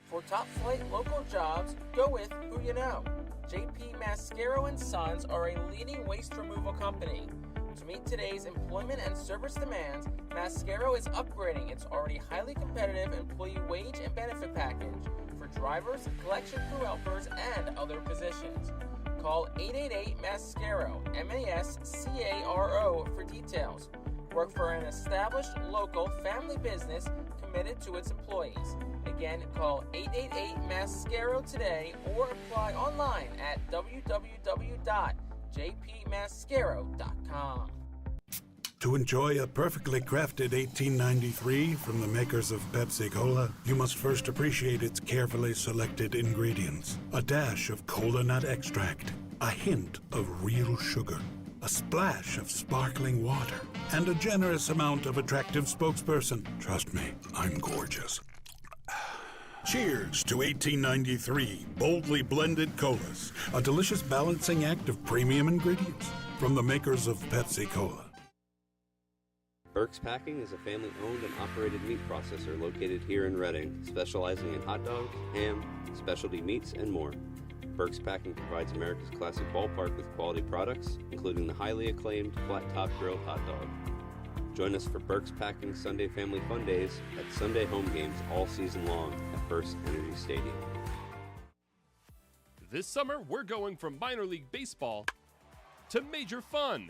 For top-flight local jobs, go with who you know. JP Mascaro & Sons are a leading waste removal company. To meet today's employment and service demands, Mascaro is upgrading its already highly competitive employee wage and benefit package for drivers, collection crew helpers, and other positions. Call 888-MASCARO, MASCARO, for details. Work for an established local family business committed to its employees. Again, call 888-MASCARO today or apply online at www.jpmascaro.com. To enjoy a perfectly crafted 1893 from the makers of Pepsi Cola, you must first appreciate its carefully selected ingredients. A dash of cola nut extract, a hint of real sugar, a splash of sparkling water, and a generous amount of attractive spokesperson. Trust me, I'm gorgeous. Cheers to 1893 boldly blended colas, a delicious balancing act of premium ingredients from the makers of Pepsi Cola. Burke's Packing is a family-owned and operated meat processor located here in Reading, specializing in hot dogs, ham, specialty meats, and more. Burke's Packing provides America's classic ballpark with quality products, including the highly acclaimed flat-top grilled hot dog. Join us for Burke's Packing Sunday Family Fun Days at Sunday home games all season long at FirstEnergy Stadium. This summer, we're going from minor league baseball to major fun.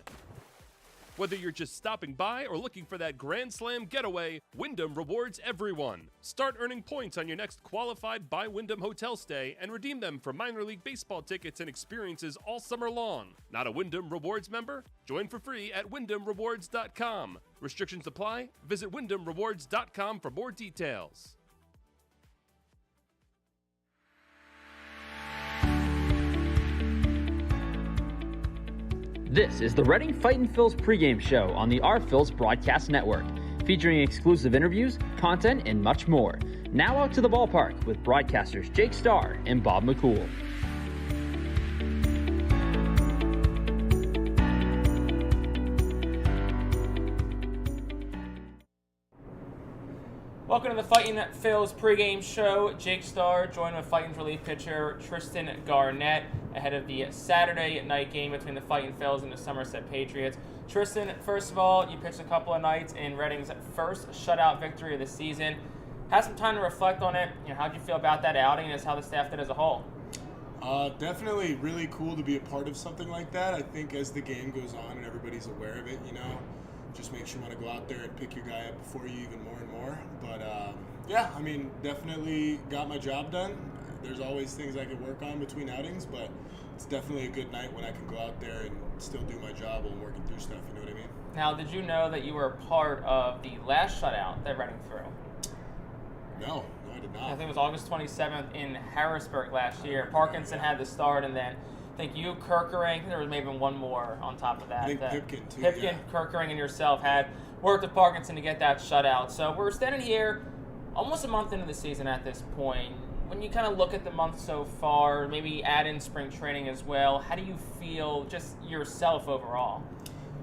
Whether you're just stopping by or looking for that Grand Slam getaway, Wyndham rewards everyone. Start earning points on your next qualified by Wyndham hotel stay and redeem them for minor league baseball tickets and experiences all summer long. Not a Wyndham Rewards member? Join for free at WyndhamRewards.com. Restrictions apply. Visit WyndhamRewards.com for more details. This is the Reading Fightin' Phils pregame show on the Our Phils Broadcast Network, featuring exclusive interviews, content, and much more. Now out to the ballpark with broadcasters Jake Starr and Bob McCool. Welcome to the Fightin' Phils pregame show. Jake Starr joined with Fightin's relief pitcher Tristan Garnett ahead of the Saturday night game between the Fightin' Phils and the Somerset Patriots. Tristan, first of all, you pitched a couple of nights in Reading's first shutout victory of the season. Had some time to reflect on it. How'd you feel about that outing, and as how the staff did as a whole? Definitely really cool to be a part of something like that. I think as the game goes on and everybody's aware of it, just makes you want to go out there and pick your guy up before you even more and more. But definitely got my job done. There's always things I could work on between outings, but it's definitely a good night when I can go out there and still do my job while I'm working through stuff, you know what I mean? Now, did you know that you were part of the last shutout that Reading threw? No, I did not. I think it was August 27th in Harrisburg last year. Parkinson had the start, and then I think you, Kirkering, there was maybe one more on top of that. I think Pipkin, too. Pipkin, yeah. Kirkering, and yourself had worked with Parkinson to get that shutout. So we're standing here almost a month into the season at this point. When you kind of look at the month so far, maybe add in spring training as well, how do you feel just yourself overall?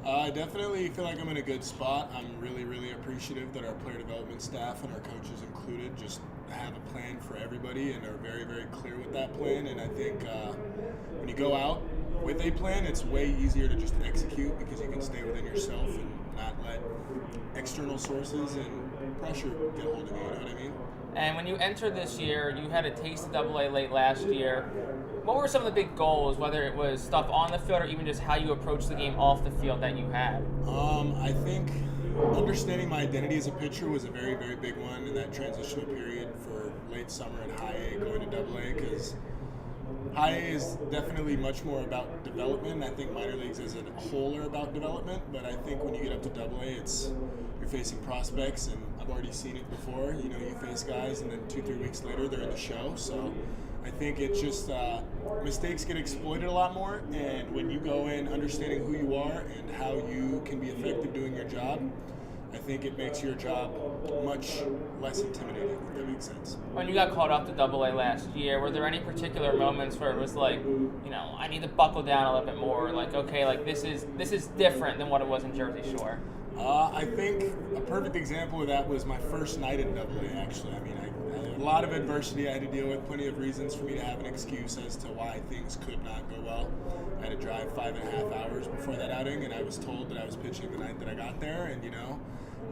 I definitely feel like I'm in a good spot. I'm really, really appreciative that our player development staff and our coaches included just have a plan for everybody and are very, very clear with that plan. And I think when you go out with a plan, it's way easier to just execute because you can stay within yourself and not let external sources and pressure get hold of you, you know what I mean? And when you entered this year, you had a taste of AA late last year. What were some of the big goals, whether it was stuff on the field or even just how you approached the game off the field that you had? I think understanding my identity as a pitcher was a very, very big one in that transitional period for late summer and high A going to AA, because high A is definitely much more about development. I think minor leagues as a whole are about development, but I think when you get up to AA, you're facing prospects, and I've already seen it before. You face guys, and then 2-3 weeks later, they're in the show. So I think it's just mistakes get exploited a lot more, and when you go in understanding who you are and how you can be effective doing your job, I think it makes your job much less intimidating, if that makes sense. When you got called up to AA last year, were there any particular moments where it was like, I need to buckle down a little bit more, like, okay, like this is different than what it was in Jersey Shore? I think a perfect example of that was my first night in AA, actually. I a lot of adversity I had to deal with, plenty of reasons for me to have an excuse as to why things could not go well. I had to drive 5.5 hours before that outing, and I was told that I was pitching the night that I got there, and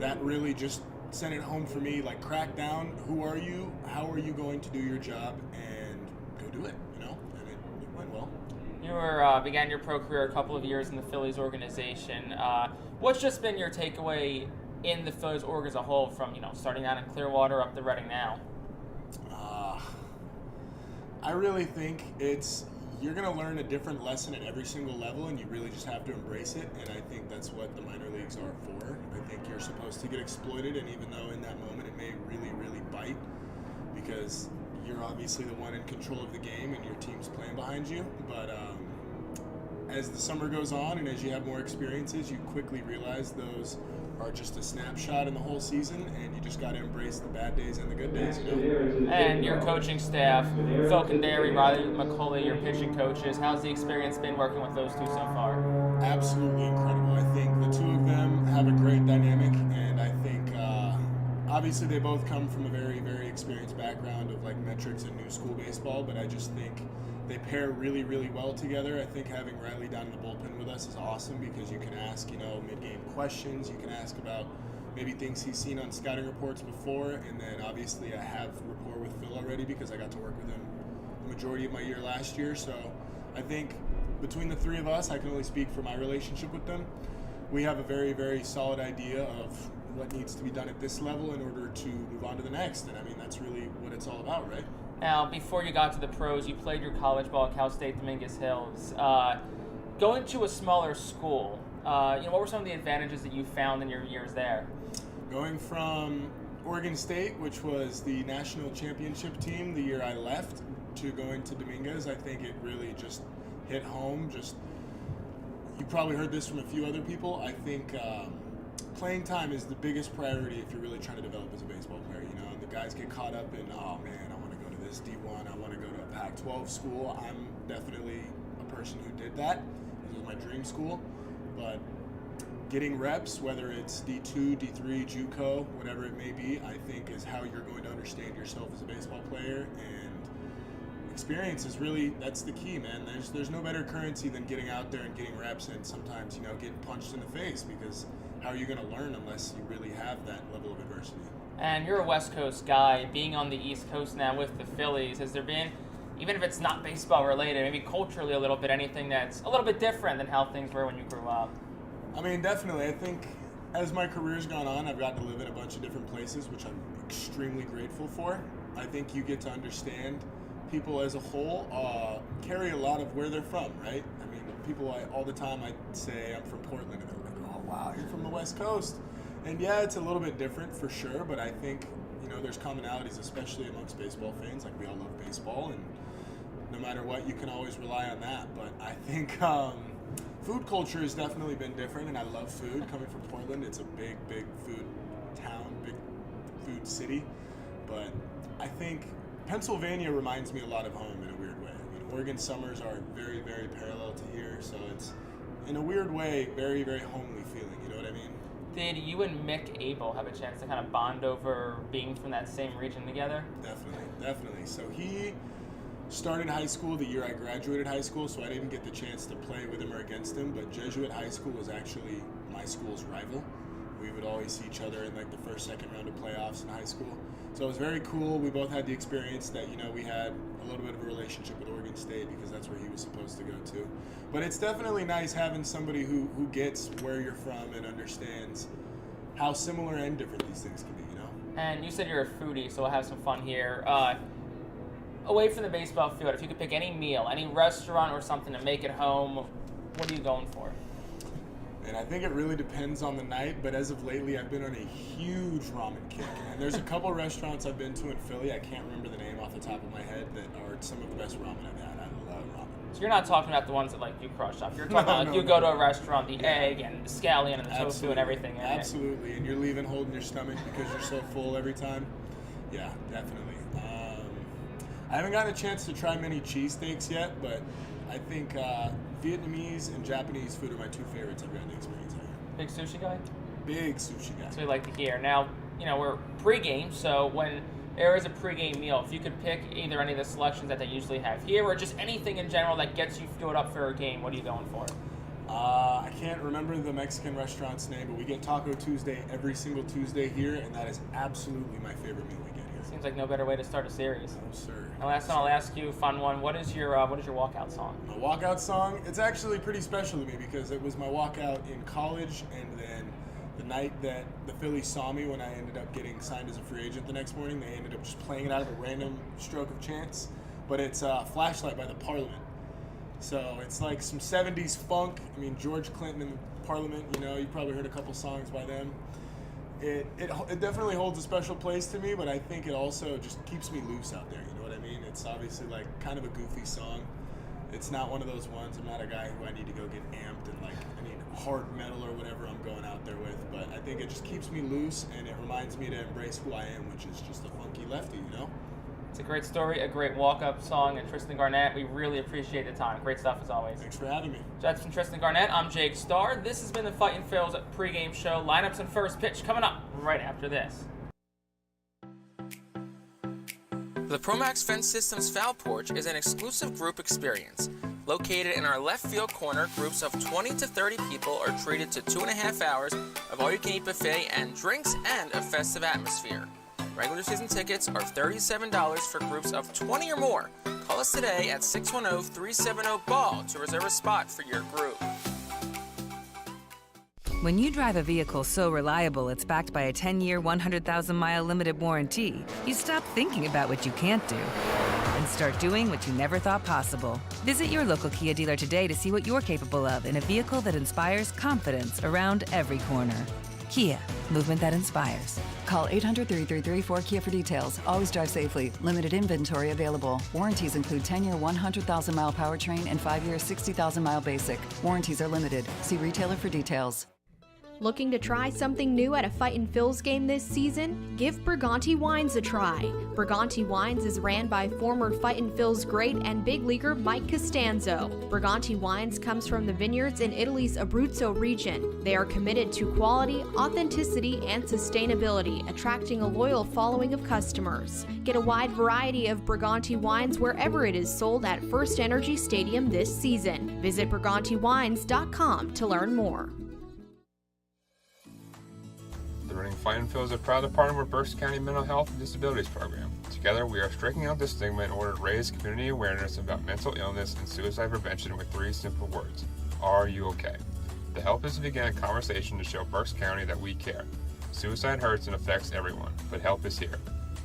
that really just sent it home for me, like, crack down, who are you, how are you going to do your job, and go do it, and it went well. You began your pro career a couple of years in the Phillies organization. What's just been your takeaway in the Phillies org as a whole, from starting out in Clearwater up to Reading now? I really think you're going to learn a different lesson at every single level, and you really just have to embrace it, and I think that's what the minor leagues are for. I think you're supposed to get exploited, and even though in that moment it may really, really bite, because you're obviously the one in control of the game and your team's playing behind you, but as the summer goes on and as you have more experiences, you quickly realize those are just a snapshot in the whole season, and you just got to embrace the bad days and the good days, And your coaching staff, Phil Condary, Riley McCulley, your pitching coaches, how's the experience been working with those two so far? Absolutely incredible. I think the two of them have a great dynamic, and I think obviously they both come from a very, very experienced background of like metrics and new school baseball, but I just think they pair really, really well together. I think having Riley down in the bullpen with us is awesome because you can ask, mid-game questions. You can ask about maybe things he's seen on scouting reports before, and then obviously I have rapport with Phil already because I got to work with him the majority of my year last year. So I think between the three of us, I can only speak for my relationship with them. We have a very, very solid idea of what needs to be done at this level in order to move on to the next, and I mean that's really what it's all about, right? Now, before you got to the pros, you played your college ball at Cal State Dominguez Hills. Going to a smaller school, what were some of the advantages that you found in your years there? Going from Oregon State, which was the national championship team the year I left, to going to Dominguez, I think it really just hit home. You probably heard this from a few other people. I think playing time is the biggest priority if you're really trying to develop as a baseball player. The guys get caught up in, oh man, I want to go to this D1, I want to go to a Pac-12 school. I'm definitely a person who did that. This was my dream school. But getting reps, whether it's D2, D3, JUCO, whatever it may be, I think is how you're going to understand yourself as a baseball player. And experience is really, that's the key, man. There's no better currency than getting out there and getting reps and sometimes, getting punched in the face, because how are you going to learn unless you really have that level of adversity? And you're a West Coast guy, being on the East Coast now with the Phillies. Has there been, even if it's not baseball related, maybe culturally a little bit, anything that's a little bit different than how things were when you grew up? I mean, definitely. I think as my career's gone on, I've gotten to live in a bunch of different places, which I'm extremely grateful for. I think you get to understand people as a whole carry a lot of where they're from, right? I mean, people all the time I say I'm from Portland, and they're like, oh wow, you're from the West Coast. And yeah, it's a little bit different for sure, but I think, there's commonalities, especially amongst baseball fans. Like, we all love baseball, and no matter what, you can always rely on that. But I think food culture has definitely been different, and I love food. Coming from Portland, it's a big, big food town, big food city. But I think Pennsylvania reminds me a lot of home in a weird way. I mean, Oregon summers are very, very parallel to here, so it's, in a weird way, very, very homely feeling, you know what I mean? Did you and Mick Abel have a chance to kind of bond over being from that same region together? Definitely. So he started high school the year I graduated high school, so I didn't get the chance to play with him or against him, but Jesuit High School was actually my school's rival. We would always see each other in like the first, second round of playoffs in high school. So it was very cool. We both had the experience that, we had a little bit of a relationship with Oregon State because that's where he was supposed to go to. But it's definitely nice having somebody who gets where you're from and understands how similar and different these things can be, And you said you're a foodie, so we'll have some fun here. Away from the baseball field, if you could pick any meal, any restaurant or something to make at home, what are you going for? And I think it really depends on the night, but as of lately, I've been on a huge ramen kick. And there's a couple restaurants I've been to in Philly, I can't remember the name off the top of my head, that are some of the best ramen I've had. I love ramen. So you're not talking about the ones that you crush up. You're talking about you go to a restaurant, the egg and the scallion and the tofu and everything. Absolutely, and you're leaving holding your stomach because you're so full every time. Yeah, definitely. I haven't gotten a chance to try many cheesesteaks yet, but I think Vietnamese and Japanese food are my two favorites I've gotten to experience here. Big sushi guy? Big sushi guy. That's what we like to hear. Now, we're pregame, so when there is a pregame meal. If you could pick either any of the selections that they usually have here or just anything in general that gets you fueled up for a game, what are you going for? I can't remember the Mexican restaurant's name, but we get Taco Tuesday every single Tuesday here, and that is absolutely my favorite meal we get here. Seems like no better way to start a series. No, sir. And last one, I'll ask you, fun one. What is your walkout song? My walkout song, it's actually pretty special to me because it was my walkout in college, and then the night that the Phillies saw me when I ended up getting signed as a free agent the next morning, they ended up just playing it out of a random stroke of chance. But it's Flashlight by the Parliament. So it's like some 70s funk. I mean, George Clinton and Parliament, you probably heard a couple songs by them. It definitely holds a special place to me, but I think it also just keeps me loose out there, you know what I mean? It's obviously like kind of a goofy song. It's not one of those ones, I'm not a guy who I need to go get amped and like, I need hard metal or whatever I'm going out there with, but I think it just keeps me loose and it reminds me to embrace who I am, which is just a funky lefty, you know? It's a great story, a great walk-up song, and Tristan Garnett, we really appreciate the time. Great stuff as always. Thanks for having me. So that's from Tristan Garnett. I'm Jake Starr. This has been the Fightin' Phil's pregame show. Lineups and first pitch coming up right after this. The Promax Fence Systems Foul Porch is an exclusive group experience. Located in our left field corner, groups of 20 to 30 people are treated to 2.5 hours of all-you-can-eat buffet and drinks and a festive atmosphere. Regular season tickets are $37 for groups of 20 or more. Call us today at 610-370-BALL to reserve a spot for your group. When you drive a vehicle so reliable it's backed by a 10-year, 100,000-mile limited warranty, you stop thinking about what you can't do and start doing what you never thought possible. Visit your local Kia dealer today to see what you're capable of in a vehicle that inspires confidence around every corner. Kia, movement that inspires. Call 800-333-4KIA for details. Always drive safely. Limited inventory available. Warranties include 10-year, 100,000-mile powertrain and 5-year, 60,000-mile basic. Warranties are limited. See retailer for details. Looking to try something new at a Fightin' Phil's game this season? Give Briganti Wines a try. Briganti Wines is ran by former Fightin' Phil's great and big leaguer Mike Costanzo. Briganti Wines comes from the vineyards in Italy's Abruzzo region. They are committed to quality, authenticity, and sustainability, attracting a loyal following of customers. Get a wide variety of Briganti Wines wherever it is sold at FirstEnergy Stadium this season. Visit BrigantiWines.com to learn more. The Reading Fightin' Phil's are proud to partner with Berks County Mental Health and Disabilities Program. Together, we are striking out the stigma in order to raise community awareness about mental illness and suicide prevention with 3 simple words. Are you okay? The help is to begin a conversation to show Berks County that we care. Suicide hurts and affects everyone, but help is here.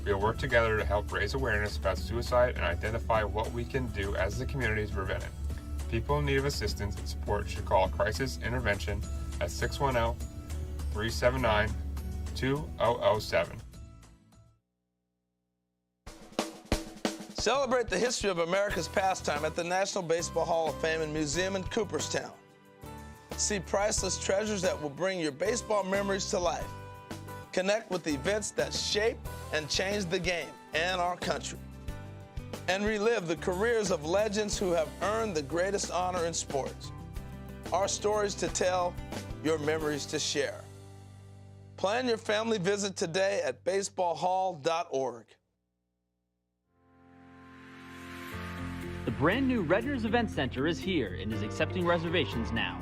We will work together to help raise awareness about suicide and identify what we can do as a community to prevent it. People in need of assistance and support should call Crisis Intervention at 610-379-2007. Celebrate the history of America's pastime at the National Baseball Hall of Fame and Museum in Cooperstown. See priceless treasures that will bring your baseball memories to life. Connect with the events that shape and change the game and our country. And relive the careers of legends who have earned the greatest honor in sports. Our stories to tell, your memories to share. Plan your family visit today at baseballhall.org. The brand new Redner's Event Center is here and is accepting reservations now.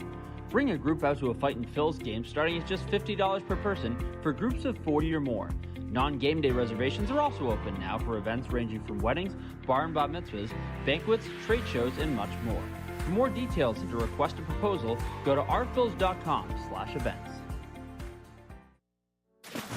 Bring a group out to a Fightin' Phil's game starting at just $50 per person for groups of 40 or more. Non-game day reservations are also open now for events ranging from weddings, bar and bat mitzvahs, banquets, trade shows, and much more. For more details and to request a proposal, go to rphils.com/events.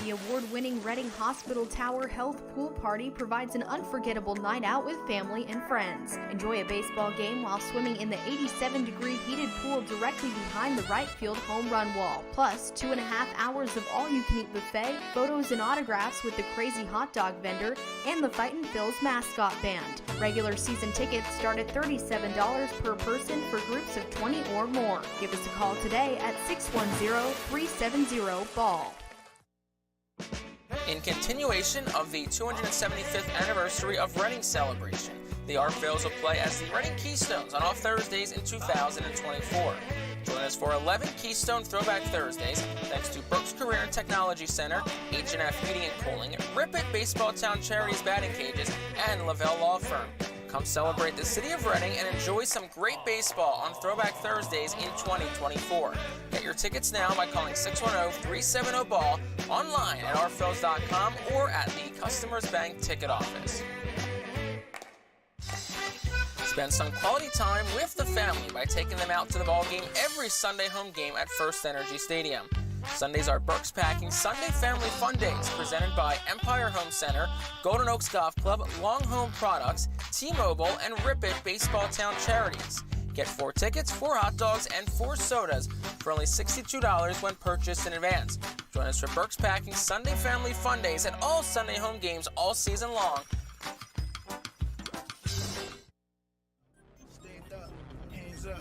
The award-winning Reading Hospital Tower Health Pool Party provides an unforgettable night out with family and friends. Enjoy a baseball game while swimming in the 87-degree heated pool directly behind the right field home run wall. Plus, 2.5 hours of all-you-can-eat buffet, photos and autographs with the crazy hot dog vendor, and the Fightin' Phil's mascot band. Regular season tickets start at $37 per person for groups of 20 or more. Give us a call today at 610-370-BALL. In continuation of the 275th anniversary of Reading celebration, The Art Phillies will play as the Reading Keystones on all Thursdays in 2024. Join us for 11 Keystone Throwback Thursdays, thanks to Brooks Career and Technology Center, H&F Heating and Cooling, Rip It Baseball Town Charities Batting Cages, and Lavelle Law Firm. Come celebrate the city of Reading and enjoy some great baseball on Throwback Thursdays in 2024. Get your tickets now by calling 610-370-BALL, online at rphils.com, or at the Customers Bank ticket office. Spend some quality time with the family by taking them out to the ball game every Sunday home game at FirstEnergy Stadium. Sundays are Burke's Packing Sunday Family Fun Days, presented by Empire Home Center, Golden Oaks Golf Club, Long Home Products, T-Mobile, and Rip It Baseball Town Charities. Get 4 tickets, 4 hot dogs, and 4 sodas for only $62 when purchased in advance. Join us for Burke's Packing Sunday Family Fun Days at all Sunday home games all season long. Stand up, hands up.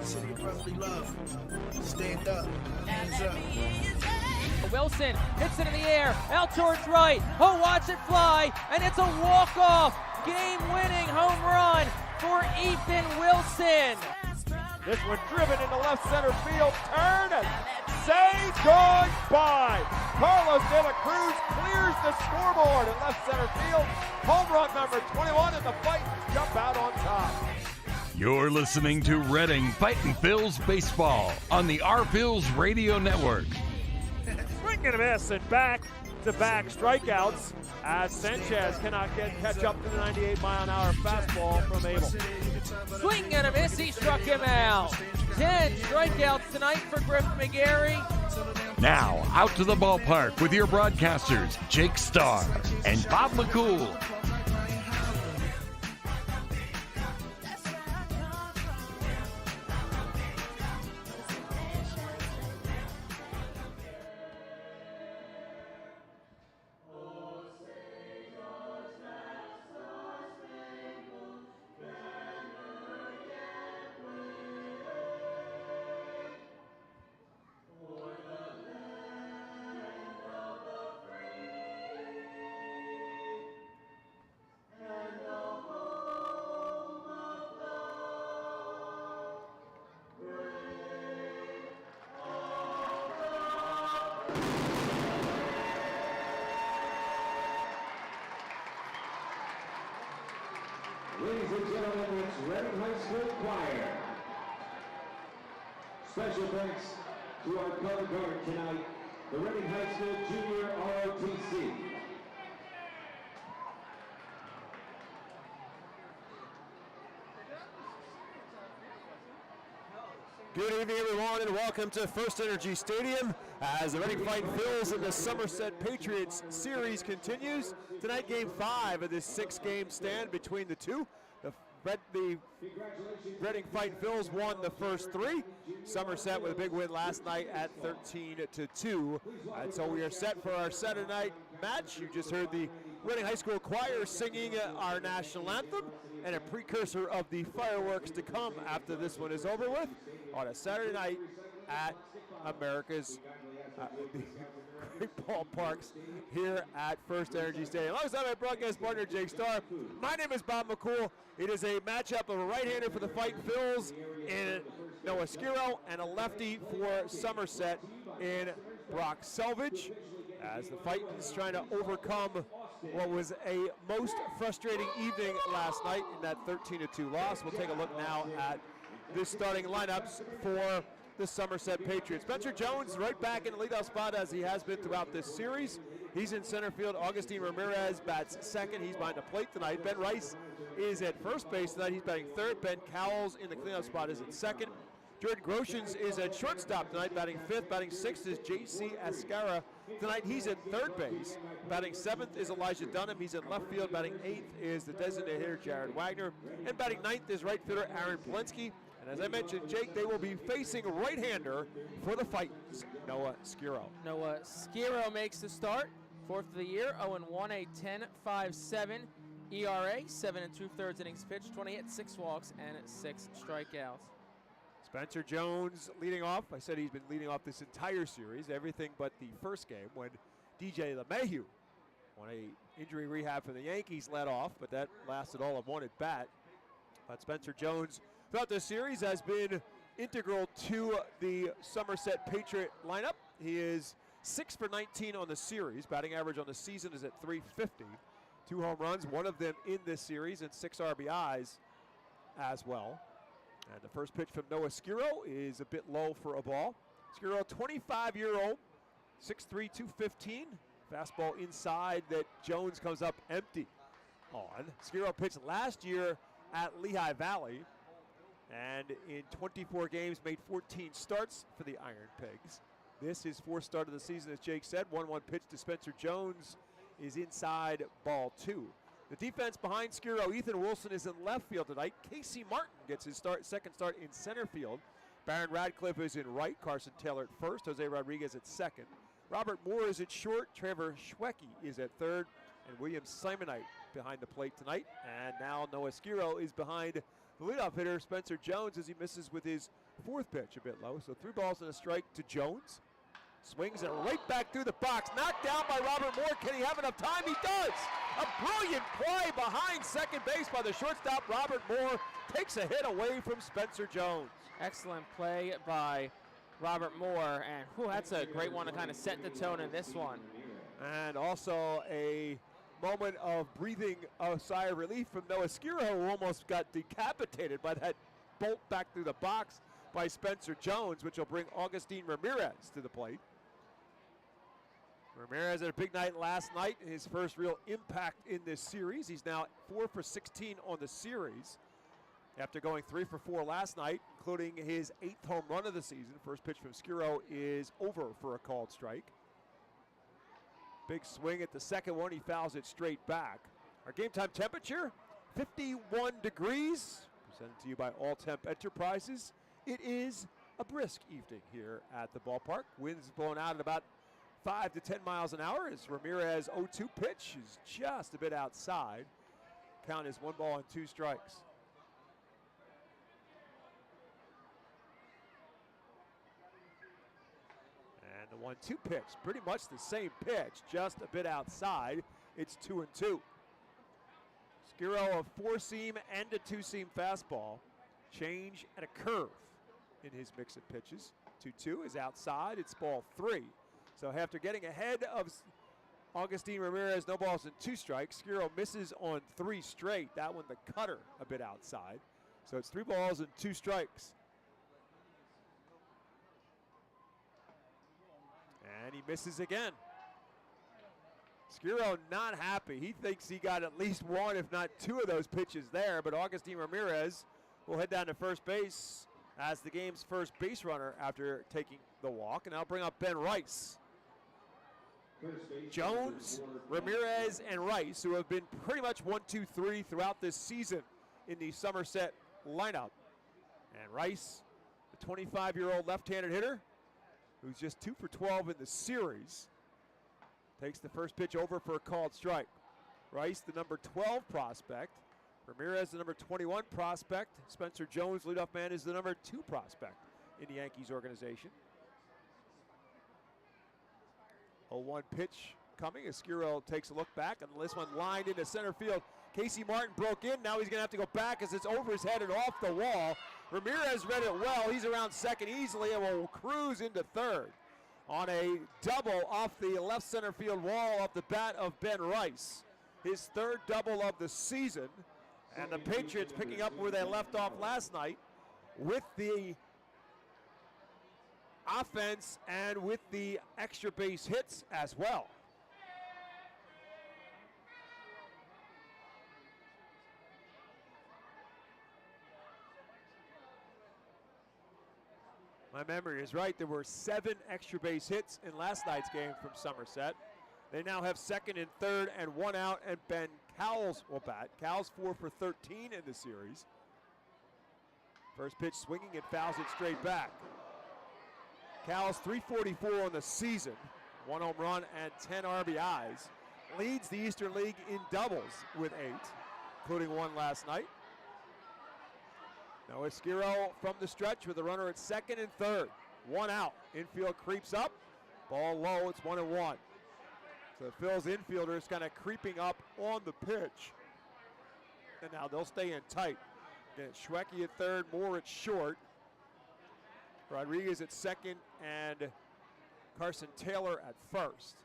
City of brotherly love. Stand up, hands up. Wilson hits it in the air, out towards right. Oh, watch it fly, and it's a walk-off, game-winning home run for Ethan Wilson. This one driven into left center field, turn and say goodbye. Carlos De La Cruz clears the scoreboard in left center field. Home run number 21, and the Fightins jump out on top. You're listening to Reading Fightin' Phil's Baseball on the R-Phil's Radio Network. Swing and a miss, and back-to-back strikeouts as Sanchez cannot catch up to the 98-mile-an-hour fastball from Abel. Swing and a miss, he struck him out. 10 strikeouts tonight for Griff McGarry. Now, out to the ballpark with your broadcasters, Jake Starr and Bob McCool. Ladies and gentlemen, it's Reading High School Choir. Special thanks to our color guard tonight, the Reading High School Junior ROTC. Good evening, everyone, and welcome to FirstEnergy Stadium as the Reading Fightin' Phillies and the Somerset Patriots series continues. Tonight, Game 5 of this 6-game stand between the two. The Reading Fightin' Phillies won the first 3. Somerset with a big win last night at 13-2. And so we are set for our Saturday night match. You just heard the Reading High School Choir singing our national anthem and a precursor of the fireworks to come after this one is over with on a Saturday night at America's great ballparks here at FirstEnergy Stadium. Alongside my broadcast partner, Jake Starr, my name is Bob McCool. It is a matchup of a right-hander for the Fightin' Phillies in Noah Skiro and a lefty for Somerset in Brock Selvage, as the Fightins trying to overcome what was a most frustrating evening last night in that 13-2 loss. We'll take a look now at the starting lineups for the Somerset Patriots. Spencer Jones right back in the leadoff spot as he has been throughout this series. He's in center field. Augustine Ramirez bats second. He's behind the plate tonight. Ben Rice is at first base tonight. He's batting third. Ben Cowles in the cleanup spot is at second. Jordan Groshans is at shortstop tonight, batting fifth. Batting sixth is J.C. Ascara. Tonight he's at third base. Batting seventh is Elijah Dunham. He's at left field. Batting eighth is the designated hitter, Jared Wagner. And batting ninth is right fielder Aaron Polensky. And as I mentioned, Jake, they will be facing right-hander for the Fightins, Noah Skiro. Noah Skiro makes the start. Fourth of the year, 0-1, a 10.57 ERA, 7 2/3 innings pitched, 20 hits, 6 walks, and 6 strikeouts. Spencer Jones leading off. I said he's been leading off this entire series, everything but the first game when DJ LeMahieu On a injury rehab for the Yankees led off, but that lasted all of one at bat. But Spencer Jones throughout this series has been integral to the Somerset Patriot lineup. He is 6 for 19 on the series. Batting average on the season is at .350. 2 home runs, one of them in this series, and 6 RBIs as well. And the first pitch from Noah Skiro is a bit low for a ball. Skiro, 25-year-old, 6'3", 215. Fastball inside that Jones comes up empty on. Skiro pitched last year at Lehigh Valley, and in 24 games made 14 starts for the Iron Pigs. This is 4th start of the season, as Jake said. 1-1 pitch to Spencer Jones is inside, ball 2. The defense behind Skiro, Ethan Wilson is in left field tonight. Casey Martin gets his second start in center field. Baron Radcliffe is in right. Carson Taylor at first. Jose Rodriguez at second. Robert Moore is at short. Trevor Schwecke is at third. And William Simonite behind the plate tonight. And now Noah Skiro is behind the leadoff hitter, Spencer Jones, as he misses with his 4th pitch a bit low. So 3 balls and a strike to Jones. Swings it right back through the box. Knocked down by Robert Moore. Can he have enough time? He does. A brilliant play behind second base by the shortstop. Robert Moore takes a hit away from Spencer Jones. Excellent play by Robert Moore, and that's a great one to kind of set the tone in this one. And also a moment of breathing a sigh of relief from Noah Skiro, who almost got decapitated by that bolt back through the box by Spencer Jones, which will bring Augustine Ramirez to the plate. Ramirez had a big night last night, his first real impact in this series. He's now 4 for 16 on the series, after going 3 for 4 last night, including his 8th home run of the season. First pitch from Skiro is over for a called strike. Big swing at the second one. He fouls it straight back. Our game time temperature, 51 degrees. Presented to you by All Temp Enterprises. It is a brisk evening here at the ballpark. Winds blowing out at about 5 to 10 miles an hour as Ramirez 0-2 pitch is just a bit outside. Count is 1 ball and 2 strikes. And the 1-2 pitch, pretty much the same pitch, just a bit outside. It's 2-2. Skiro, a 4-seam and a 2-seam fastball. Change and a curve in his mix of pitches. 2-2 is outside. It's ball 3. So after getting ahead of Augustine Ramirez, no balls and 2 strikes, Skiro misses on 3 straight. That one, the cutter, a bit outside. So it's 3 balls and 2 strikes. And he misses again. Skiro not happy. He thinks he got at least 1, if not 2 of those pitches there, but Augustine Ramirez will head down to first base as the game's first base runner after taking the walk. And I'll bring up Ben Rice. Jones, Ramirez, and Rice, who have been pretty much 1-2-3 throughout this season in the Somerset lineup. And Rice, the 25-year-old left-handed hitter, who's just 2 for 12 in the series, takes the first pitch over for a called strike. Rice, the number 12 prospect. Ramirez, the number 21 prospect. Spencer Jones, leadoff man, is the number 2 prospect in the Yankees organization. 0-1 pitch coming as Skiro takes a look back, and this one lined into center field. Casey Martin broke in. Now he's going to have to go back as it's over his head and off the wall. Ramirez read it well. He's around second easily and will cruise into third on a double off the left center field wall off the bat of Ben Rice. His 3rd double of the season. And the Patriots picking up where they left off last night with the offense and with the extra base hits as well. My memory is right. There were 7 extra base hits in last night's game from Somerset. They now have 2nd and 3rd and 1 out, and Ben Cowles will bat. Cowles 4 for 13 in the series. First pitch swinging and fouls it straight back. Cowles 344 on the season, 1 home run and 10 RBIs. Leads the Eastern League in doubles with 8, including 1 last night. Now Skiro from the stretch with a runner at 2nd and 3rd. 1 out. Infield creeps up. Ball low. It's 1-1. So Phil's infielder is kind of creeping up on the pitch. And now they'll stay in tight. Again, Schwecke at third, Moore at short. Rodriguez at second, and Carson Taylor at first.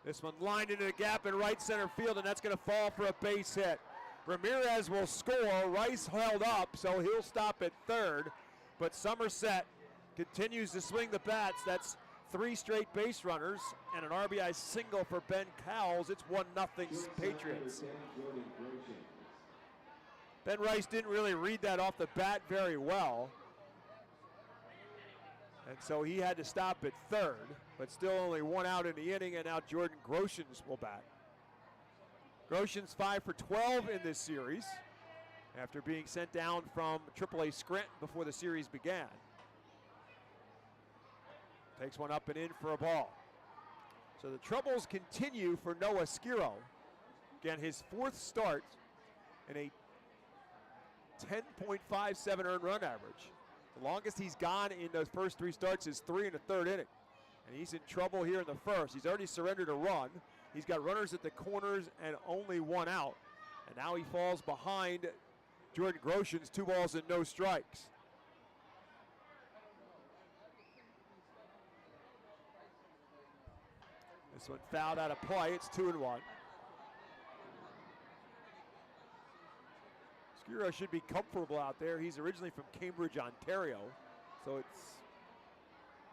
This one lined into the gap in right center field, and that's going to fall for a base hit. Ramirez will score. Rice held up, so he'll stop at third. But Somerset continues to swing the bats. That's 3 straight base runners and an RBI single for Ben Cowles. It's 1-0 Patriots. Ben Rice didn't really read that off the bat very well. And so he had to stop at third, but still only 1 out in the inning, and now Jordan Groshans will bat. Groshans 5 for 12 in this series after being sent down from AAA Scranton before the series began. Takes one up and in for a ball. So the troubles continue for Noah Skiro. Again, his 4th start and a 10.57 earned run average. The longest he's gone in those first 3 starts is 3 1/3 inning. And he's in trouble here in the first. He's already surrendered a run. He's got runners at the corners and only 1 out. And now he falls behind Jordan Groshans, 2 balls and no strikes. This one fouled out of play. It's 2-1. Skiro should be comfortable out there. He's originally from Cambridge, Ontario, so it's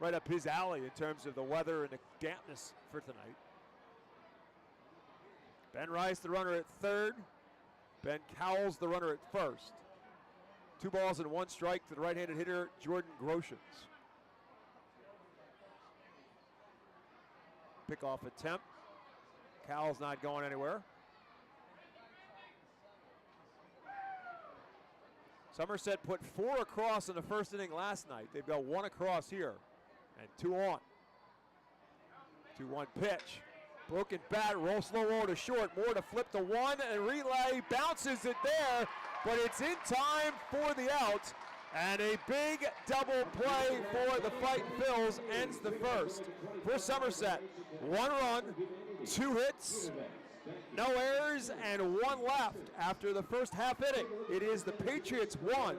right up his alley in terms of the weather and the dampness for tonight. Ben Rice, the runner at third. Ben Cowles, the runner at first. 2 balls and 1 strike to the right-handed hitter, Jordan Groshans. Pickoff attempt. Cowles not going anywhere. Somerset put 4 across in the first inning last night. They've got 1 across here and 2 on. 2-1 pitch. Broken bat, roll slow roll to short. Moore to flip to 1 and relay. Bounces it there, but it's in time for the out. And a big double play for the Fightin' Phils ends the first. For Somerset, 1 run, 2 hits, no errors, and 1 left after the first half inning. It is the Patriots 1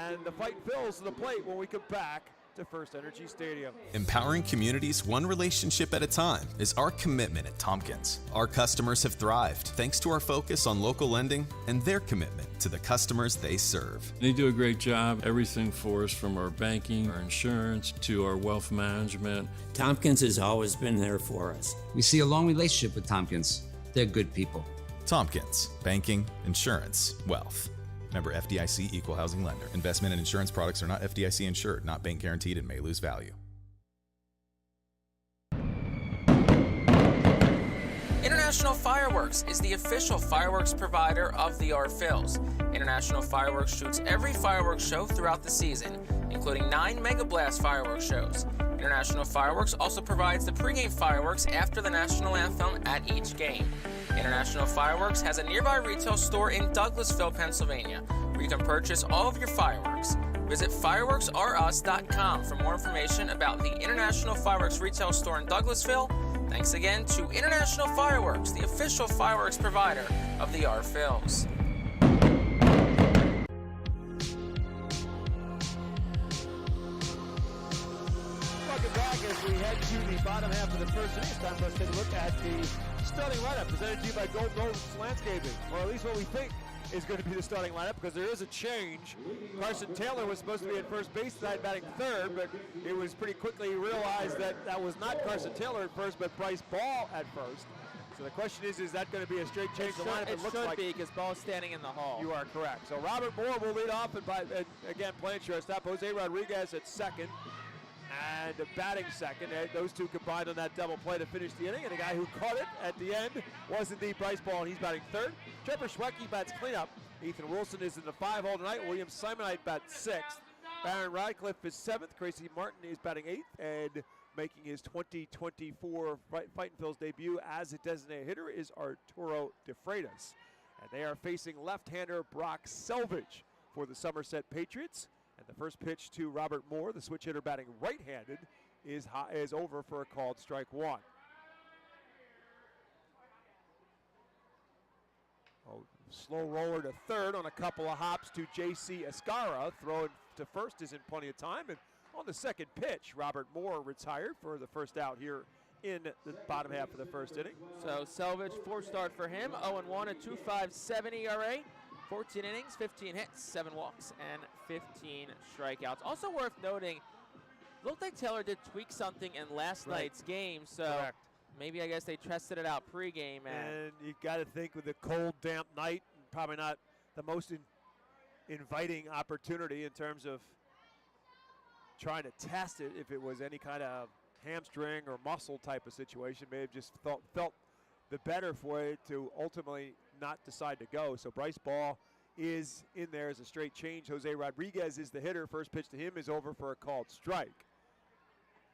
and the Fightin' Phils to the plate when we come back to FirstEnergy Stadium. Empowering communities one relationship at a time is our commitment at Tompkins. Our customers have thrived thanks to our focus on local lending and their commitment to the customers they serve. They do a great job, everything for us from our banking, our insurance, to our wealth management. Tompkins has always been there for us. We see a long relationship with Tompkins. They're good people. Tompkins, banking, insurance, wealth. Member FDIC Equal Housing Lender. Investment and insurance products are not FDIC insured, not bank guaranteed, and may lose value. International Fireworks is the official fireworks provider of the Phils. International Fireworks shoots every fireworks show throughout the season, including 9 Mega Blast fireworks shows. International Fireworks also provides the pregame fireworks after the national anthem at each game. International Fireworks has a nearby retail store in Douglasville, Pennsylvania, where you can purchase all of your fireworks. Visit fireworksrus.com for more information about the International Fireworks retail store in Douglasville. Thanks again to International Fireworks, the official fireworks provider of the Phils. Welcome back as we head to the bottom half of the first inning. It's time for us to take a look at the starting lineup presented to you by Gold Landscaping, or at least what we think is going to be the starting lineup, because there is a change. Carson Taylor was supposed to be at first base tonight, batting third, but it was pretty quickly realized that that was not Carson Taylor at first, but Bryce Ball at first. So the question is that going to be a straight change of lineup? It looks like be, because Ball's standing in the hall. You are correct. So Robert Moore will lead off, and again, playing shortstop. Jose Rodriguez at second. And batting second. Those two combined on that double play to finish the inning. And the guy who caught it at the end was indeed Bryce Ball, and he's batting third. Trevor Schwecke bats cleanup. Ethan Wilson is in the 5-hole tonight. William Simonite bats sixth. Baron Radcliffe is seventh. Gracie Martin is batting eighth. And making his 2024 Fightin' Phils debut as a designated hitter is Arturo De Freitas. And they are facing left-hander Brock Selvage for the Somerset Patriots. And the first pitch to Robert Moore, the switch hitter batting right-handed, is over for a called strike 1. So slow roller to third on a couple of hops to J.C. Escara. Throwing to first isn't plenty of time. And on the second pitch, Robert Moore retired for the first out here in the bottom half of the first inning. So Selvage, 4 start for him, 0-1, a 2.57 ERA, 14 innings, 15 hits, 7 walks, and 15 strikeouts. Also worth noting, looked like Taylor did tweak something in last night's game, so maybe I guess they tested it out pregame. And you got to think with the cold, damp night, probably not the most inviting opportunity in terms of trying to test it if it was any kind of hamstring or muscle type of situation. May have just felt the better for it to ultimately not decide to go. So Bryce Ball is in there as a straight change. Jose Rodriguez is the hitter. First pitch to him is over for a called strike.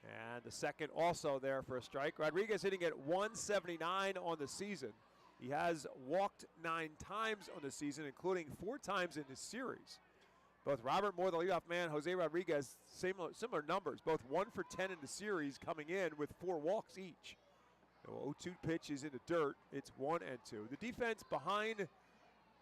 And the second also there for a strike. Rodriguez hitting at 179 on the season. He has walked 9 times on the season, including 4 times in this series. Both Robert Moore, the leadoff man, Jose Rodriguez, similar numbers. Both 1 for 10 in the series, coming in with 4 walks each. The 0-2 pitch is in the dirt. It's 1-2. The defense behind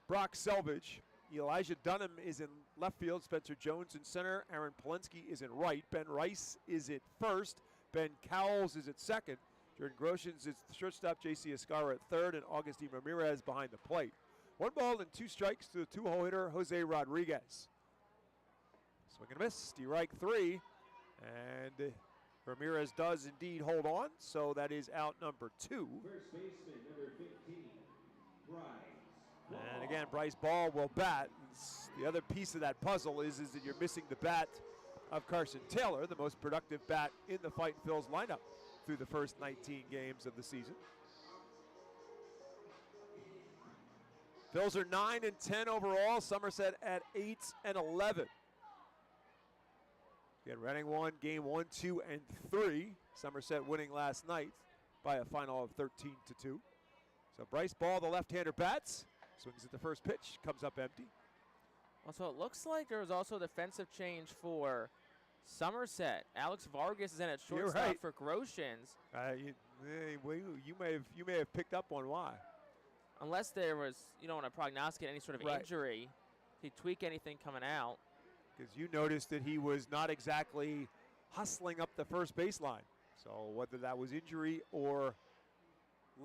Brock Selvage. Elijah Dunham is in left field. Spencer Jones in center. Aaron Polensky is in right. Ben Rice is at first. Ben Cowles is at second. Jordan Groshans is shortstop. J.C. Escara at third. And Augustine Ramirez behind the plate. 1 ball and 2 strikes to the 2-hole hitter, Jose Rodriguez. Swing and a miss, strike 3. And Ramirez does indeed hold on, so that is out number 2. First baseman, number 15, Bryce. And again, Bryce Ball will bat. The other piece of that puzzle is that you're missing the bat of Carson Taylor, the most productive bat in the Fightin' Phil's lineup through the first 19 games of the season. Phils are 9-10 overall. Somerset at 8-11. Again, Reading won game 1, 2, and 3. Somerset winning last night by a final of 13-2. So Bryce Ball, the left-hander, bats. Swings at the first pitch, comes up empty. Also, it looks like there was also a defensive change for Somerset. Alex Vargas is in at shortstop for Groshans. You may have picked up on why. Unless there was, you don't want to prognosticate any sort of injury. If he tweak anything coming out. Because you noticed that he was not exactly hustling up the first baseline. So whether that was injury or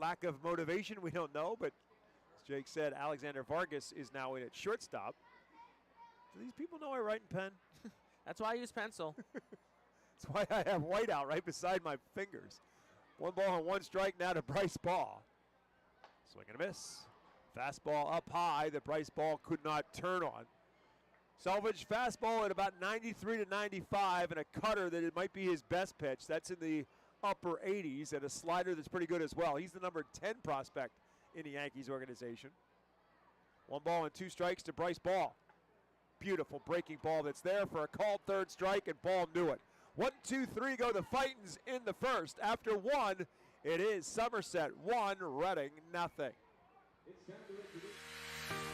lack of motivation, we don't know. But as Jake said, Alexander Vargas is now in at shortstop. Do these people know I write in pen? That's why I use pencil. That's why I have white out right beside my fingers. 1 ball and 1 strike now to Bryce Ball. Swing and a miss. Fastball up high that Bryce Ball could not turn on. Selvage fastball at about 93 to 95 and a cutter that it might be his best pitch. That's in the upper 80s and a slider that's pretty good as well. He's the number 10 prospect in the Yankees organization. 1 ball and 2 strikes to Bryce Ball. Beautiful breaking ball that's there for a called third strike, and Ball knew it. 1, 2, 3 go the Fightins in the first. After 1, it is Somerset 1, Reading nothing.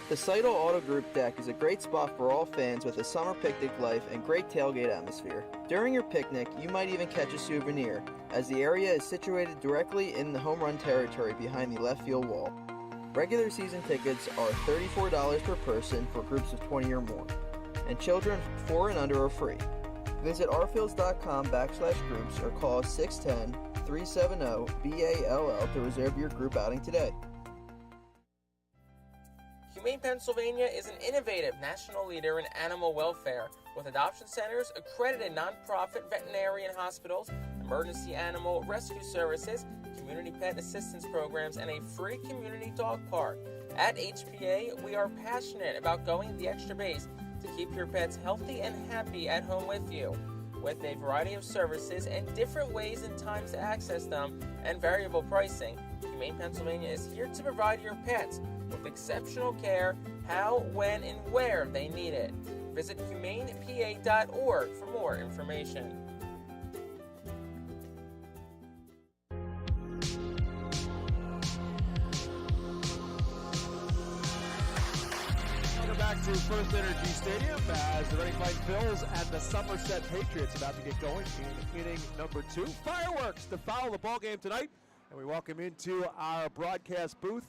The Seidel Auto Group deck is a great spot for all fans with a summer picnic life and great tailgate atmosphere. During your picnic, you might even catch a souvenir, as the area is situated directly in the home run territory behind the left field wall. Regular season tickets are $34 per person for groups of 20 or more, and children 4 and under are free. Visit rfields.com/groups or call 610-370-BALL to reserve your group outing today. Humane Pennsylvania is an innovative national leader in animal welfare with adoption centers, accredited nonprofit veterinarian hospitals, emergency animal rescue services, community pet assistance programs, and a free community dog park. At HPA, we are passionate about going the extra base to keep your pets healthy and happy at home with you. With a variety of services and different ways and times to access them and variable pricing, Humane Pennsylvania is here to provide your pets with exceptional care, how, when, and where they need it. Visit humanepa.org for more information. Welcome back to FirstEnergy Stadium as the Reading Fightin' Phils and the Somerset Patriots about to get going in inning number 2. Fireworks to follow the ball game tonight, and we welcome into our broadcast booth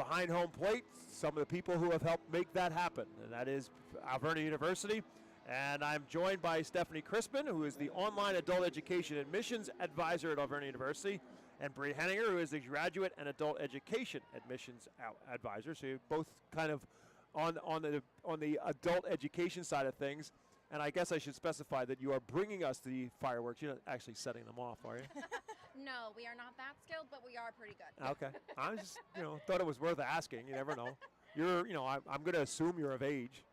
behind home plate, some of the people who have helped make that happen, and that is Alvernia University. And I'm joined by Stephanie Crispin, who is the online adult education admissions advisor at Alvernia University, and Bree Henninger, who is the graduate and adult education admissions advisor. So you're both kind of on the adult education side of things. And I guess I should specify that you are bringing us the fireworks. You're not actually setting them off, are you? No, we are not that skilled, but we are pretty good. Okay. I just, thought it was worth asking. You never know. I'm going to assume you're of age.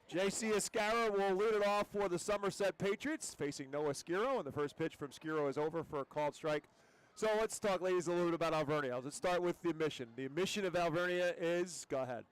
J.C. Escara will lead it off for the Somerset Patriots, facing Noah Skiro, and the first pitch from Skiro is over for a called strike. So let's talk, ladies, a little bit about Alvernia. Let's start with the mission. The mission of Alvernia is, go ahead.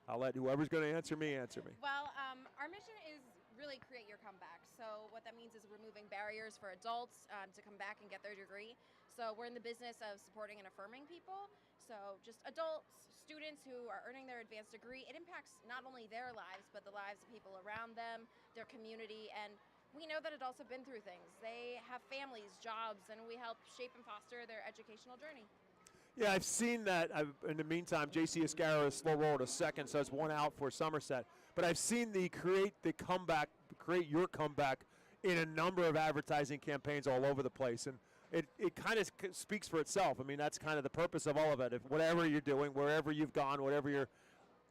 I'll let whoever's going to answer me. Well, our mission is really create your comeback. So what that means is removing barriers for adults to come back and get their degree. So we're in the business of supporting and affirming people. So just adults, students who are earning their advanced degree, it impacts not only their lives, but the lives of people around them, their community, and we know that adults have been through things. They have families, jobs, and we help shape and foster their educational journey. Yeah, I've seen that. In the meantime, J.C. Escara is slow roll to second, so it's one out for Somerset. But I've seen the create your comeback in a number of advertising campaigns all over the place. And it kind of speaks for itself. I mean, that's kind of the purpose of all of it. If whatever you're doing, wherever you've gone, whatever your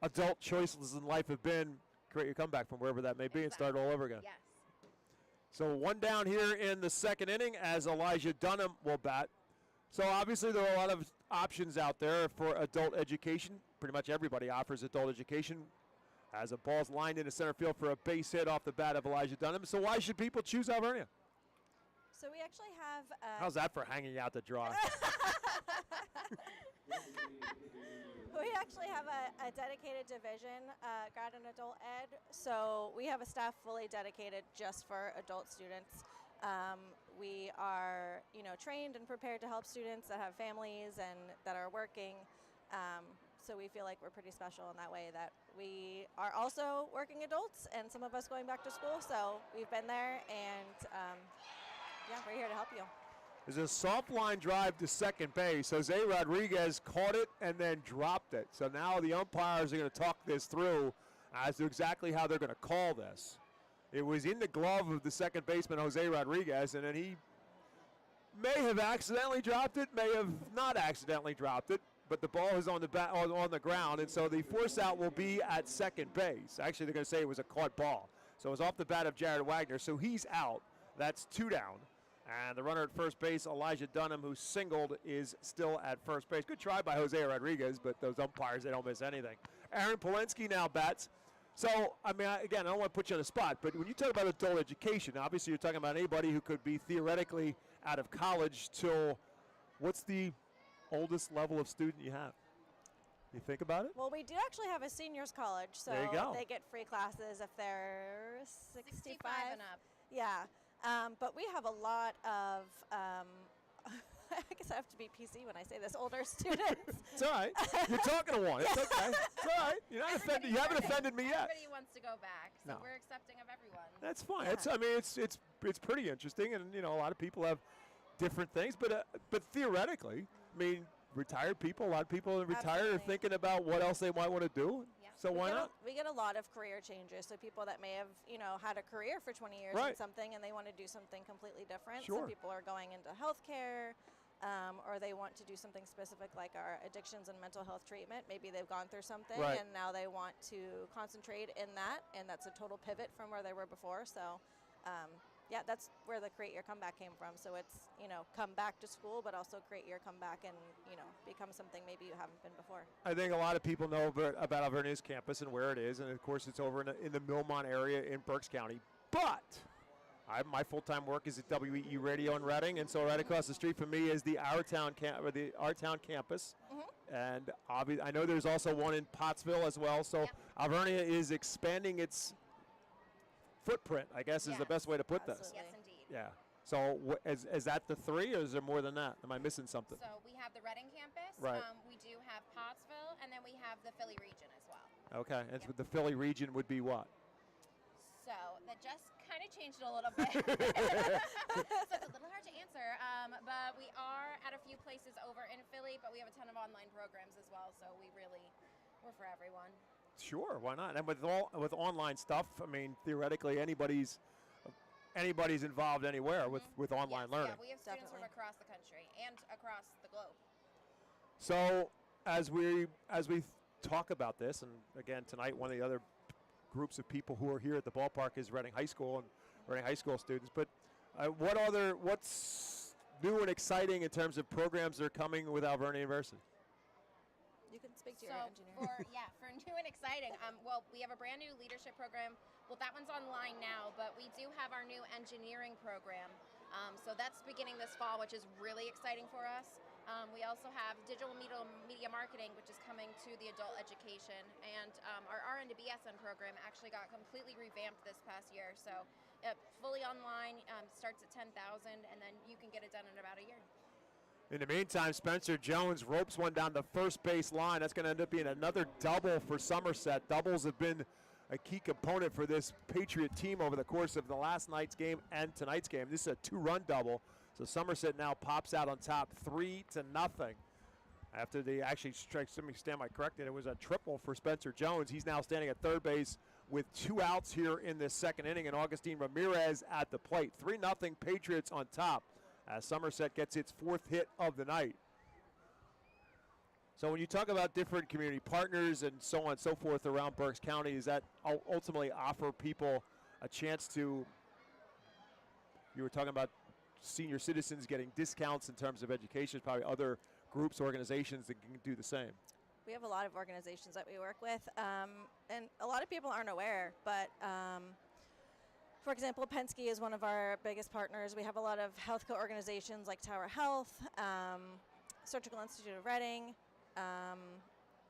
adult choices in life have been, create your comeback from wherever that may be and start all over again. Yes. So one down here in the second inning as Elijah Dunham will bat. So obviously there are a lot of options out there for adult education. Pretty much everybody offers adult education. As a ball's lined into center field for a base hit off the bat of Elijah Dunham. So why should people choose Alvernia? So we actually have... How's that for hanging out to dry? We actually have a dedicated division, grad and adult ed. So we have a staff fully dedicated just for adult students. We are, trained and prepared to help students that have families and that are working. So we feel like we're pretty special in that way that we are also working adults and some of us going back to school. So we've been there and, we're here to help you. There's a soft line drive to second base. Jose Rodriguez caught it and then dropped it. So now the umpires are going to talk this through as to exactly how they're going to call this. It was in the glove of the second baseman, Jose Rodriguez, and then he may have accidentally dropped it, may have not accidentally dropped it, but the ball is on the ground, and so the force out will be at second base. Actually, they're going to say it was a caught ball. So it was off the bat of Jared Wagner, so he's out. That's two down. And the runner at first base, Elijah Dunham, who singled, is still at first base. Good try by Jose Rodriguez, but those umpires, they don't miss anything. Aaron Polensky now bats. So, again, I don't want to put you on the spot, but when you talk about adult education, obviously you're talking about anybody who could be theoretically out of college till, what's the oldest level of student you have? You think about it? Well, we do actually have a seniors college, so there you go. They get free classes if they're 65 and up. Yeah, but we have a lot of, I guess I have to be PC when I say this, older students. It's all right. You're talking to one. It's okay. It's all right. You're not offended. You haven't offended me yet. Everybody wants to go back, so No. we're accepting of everyone. That's fine. It's pretty interesting, and a lot of people have different things, but theoretically, retired people, a lot of people that retire are thinking about what else they might want to do. Yeah. So why not? We get a lot of career changes. So people that may have, had a career for 20 years Right. in something and they want to do something completely different. Sure. Some people are going into healthcare, or they want to do something specific like our addictions and mental health treatment. Maybe they've gone through something Right. and now they want to concentrate in that, and that's a total pivot from where they were before. So, that's where the Create Your Comeback came from. So it's, come back to school, but also create your comeback and, become something maybe you haven't been before. I think a lot of people know about Alvernia's campus and where it is, and of course it's over in the Millmont area in Berks County. But my full-time work is at WEE Radio in Reading, and so right across the street from me is the Our Town campus. Mm-hmm. And I know there's also one in Pottsville as well. So Alvernia is expanding its footprint, I guess, is the best way to put this. Yes, indeed. Yeah. So is that the three, or is there more than that? Am I missing something? So we have the Reading campus. Right. We do have Pottsville, and then we have the Philly region as well. Okay. And the Philly region would be what? So that just kind of changed it a little bit. So it's a little hard to answer, but we are at a few places over in Philly, but we have a ton of online programs as well, so we're for everyone. Sure, why not? And with online stuff, I mean, theoretically, anybody's involved anywhere with online learning. Yeah, we have students from across the country and across the globe. So as we talk about this, and again tonight, one of the other groups of people who are here at the ballpark is Reading High School and Reading High School students. But what's new and exciting in terms of programs that are coming with Alvernia University? You can speak to your engineer. For new and exciting. Well, we have a brand new leadership program. Well, that one's online now, but we do have our new engineering program. So that's beginning this fall, which is really exciting for us. We also have digital media marketing, which is coming to the adult education. And our RN to BSN program actually got completely revamped this past year. So fully online, starts at $10,000, and then you can get it done in about a year. In the meantime, Spencer Jones ropes one down the first base line. That's going to end up being another double for Somerset. Doubles have been a key component for this Patriot team over the course of the last night's game and tonight's game. This is a 2-run double. So Somerset now pops out on top 3-0. After they actually strike, let me stand by corrected, it was a triple for Spencer Jones. He's now standing at third base with 2 outs here in this second inning, and Augustine Ramirez at the plate. 3-0 Patriots on top as Somerset gets its 4th hit of the night. So when you talk about different community partners and so on and so forth around Berks County, does that ultimately offer people a chance to, you were talking about senior citizens getting discounts in terms of education, probably other groups, organizations that can do the same? We have a lot of organizations that we work with, and a lot of people aren't aware, but for example, Penske is one of our biggest partners. We have a lot of healthcare organizations like Tower Health, Surgical Institute of Reading,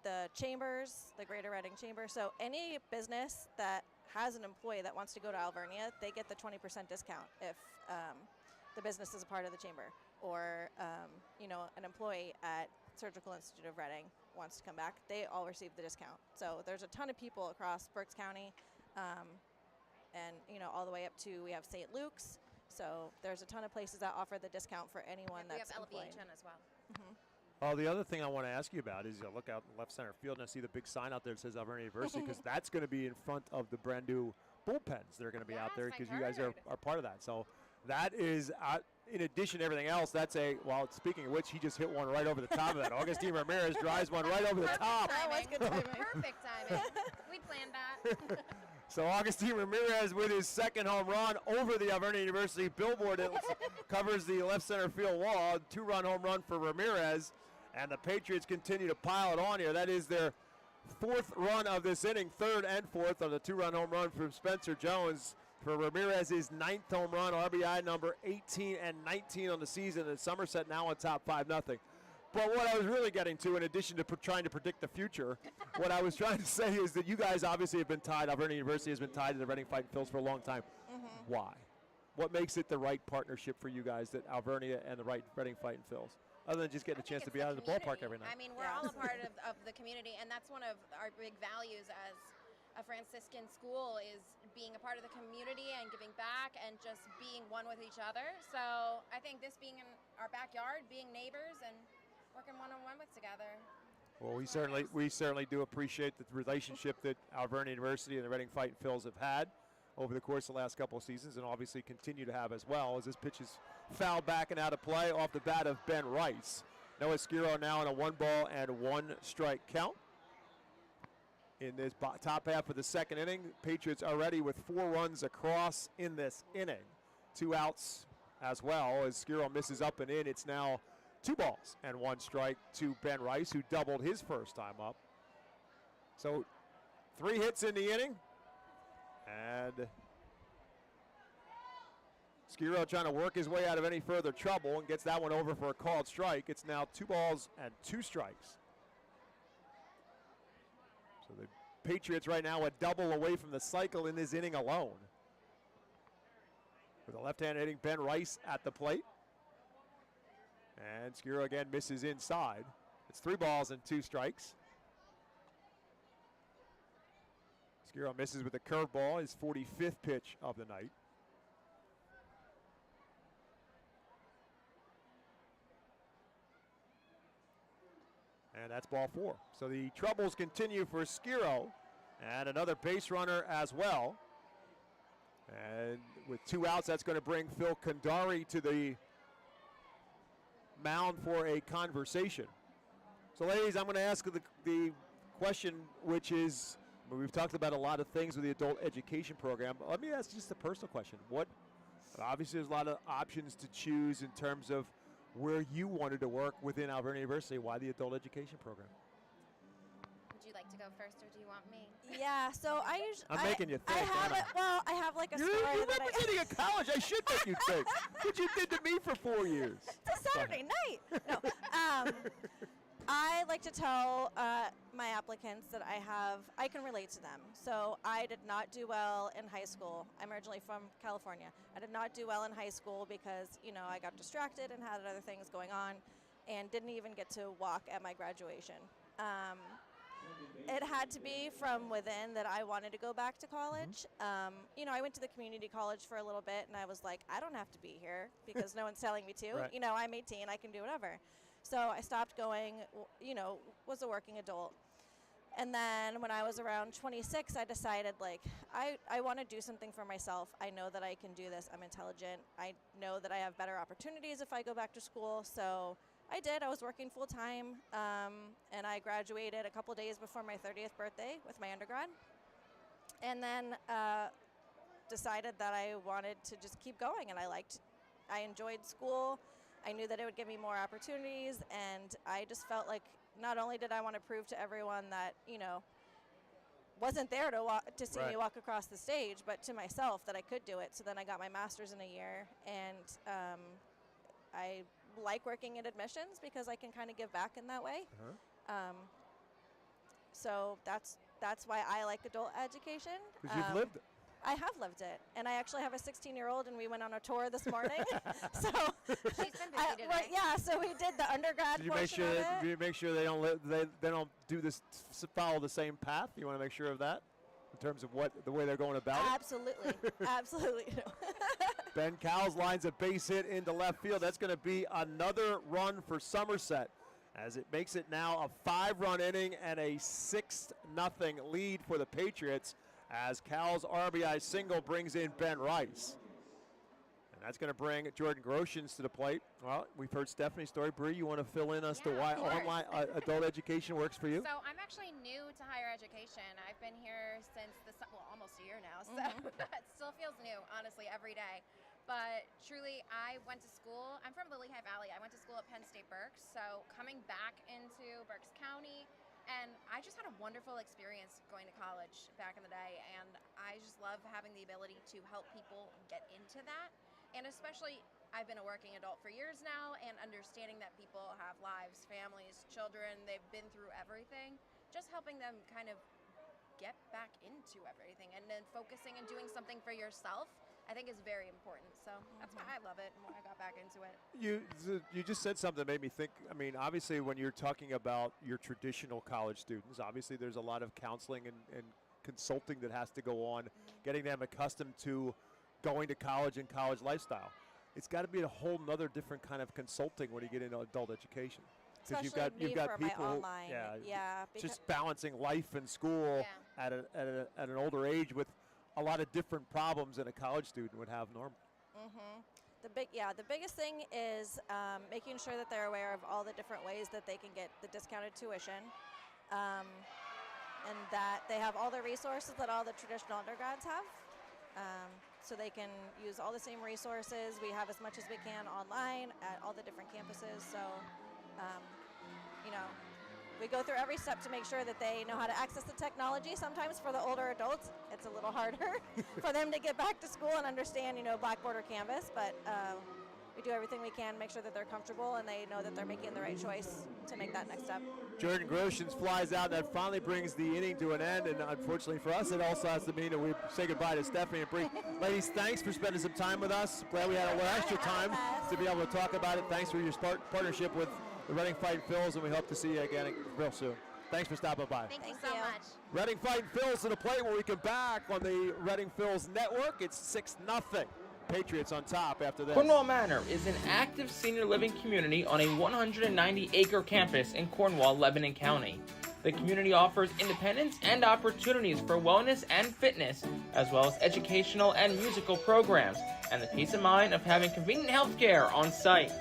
the chambers, the Greater Reading Chamber. So any business that has an employee that wants to go to Alvernia, they get the 20% discount if the business is a part of the chamber, or an employee at Surgical Institute of Reading wants to come back, they all receive the discount. So there's a ton of people across Berks County, and all the way up to, we have St. Luke's. So there's a ton of places that offer the discount for anyone that's employed. We have LVHN as well. Mm-hmm. Oh, the other thing I want to ask you about is you look out in left center field and I see the big sign out there that says Alvernia University, because that's going to be in front of the brand new bullpens. They're going to be out there because you guys are part of that. So that is, in addition to everything else, that's well, speaking of which, he just hit one right over the top of that. Augustine Ramirez drives one right over the top. That was good timing. Perfect timing. We planned that. So Augustine Ramirez with his second home run over the Alvernia University billboard. It covers the left center field wall. 2-run home run for Ramirez. And the Patriots continue to pile it on here. That is their 4th run of this inning, 3rd and 4th on the 2-run home run from Spencer Jones. For Ramirez's 9th home run, RBI number 18 and 19 on the season. And Somerset now on top 5-0. But what I was really getting to, in addition to trying to predict the future, what I was trying to say is that you guys obviously have been tied, Alvernia University has been tied to the Reading Fightin Phils for a long time. Mm-hmm. Why? What makes it the right partnership for you guys, that Alvernia and the right Reading Fightin Phils? Other than just getting a chance to be out of the ballpark every night. I mean, we're all a part of the community, and that's one of our big values as a Franciscan school, is being a part of the community and giving back and just being one with each other. So I think this being in our backyard, being neighbors and working one-on-one with together. Well, we certainly do appreciate the relationship that Alvernia University and the Reading Fightin Phils have had over the course of the last couple of seasons, and obviously continue to have as well, as this pitch is fouled back and out of play off the bat of Ben Rice. Noah Skiro now in a 1-ball-and-1-strike count. In this top half of the second inning, Patriots are ready with 4 runs across in this inning. 2 outs as well, as Skiro misses up and in. It's now 2 balls and 1 strike to Ben Rice, who doubled his first time up. So 3 hits in the inning. And Skiro trying to work his way out of any further trouble and gets that one over for a called strike. It's now 2 balls and 2 strikes. So the Patriots right now a double away from the cycle in this inning alone. With a left-handed hitting Ben Rice at the plate. And Skiro again misses inside. It's 3 balls and 2 strikes. Skiro misses with a curveball, his 45th pitch of the night. And that's ball 4. So the troubles continue for Skiro, and another base runner as well. And with 2 outs, that's going to bring Phil Kandari to the mound for a conversation. So, ladies, I'm going to ask the question, which is, we've talked about a lot of things with the adult education program. Let me ask just a personal question. Obviously, there's a lot of options to choose in terms of where you wanted to work within Alberta University. Why the adult education program? Would you like to go first, or do you want me? Yeah, so I usually... I'm making you think. I have like a story You're that representing a college. I should make you think. What you did to me for 4 years. It's a Saturday night. No. I like to tell my applicants that I can relate to them. So I did not do well in high school. I'm originally from California. I did not do well in high school because, I got distracted and had other things going on and didn't even get to walk at my graduation. It had to be from within that I wanted to go back to college. I went to the community college for a little bit, and I was like, I don't have to be here because no one's telling me to. Right. I'm 18, I can do whatever. So I stopped going, was a working adult. And then when I was around 26, I decided, I want to do something for myself. I know that I can do this. I'm intelligent. I know that I have better opportunities if I go back to school. So I did. I was working full time, and I graduated a couple days before my 30th birthday with my undergrad. And then decided that I wanted to just keep going, and I enjoyed school. I knew that it would give me more opportunities, and I just felt like not only did I want to prove to everyone that, wasn't there to see me walk across the stage, but to myself that I could do it. So then I got my master's in a year, and I like working in admissions because I can kind of give back in that way. So that's why I like adult education. Because you've lived it. I have lived it, and I actually have a 16-year-old, and we went on a tour this morning. So she's been busy today. yeah, so we did the undergrad portion of it. Did you make sure they don't do this, follow the same path? You want to make sure of that in terms of the way they're going about it? Absolutely, absolutely. Ben Cowles lines a base hit into left field. That's going to be another run for Somerset, as it makes it now a 5-run inning and a 6-0 lead for the Patriots, as Cowles' RBI single brings in Ben Rice. And that's going to bring Jordan Groshans to the plate. Well, we've heard Stephanie's story. Bree, you want to fill in as to why online adult education works for you? So I'm actually new to higher education. I've been here since almost a year now, so it still feels new, honestly, every day. But truly, I went to school. I'm from the Lehigh Valley. I went to school at Penn State Berks. So coming back into Berks County, and I just had a wonderful experience going to college back in the day, and I just love having the ability to help people get into that. And especially, I've been a working adult for years now, and understanding that people have lives, families, children, they've been through everything, just helping them kind of get back into everything, and then focusing and doing something for yourself, I think is very important. So that's why I love it and why I got back into it. You just said something that made me think. I mean, obviously, when you're talking about your traditional college students, obviously there's a lot of counseling and consulting that has to go on, getting them accustomed to going to college and college lifestyle. It's got to be a whole nother different kind of consulting when you get into adult education. Because you've got people, online. Just balancing life and school at an older age with a lot of different problems than a college student would have normally. The biggest thing is making sure that they're aware of all the different ways that they can get the discounted tuition, and that they have all the resources that all the traditional undergrads have. So they can use all the same resources. We have as much as we can online at all the different campuses. So, we go through every step to make sure that they know how to access the technology. Sometimes for the older adults, it's a little harder for them to get back to school and understand, Blackboard or Canvas. But we do everything we can, make sure that they're comfortable and they know that they're making the right choice to make that next step. Jordan Groshans flies out, and that finally brings the inning to an end. And unfortunately for us, it also has to mean that we say goodbye to Stephanie and Bree. Ladies, thanks for spending some time with us. Glad we had a little extra time to be able to talk about it. Thanks for your partnership with the Reading Fightin' Phils, and we hope to see you again real soon. Thanks for stopping by. Thank you so much. Reading Fightin' Phils to the plate when we come back on the Reading Phils Network. It's 6-0. Patriots on top after this. Cornwall Manor is an active senior living community on a 190-acre campus in Cornwall, Lebanon County. The community offers independence and opportunities for wellness and fitness, as well as educational and musical programs, and the peace of mind of having convenient health care on site.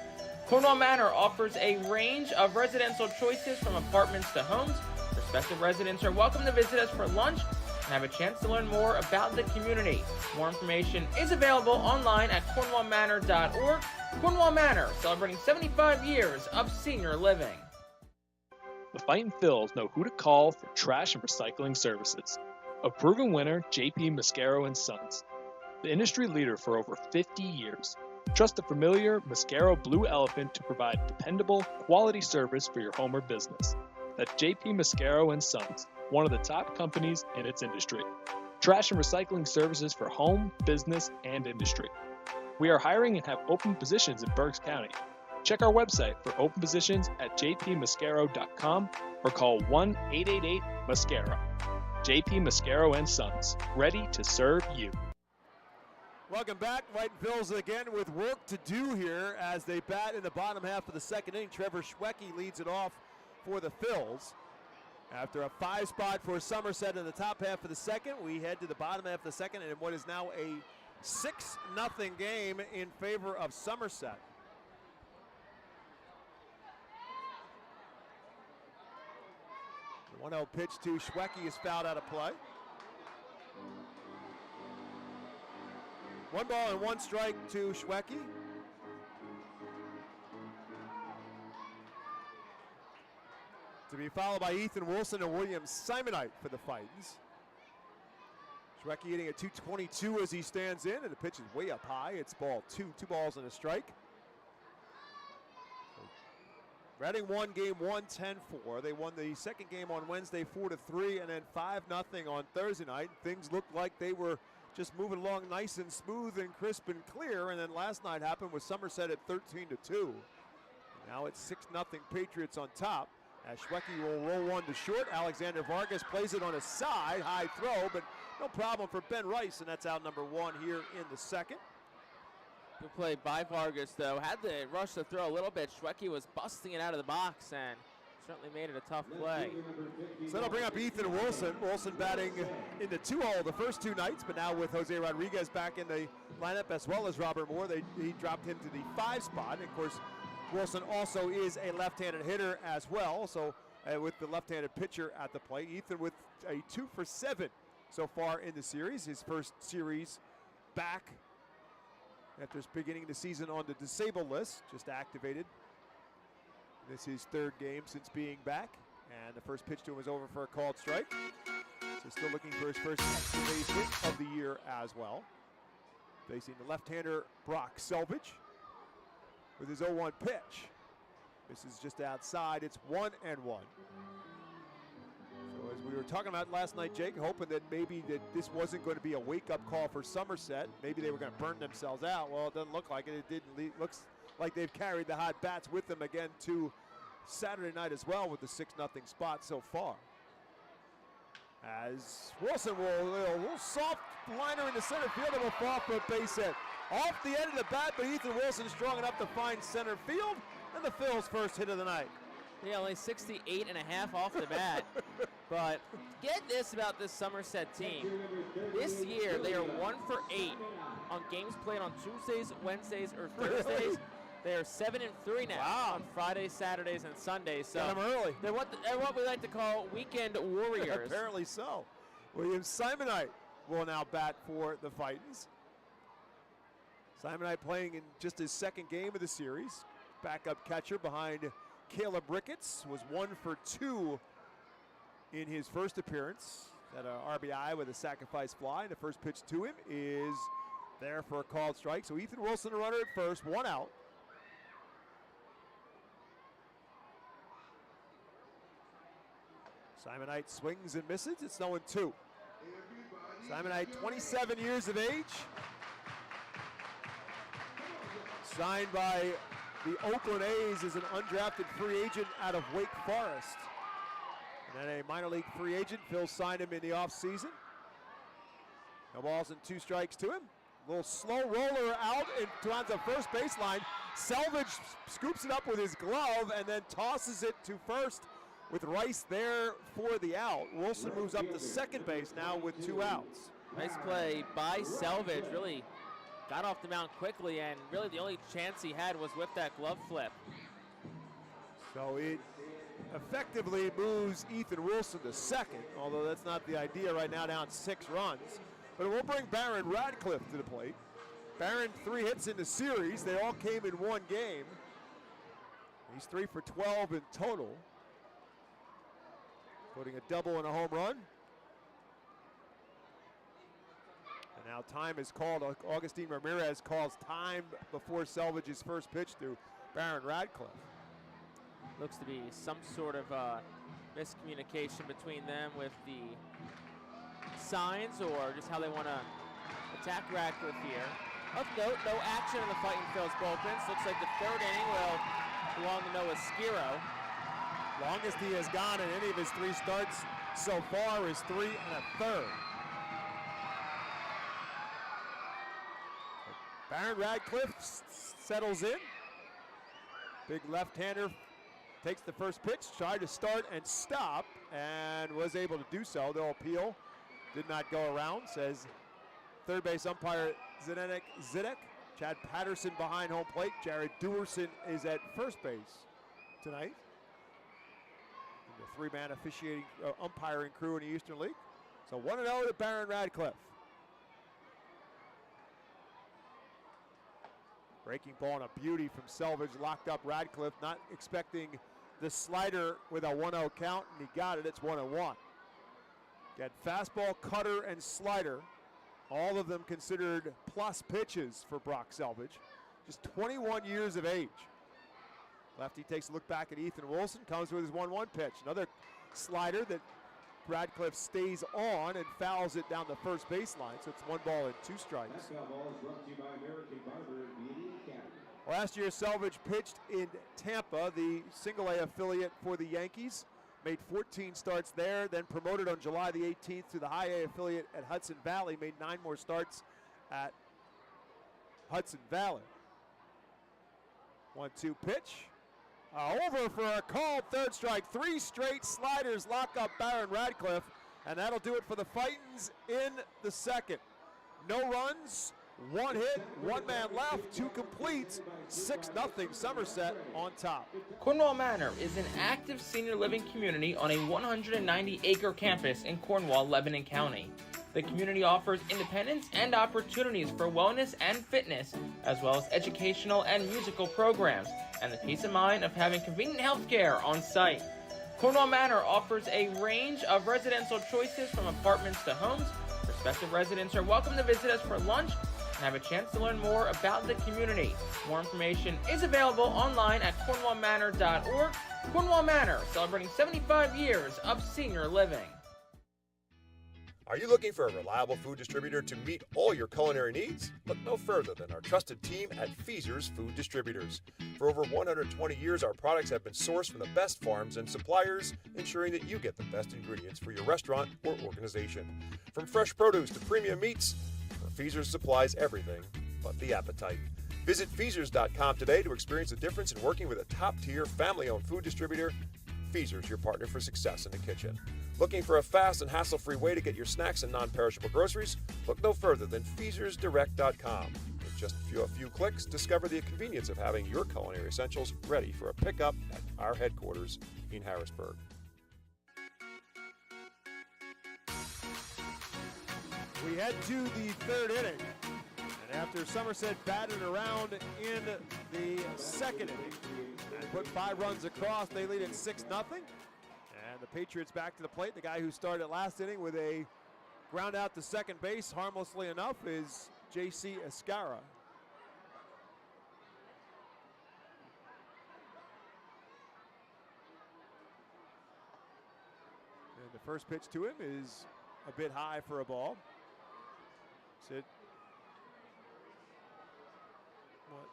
Cornwall Manor offers a range of residential choices from apartments to homes. Prospective residents are welcome to visit us for lunch and have a chance to learn more about the community. More information is available online at cornwallmanor.org. Cornwall Manor, celebrating 75 years of senior living. The Fightin' Phils know who to call for trash and recycling services. A proven winner, JP Mascaro & Sons. The industry leader for over 50 years. Trust the familiar Mascaro Blue Elephant to provide dependable, quality service for your home or business. That's JP Mascaro & Sons, one of the top companies in its industry. Trash and recycling services for home, business, and industry. We are hiring and have open positions in Berks County. Check our website for open positions at jpmascaro.com or call 1-888-MASCARO. JP Mascaro & Sons, ready to serve you. Welcome back. Fightin' Phils again with work to do here as they bat in the bottom half of the second inning. Trevor Schwecke leads it off for the Phils. After a 5 spot for Somerset in the top half of the second, we head to the bottom half of the second in what is now a 6-0 game in favor of Somerset. The 1-0 pitch to Schwecke is fouled out of play. 1 ball and 1 strike to Schwecke. To be followed by Ethan Wilson and William Simonite for the Fightins. Schwecke hitting at 222 as he stands in, and the pitch is way up high. It's ball 2, 2 balls and a strike. Reading won game 1, 10-4. They won the second game on Wednesday 4-3, and then 5-0 on Thursday night. Things looked like they were just moving along nice and smooth and crisp and clear, and then last night happened with Somerset at 13-2. Now it's 6-0 Patriots on top. As Schwecke will roll one to short. Alexander Vargas plays it on a side, high throw, but no problem for Ben Rice, and that's out number 1 here in the second. Good play by Vargas, though. Had to rush the throw a little bit. Schwecke was busting it out of the box and certainly made it a tough play. So that'll bring up Ethan Wilson. Wilson batting in the 2-hole the first 2 nights, but now with Jose Rodriguez back in the lineup as well as Robert Moore, he dropped him to the 5 spot. And of course, Wilson also is a left-handed hitter as well, so with the left-handed pitcher at the plate. Ethan with a 2 for 7 so far in the series. His first series back after beginning the season on the disabled list, just activated. This is his 3rd game since being back, and the first pitch to him was over for a called strike. So still looking for his first extra base hit of the year as well. Facing the left-hander Brock Selvage with his 0-1 pitch. This is just outside. It's 1-1. So as we were talking about last night, Jake, hoping that maybe that this wasn't going to be a wake-up call for Somerset. Maybe they were going to burn themselves out. Well, it doesn't look like it. It looks like they've carried the hot bats with them again to Saturday night as well with the 6-0 spot so far. As Wilson will, a little soft liner in the center field, and will fall for a base hit. Off the end of the bat, but Ethan Wilson strong enough to find center field, and the Phils' first hit of the night. Yeah, only 68.5 off the bat. But get this about this Somerset team. This year, they are 1 for 8 on games played on Tuesdays, Wednesdays, or Thursdays. They are 7-3 now on Fridays, Saturdays, and Sundays. So got them early. They're what we like to call weekend warriors. Apparently so. William Simonite will now bat for the Fightins. Simonite playing in just his 2nd game of the series. Backup catcher behind Caleb Ricketts, was 1 for 2 in his first appearance. Had an RBI with a sacrifice fly, and the first pitch to him is there for a called strike. So Ethan Wilson, a runner at first, 1 out. Simonite swings and misses. It's 0-2. Simonite, 27 years of age. Signed by the Oakland A's as an undrafted free agent out of Wake Forest. And then a minor league free agent. Phil signed him in the offseason. No balls and 2 strikes to him. Little slow roller out towards the first baseline. Selvage scoops it up with his glove and then tosses it to first with Rice there for the out. Wilson moves up to second base now with 2 outs. Nice play by Selvage. Really got off the mound quickly, and really the only chance he had was with that glove flip. So it effectively moves Ethan Wilson to second, although that's not the idea right now, down 6 runs. But it will bring Barron Radcliffe to the plate. Barron 3 hits in the series. They all came in 1 game. He's 3 for 12 in total, including a double and a home run. And now time is called. Augustine Ramirez calls time before Selvage's first pitch to Barron Radcliffe. Looks to be some sort of miscommunication between them with the signs, or just how they want to attack Radcliffe here. Of note, no action in the Fightin Phil's bullpens. Looks like the 3rd inning will belong to Noah Skiro. Longest he has gone in any of his 3 starts so far is 3 1/3. Barron Radcliffe settles in. Big left-hander takes the first pitch, tried to start and stop, and was able to do so. They'll appeal. Did not go around, says third base umpire Zidek. Chad Patterson behind home plate. Jared Dewerson is at first base tonight. And the 3-man officiating umpiring crew in the Eastern League. So 1-0 to Barron Radcliffe. Breaking ball and a beauty from Selvage, locked up Radcliffe, not expecting the slider with a 1-0 count, and he got it. It's 1-1. Got fastball, cutter, and slider. All of them considered plus pitches for Brock Selvage. Just 21 years of age. Lefty takes a look back at Ethan Wilson, comes with his 1-1 pitch. Another slider that Radcliffe stays on and fouls it down the first baseline, so it's 1 ball and 2 strikes. Last year, Selvage pitched in Tampa, the single-A affiliate for the Yankees. Made 14 starts there, then promoted on July the 18th to the high A affiliate at Hudson Valley. Made 9 more starts at Hudson Valley. 1-2 pitch. Over for a called 3rd strike. 3 straight sliders lock up Barron Radcliffe, and that'll do it for the Fightins in the 2nd. No runs, 1 hit, 1 man left, 2 completes, 6-0 Somerset on top. Cornwall Manor is an active senior living community on a 190-acre campus in Cornwall, Lebanon County. The community offers independence and opportunities for wellness and fitness, as well as educational and musical programs, and the peace of mind of having convenient health care on site. Cornwall Manor offers a range of residential choices from apartments to homes. Prospective residents are welcome to visit us for lunch and have a chance to learn more about the community. More information is available online at cornwallmanor.org. Cornwall Manor, celebrating 75 years of senior living. Are you looking for a reliable food distributor to meet all your culinary needs? Look no further than our trusted team at Feaser's Food Distributors. For over 120 years, our products have been sourced from the best farms and suppliers, ensuring that you get the best ingredients for your restaurant or organization. From fresh produce to premium meats, Feaser's supplies everything but the appetite. Visit Feasers.com today to experience the difference in working with a top-tier, family-owned food distributor. Feaser's, your partner for success in the kitchen. Looking for a fast and hassle-free way to get your snacks and non-perishable groceries? Look no further than FeasersDirect.com. With just a few clicks, discover the convenience of having your culinary essentials ready for a pickup at our headquarters in Harrisburg. We head to the 3rd inning, and after Somerset batted around in the 2nd inning and put 5 runs across, they lead it 6-0. And the Patriots back to the plate. The guy who started last inning with a ground out to second base, harmlessly enough, is J.C. Escara. And the first pitch to him is a bit high for a ball.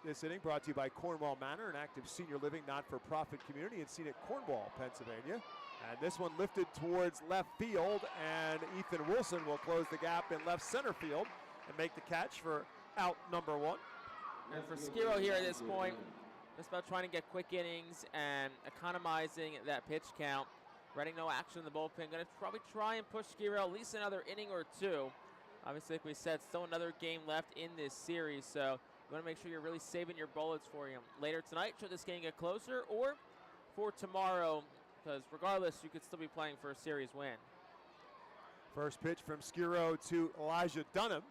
This inning brought to you by Cornwall Manor, an active senior living not-for-profit community in scenic Cornwall, Pennsylvania. And this one lifted towards left field, and Ethan Wilson will close the gap in left center field and make the catch for out number 1. And for Skiro here at this point, just about trying to get quick innings and economizing that pitch count. Reading no action in the bullpen. Going to probably try and push Skiro at least another inning or 2. Obviously, like we said, still another game left in this series, so you want to make sure you're really saving your bullets for you later tonight. Should this game get closer, or for tomorrow, because regardless, you could still be playing for a series win. First pitch from Skiro to Elijah Dunham,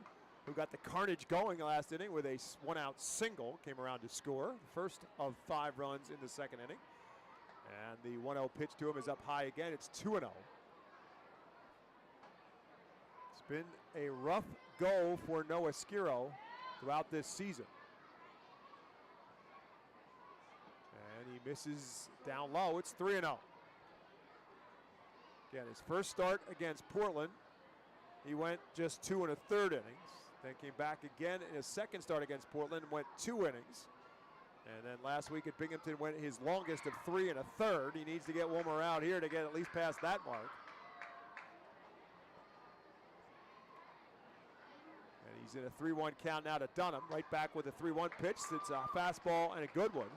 who got the carnage going last inning with a 1-out single. Came around to score. First of 5 runs in the second inning. And the 1-0 pitch to him is up high again. It's 2-0. It's been a rough go for Noah Skiro throughout this season. And he misses down low. It's 3-0. Again, his first start against Portland, he went just 2 1/3 innings. Then came back again in his second start against Portland and went 2 innings. And then last week at Binghamton went his longest of 3 1/3. He needs to get one more out here to get at least past that mark. And he's in a 3-1 count now to Dunham. Right back with a 3-1 pitch. It's a fastball and a good one.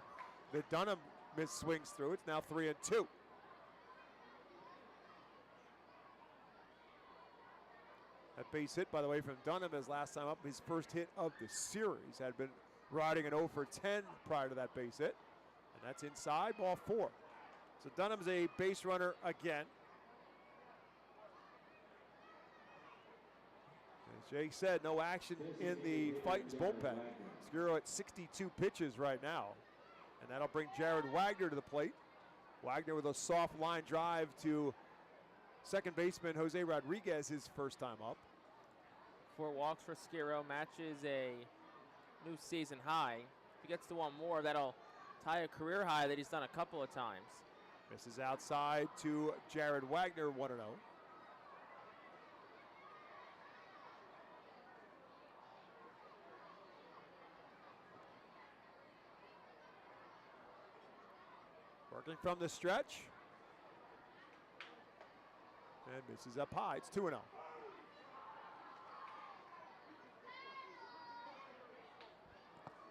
The Dunham swings through. It's now 3-2. That base hit, by the way, from Dunham is last time up. His first hit of the series. Had been riding an 0 for 10 prior to that base hit. And that's inside, ball 4. So Dunham's a base runner again. As Jake said, no action in the Fightin's bullpen. Skiro at 62 pitches right now. And that'll bring Jared Wagner to the plate. Wagner with a soft line drive to second baseman Jose Rodriguez, his first time up. 4 walks for Skiro, matches a new season high. If he gets to one more, that'll tie a career high that he's done a couple of times. Misses outside to Jared Wagner, 1-0. Working from the stretch. And misses up high. It's 2-0.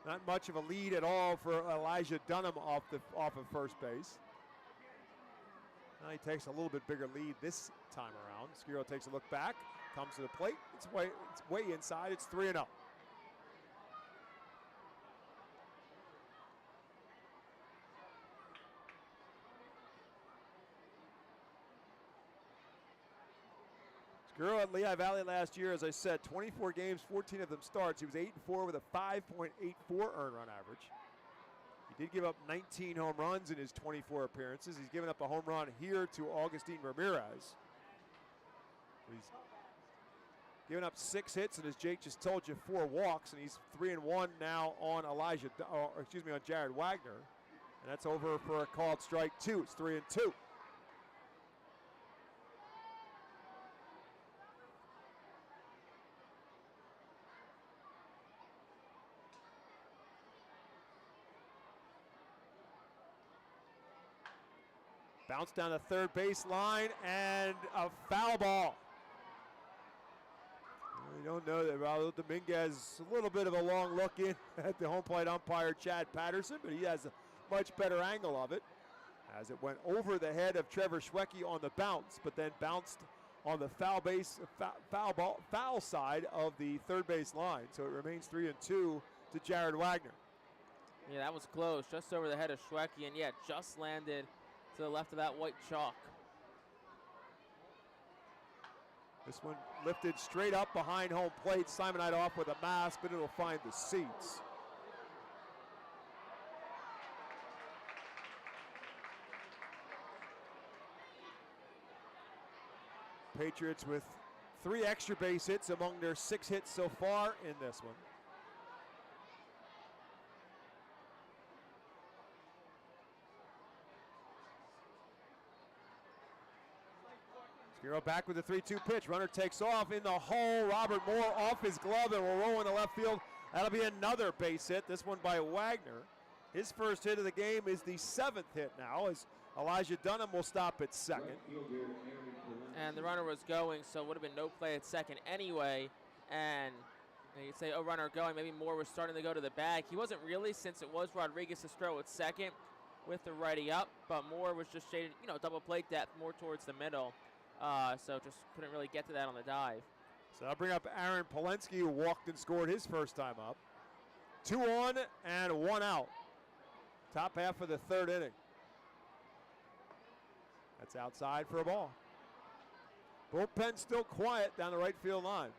Not much of a lead at all for Elijah Dunham off of first base. Now he takes a little bit bigger lead this time around. Skiro takes a look back, comes to the plate. It's way inside. It's 3-0. Skiro at Lehigh Valley last year, as I said, 24 games, 14 of them starts. He was 8-4 with a 5.84 earned run average. He did give up 19 home runs in his 24 appearances. He's given up a home run here to Augustine Ramirez. He's given up 6 hits, and as Jake just told you, 4 walks, and he's 3-1 now on on Jared Wagner. And that's over for a called strike 2. It's 3-2. Bounce down the third base line and a foul ball. We don't know that Raul Dominguez, a little bit of a long look in at the home plate umpire Chad Patterson, but he has a much better angle of it as it went over the head of Trevor Schwecke on the bounce, but then bounced on the foul side of the third base line. So it remains 3-2 to Jared Wagner. Yeah, that was close, just over the head of Schwecke, and just landed to the left of that white chalk. This one lifted straight up behind home plate. Simonite off with a mask, but it'll find the seats. Patriots with 3 extra base hits among their 6 hits so far in this one. Skiro back with the 3-2 pitch. Runner takes off in the hole. Robert Moore off his glove and will roll into left field. That'll be another base hit, this one by Wagner. His first hit of the game is the 7th hit now, as Elijah Dunham will stop at second. And the runner was going, so it would have been no play at second anyway. And you'd say, oh, runner going. Maybe Moore was starting to go to the bag. He wasn't really, since it was Rodriguez's throw at second with the righty up, but Moore was just shaded, double plate depth more towards the middle. So just couldn't really get to that on the dive. So I'll bring up Aaron Polensky, who walked and scored his first time up. 2 on and 1 out. Top half of the third inning. That's outside for a ball. Bullpen still quiet down the right field line.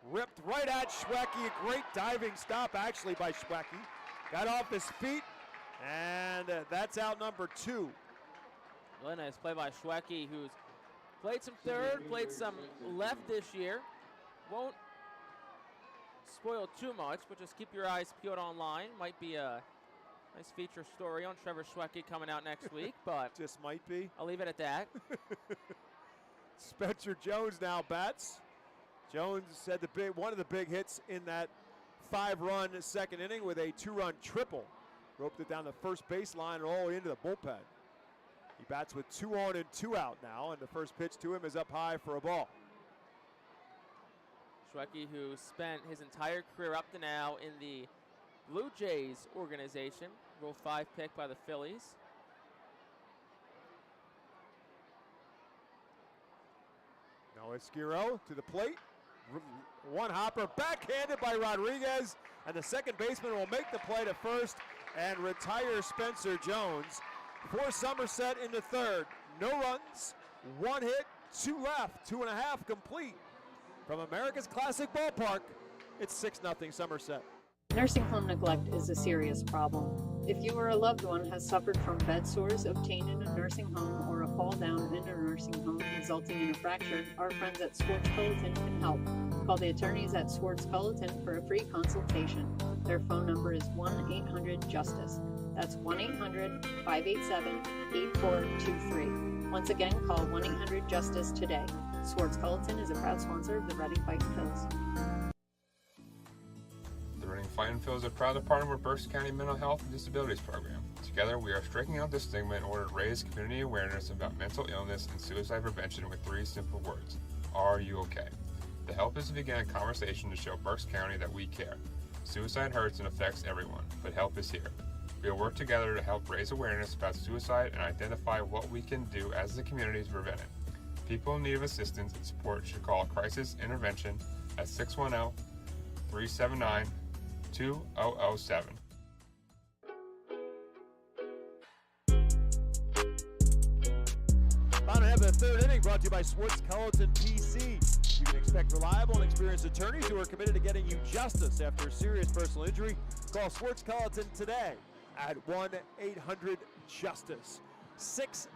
Ripped right at Schwecke. A great diving stop, actually, by Schwecke. Got off his feet, and that's out number 2. Really nice play by Schwecke, who's played some third, played some left this year. Won't spoil too much, but just keep your eyes peeled online. Might be a nice feature story on Trevor Schwecke coming out next week, but just might be. I'll leave it at that. Spencer Jones now bats. Jones had one of the big hits in that 5-run second inning with a 2-run triple. Roped it down the first baseline and all into the bullpen. He bats with 2 on and 2 out now, and the first pitch to him is up high for a ball. Schwecke, who spent his entire career up to now in the Blue Jays organization, Rule 5 pick by the Phillies. Now Esquiro to the plate. One hopper backhanded by Rodriguez, and the second baseman will make the play to first and retire Spencer Jones. For Somerset in the third. No runs, 1 hit, 2 left, 2.5 complete. From America's Classic Ballpark, it's 6-0 Somerset. Nursing home neglect is a serious problem. If you or a loved one has suffered from bed sores obtained in a nursing home or a fall down in a nursing home resulting in a fracture, our friends at Swartz Culleton can help. Call the attorneys at Swartz Culleton for a free consultation. Their phone number is 1-800-JUSTICE. That's 1-800-587-8423. Once again, call 1-800-JUSTICE today. Swartz Culleton is a proud sponsor of the Reading Fightin' Phils. The Reading Fightin' Phils are proud to partner with Berks County Mental Health and Disabilities Program. Together, we are striking out the stigma in order to raise community awareness about mental illness and suicide prevention with 3 simple words. Are you okay? The help is to begin a conversation to show Berks County that we care. Suicide hurts and affects everyone, but help is here. We will work together to help raise awareness about suicide and identify what we can do as a community to prevent it. People in need of assistance and support should call Crisis Intervention at 610-379-2007. Bottom half of the third inning brought to you by Swartz Culleton PC. You can expect reliable and experienced attorneys who are committed to getting you justice after a serious personal injury. Call Swartz Culleton today at 1-800-JUSTICE. 6-0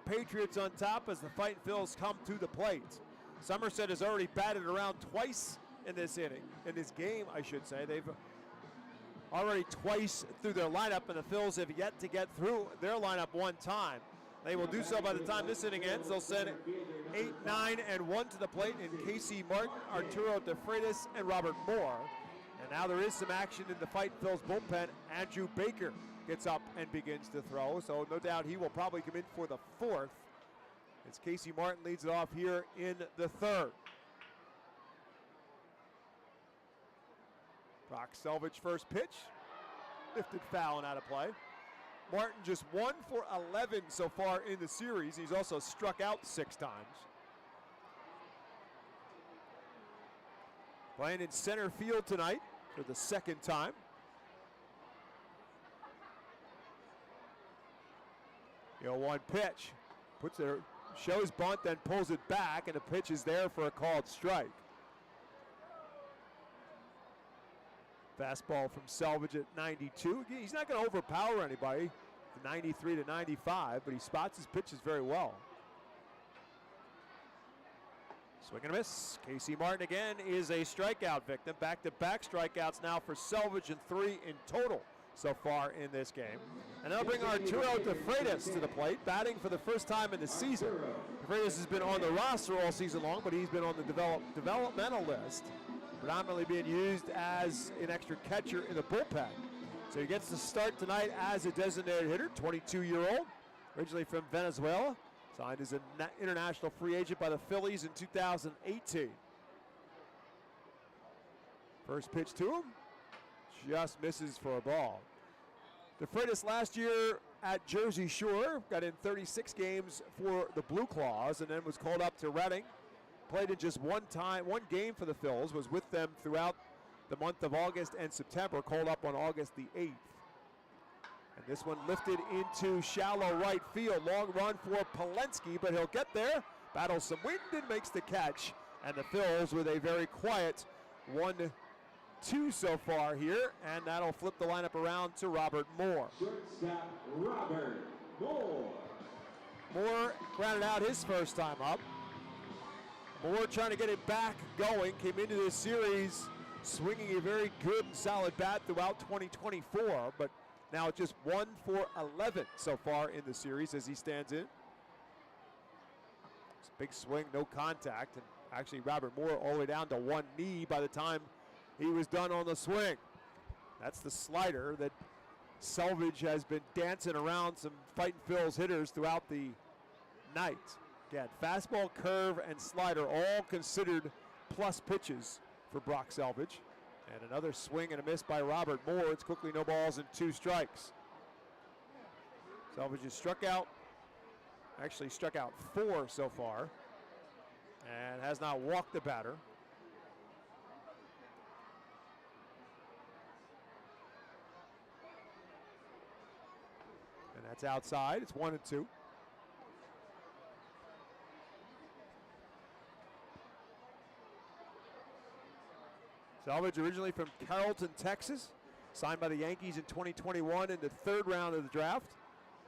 Patriots on top as the Fightin' Phils come to the plate. Somerset has already batted around twice in this inning. In this game, I should say. They've already twice through their lineup, and the Phils have yet to get through their lineup one time. They will do so by the time this inning ends. They'll send 8, 9, and 1 to the plate in Casey Martin, Arturo De Freitas, and Robert Moore. And now there is some action in the Fightin' Phils bullpen. Andrew Baker gets up and begins to throw, so no doubt he will probably come in for the 4th as Casey Martin leads it off here in the 3rd. Brock Selvage first pitch. Lifted foul and out of play. Martin just 1 for 11 so far in the series. He's also struck out 6 times. Playing in center field tonight for the 2nd time. The 0-1 pitch. Shows bunt, then pulls it back, and the pitch is there for a called strike. Fastball from Selvage at 92. He's not going to overpower anybody, 93 to 95, but he spots his pitches very well. Swing and a miss. Casey Martin again is a strikeout victim. Back-to-back strikeouts now for Selvage, and 3 in total so far in this game. And they'll bring Arturo De Freitas to the plate, batting for the first time in the season. De Freitas has been on the roster all season long, but he's been on the developmental list, predominantly being used as an extra catcher in the bullpen. So he gets to start tonight as a designated hitter, 22-year-old, originally from Venezuela. Signed as an international free agent by the Phillies in 2018. First pitch to him, just misses for a ball. DeFreitas last year at Jersey Shore got in 36 games for the Blue Claws and then was called up to Reading. Played in just one game for the Phils, was with them throughout the month of August and September, called up on August the 8th. And this one lifted into shallow right field. Long run for Polensky, but he'll get there, battles some wind and makes the catch. And the Phils with a very quiet 1-2 so far here, and that'll flip the lineup around to Robert Moore. Shortstop Robert Moore. Moore grounded out his first time up. Moore trying to get it back going, came into this series swinging a very good and solid bat throughout 2024, but now just 1 for 11 so far in the series as he stands in. It's a big swing, no contact, and actually Robert Moore all the way down to one knee by the time he was done on the swing. That's the slider that Selvage has been dancing around some Fightin' Phil's hitters throughout the night. Again, fastball, curve, and slider all considered plus pitches for Brock Selvage. And another swing and a miss by Robert Moore. It's quickly no balls and 2 strikes. Selvage has struck out 4 so far, and has not walked the batter. And that's outside. It's 1-2. Selvage originally from Carrollton, Texas, signed by the Yankees in 2021 in the 3rd round of the draft,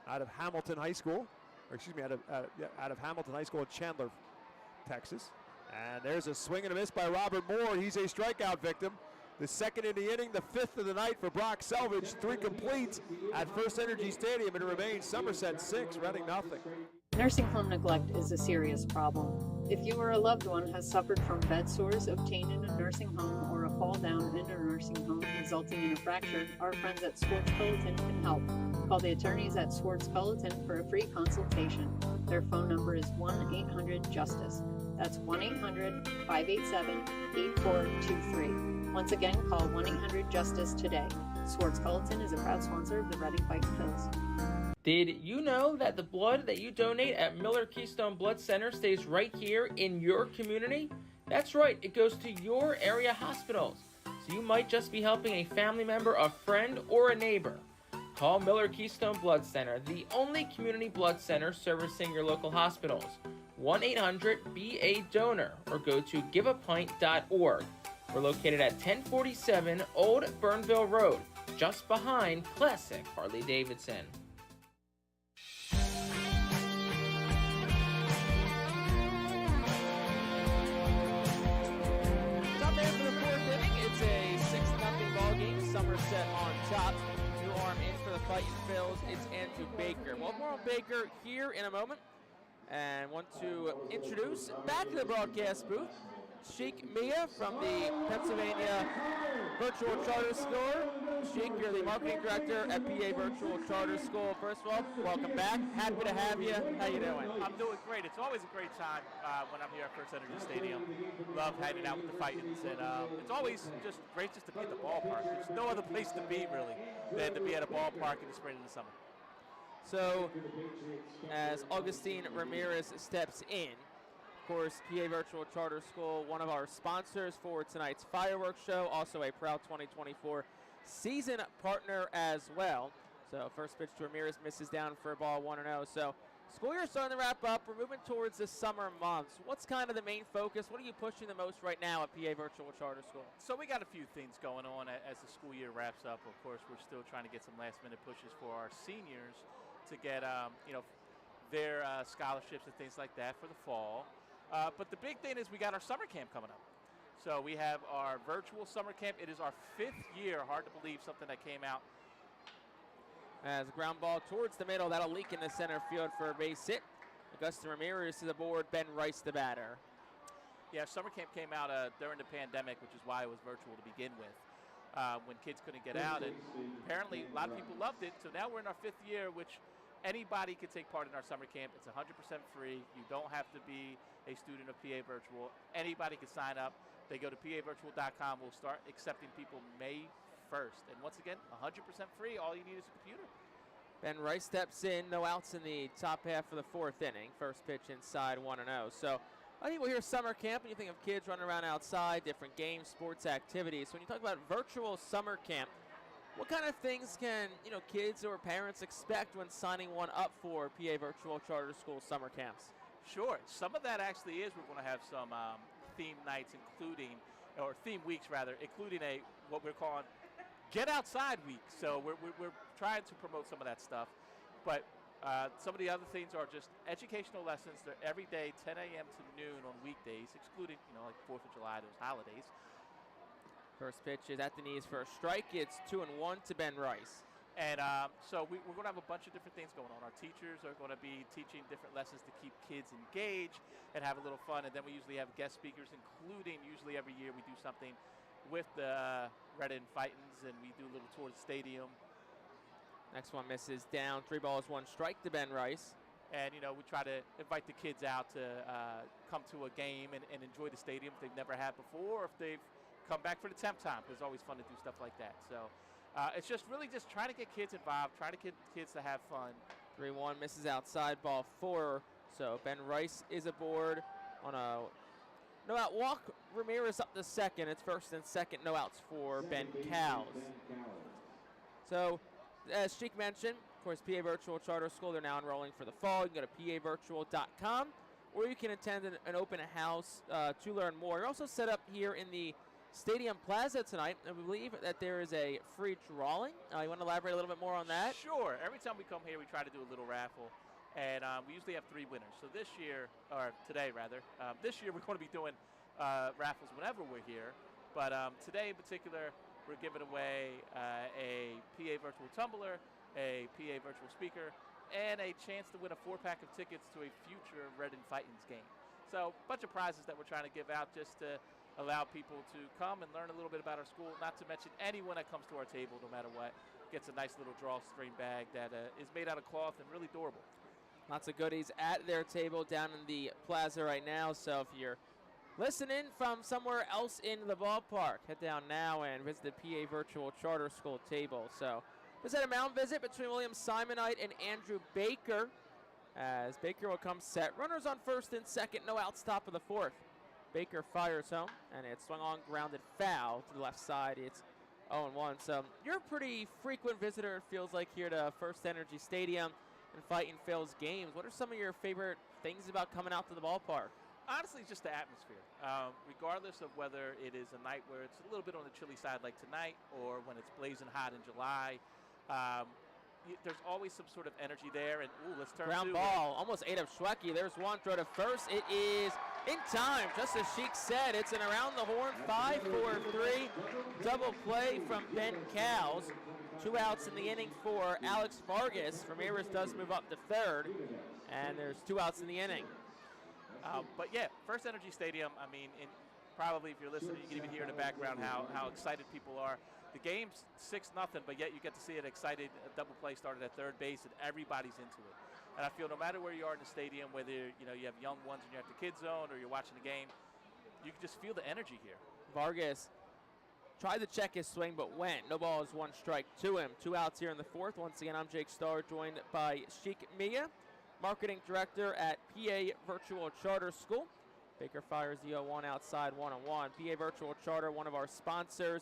out of Hamilton High School, out of Hamilton High School in Chandler, Texas. And there's a swing and a miss by Robert Moore. He's a strikeout victim. The 2nd in the inning, the 5th of the night for Brock Selvage. 3 complete at FirstEnergy Stadium, and it remains Somerset 6, Reading nothing. Nursing home neglect is a serious problem. If you or a loved one has suffered from bed sores obtained in a nursing home or a fall down in a nursing home resulting in a fracture, our friends at Swartz Culleton can help. Call the attorneys at Swartz Culleton for a free consultation. Their phone number is 1-800-JUSTICE. That's 1-800-587-8423. Once again, call 1-800-JUSTICE today. Swartz Culleton is a proud sponsor of the Reading Fightin' Phils. Did you know that the blood that you donate at Miller Keystone Blood Center stays right here in your community? That's right, it goes to your area hospitals. So you might just be helping a family member, a friend, or a neighbor. Call Miller Keystone Blood Center, the only community blood center servicing your local hospitals. 1-800-BE-DONOR or go to giveapint.org. We're located at 1047 Old Burnville Road, just behind Classic Harley-Davidson. Top man for the 4th inning. It's a 6-0 ball game. Somerset on top. New arm in for the Fightin' Phils. It's Andrew Baker. Well, more on Baker here in a moment. And want to introduce back to the broadcast booth Sheik Mia from the Pennsylvania Virtual Charter School. Sheik, you're the marketing director at PA Virtual Charter School. First of all, welcome back. Happy to have you. How you doing? I'm doing great. It's always a great time when I'm here at FirstEnergy Stadium. Love hanging out with the Fightins, and it's always just great just to be at the ballpark. There's no other place to be really than to be at a ballpark in the spring and the summer. So, as Augustine Ramirez steps in, of course, PA Virtual Charter School, one of our sponsors for tonight's fireworks show, also a proud 2024 season partner as well. So, first pitch to Ramirez misses down for a ball 1-0. So, school year starting to wrap up. We're moving towards the summer months. What's kind of the main focus? What are you pushing the most right now at PA Virtual Charter School? So we got a few things going on as the school year wraps up. Of course, we're still trying to get some last-minute pushes for our seniors to get, their scholarships and things like that for the fall. But the big thing is we got our summer camp coming up. So we have our virtual summer camp. It is our 5th year. Hard to believe, something that came out. As a ground ball towards the middle, that'll leak in the center field for a base hit. Augustin Ramirez to the board, Ben Rice the batter. Yeah, summer camp came out during the pandemic, which is why it was virtual to begin with. when kids couldn't get out. And apparently a lot of people loved it. So now we're in our 5th year, which anybody can take part in our summer camp. It's 100% free. You don't have to be a student of PA Virtual. Anybody can sign up. They go to pavirtual.com. We'll start accepting people May 1st. And once again, 100% free. All you need is a computer. Ben Rice steps in, no outs in the top half of the 4th inning. First pitch inside, 1-0. So I think we'll hear summer camp, and you think of kids running around outside, different games, sports activities. So when you talk about virtual summer camp, what kind of things can kids or parents expect when signing one up for PA Virtual Charter School summer camps? Sure. Some of that actually is we're going to have some theme nights, or theme weeks rather, including what we're calling Get Outside Week. So we're trying to promote some of that stuff. But some of the other things are just educational lessons. They're every day, 10 a.m. to noon on weekdays, excluding like 4th of July, those holidays. First pitch is at the knees for a strike. It's 2-1 to Ben Rice. And so we're going to have a bunch of different things going on. Our teachers are going to be teaching different lessons to keep kids engaged and have a little fun. And then we usually have guest speakers, including usually every year we do something with the Fightin, and we do a little tour of the stadium. Next one misses down. 3 balls, 1 strike to Ben Rice. And, we try to invite the kids out to come to a game and enjoy the stadium if they've never had before, or if they've come back for the 10th time. It's always fun to do stuff like that. So it's just really just trying to get kids involved, trying to get kids to have fun. 3-1 misses outside, ball 4. So Ben Rice is aboard on a no-out walk. Ramirez up to second. It's first and second no-outs for Ben Cowles. So as Sheik mentioned, of course, PA Virtual Charter School, they're now enrolling for the fall. You can go to pavirtual.com, or you can attend an open house to learn more. You're also set up here in the Stadium Plaza tonight, and we believe that there is a free drawing. You want to elaborate a little bit more on that? Sure. Every time we come here, we try to do a little raffle, and we usually have 3 winners. So this year, or today rather, this year we're going to be doing raffles whenever we're here. But today in particular, we're giving away a PA Virtual Tumbler, a PA Virtual Speaker, and a chance to win a 4-pack of tickets to a future Red and Fightin's game. So a bunch of prizes that we're trying to give out just to allow people to come and learn a little bit about our school, not to mention anyone that comes to our table, no matter what, gets a nice little drawstring bag that is made out of cloth and really durable. Lots of goodies at their table down in the plaza right now, so if you're listening from somewhere else in the ballpark, head down now and visit the PA Virtual Charter School table. So just had a mound visit between William Simonite and Andrew Baker, as Baker will come set. Runners on first and second, no outs, top of the 4th. Baker fires home, and it's swung on, grounded foul to the left side. It's 0-1. So you're a pretty frequent visitor, it feels like, here to FirstEnergy Stadium and Fightin Phil's games. What are some of your favorite things about coming out to the ballpark? Honestly, just the atmosphere. Regardless of whether it is a night where it's a little bit on the chilly side like tonight, or when it's blazing hot in July, there's always some sort of energy there. And let's turn ground ball, almost ate up Schwecke. There's one, throw to first. It is in time, just as Sheik said. It's an around the horn 5-4-3 double play from Ben Cowles. 2 outs in the inning for Alex Vargas. Ramirez does move up to third, and there's 2 outs in the inning. But yeah, FirstEnergy Stadium, I mean, probably if you're listening, you can even hear in the background how excited people are. The game's 6-0, but yet you get to see an excited double play started at third base, and everybody's into it. And I feel no matter where you are in the stadium, whether you have young ones and you're at the kids zone or you're watching the game, you can just feel the energy here. Vargas tried to check his swing, but went. No balls, 1 strike to him. 2 outs here in the 4th. Once again, I'm Jake Starr, joined by Sheik Mia, Marketing Director at PA Virtual Charter School. Baker fires the 0-1 outside, 1-1. PA Virtual Charter, one of our sponsors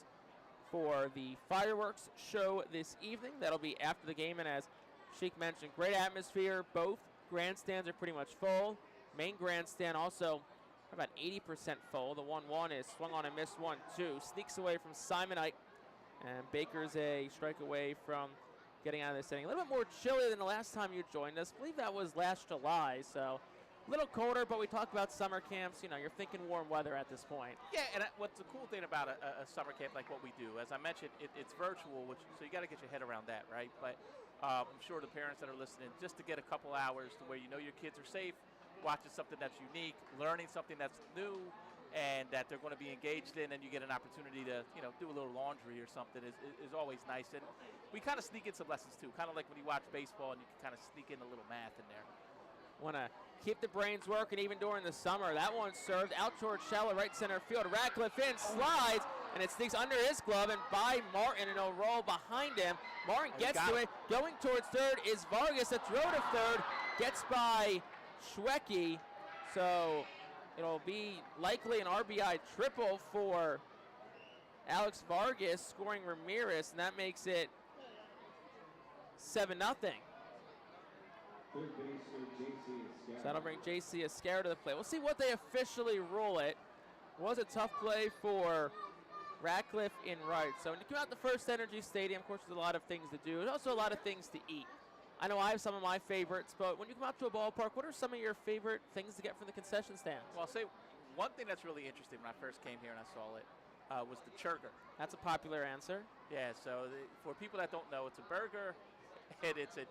for the fireworks show this evening. That'll be after the game, and as Sheik mentioned, great atmosphere. Both grandstands are pretty much full. Main grandstand also about 80% full. The 1-1 is swung on and missed 1-2. Sneaks away from Simonite, and Baker's a strike away from getting out of this inning. A little bit more chilly than the last time you joined us. I believe that was last July, so a little colder, but we talk about summer camps. You're thinking warm weather at this point. Yeah, and what's the cool thing about a summer camp like what we do, as I mentioned, it's virtual, so you got to get your head around that, right? But I'm sure the parents that are listening, just to get a couple hours to where your kids are safe, watching something that's unique, learning something that's new, and that they're going to be engaged in, and you get an opportunity to, do a little laundry or something is always nice. And we kind of sneak in some lessons too, kind of like when you watch baseball and you can kind of sneak in a little math in there. Want to keep the brains working even during the summer. That one served out towards shallow right center field. Radcliffe in, slides, and it sneaks under his glove and by Martin, and it'll roll behind him. Martin gets to it. Going towards third is Vargas. A throw to third gets by Schwecke. So it'll be likely an RBI triple for Alex Vargas, scoring Ramirez, and that makes it 7-0. So that'll bring J.C. Escara to the plate. We'll see what they officially rule it. It was a tough play for Radcliffe in right. So when you come out to FirstEnergy Stadium, of course, there's a lot of things to do. There's also a lot of things to eat. I know I have some of my favorites, but when you come out to a ballpark, what are some of your favorite things to get from the concession stands? Well, I'll say one thing that's really interesting when I first came here and I saw it was the churger. That's a popular answer. Yeah, so for people that don't know, it's a burger, and it's a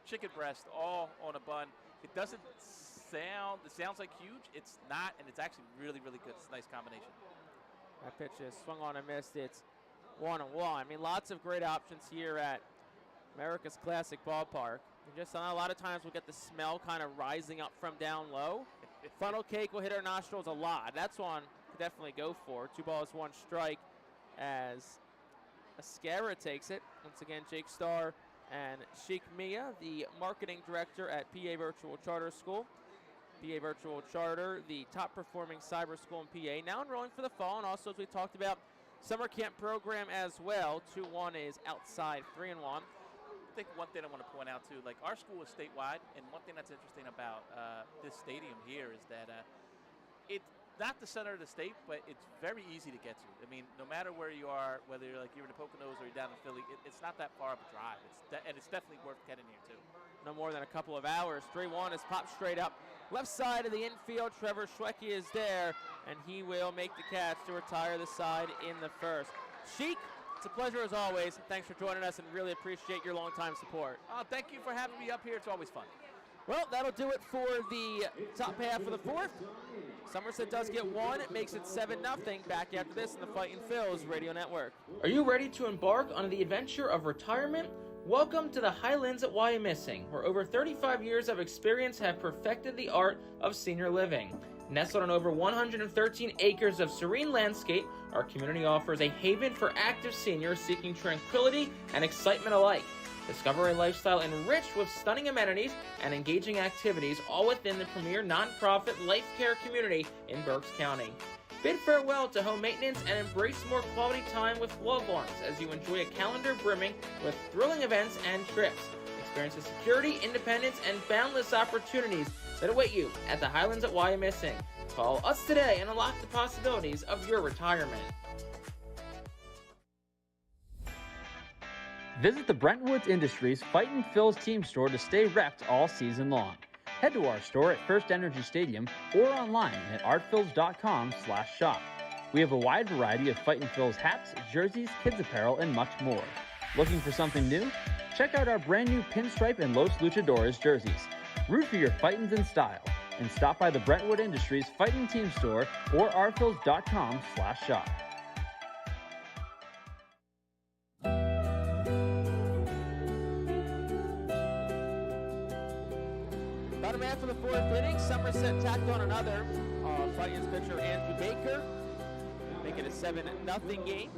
chicken breast all on a bun. It doesn't sound, it sounds like huge. It's not, and it's actually really, really good. It's a nice combination. That pitch is swung on and missed. It's 1-1. I mean, lots of great options here at America's Classic Ballpark. Just a lot of times we'll get the smell kind of rising up from down low. Funnel cake will hit our nostrils a lot. That's one to definitely go for. 2 balls, 1 strike as Escara takes it. Once again, Jake Starr and Sheikh Mia, the marketing director at PA Virtual Charter School. PA Virtual Charter, the top performing cyber school in PA. Now enrolling for the fall, and also as we talked about, summer camp program as well. 2-1 is outside, 3-1. I think one thing I want to point out too, like our school is statewide, and one thing that's interesting about this stadium here is that it's not the center of the state, but it's very easy to get to. I mean, no matter where you are, whether you're in the Poconos or you're down in Philly, it's not that far of a drive. And it's definitely worth getting here too. No more than a couple of hours. 3-1 is popped straight up. Left side of the infield, Trevor Schwecke is there, and he will make the catch to retire the side in the first. Sheik, it's a pleasure as always. Thanks for joining us and really appreciate your longtime support. Thank you for having me up here. It's always fun. Well, that'll do it for the top half of the fourth. Somerset does get one. It makes it 7-0. Back after this in the Fightin' Phil's Radio Network. Are you ready to embark on the adventure of retirement? Welcome to the Highlands at Wyomissing, where over 35 years of experience have perfected the art of senior living. Nestled on over 113 acres of serene landscape, our community offers a haven for active seniors seeking tranquility and excitement alike. Discover a lifestyle enriched with stunning amenities and engaging activities, all within the premier nonprofit life care community in Berks County. Bid farewell to home maintenance and embrace more quality time with loved ones as you enjoy a calendar brimming with thrilling events and trips. Experience the security, independence, and boundless opportunities that await you at the Highlands at Wyomissing. Call us today and unlock the possibilities of your retirement. Visit the Brentwoods Industries Fightin' Phil's team store to stay repped all season long. Head to our store at FirstEnergy Stadium or online at artphils.com/shop. We have a wide variety of Fightin' Phil's hats, jerseys, kids apparel, and much more. Looking for something new? Check out our brand new Pinstripe and Los Luchadores jerseys. Root for your Fightins in style and stop by the Brentwood Industries Fightin' team store or artphils.com/shop. Bottom half of the fourth inning, Somerset tacked on another. Fightin's pitcher Andrew Baker, make it a 7-0 game.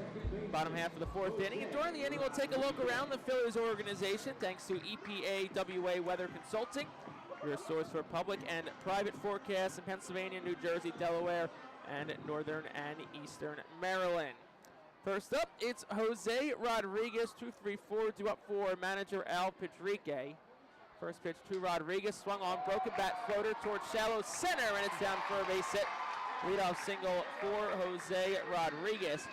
Bottom half of the fourth inning. And during the inning, we'll take a look around the Phillies organization thanks to EPA WA Weather Consulting, your source for public and private forecasts in Pennsylvania, New Jersey, Delaware, and northern and eastern Maryland. First up, it's Jose Rodriguez, 2-3-4, due up for manager Al Pedrique. First pitch to Rodriguez, swung on, broken bat floater towards shallow center, and it's down for a base hit. Leadoff single for Jose Rodriguez.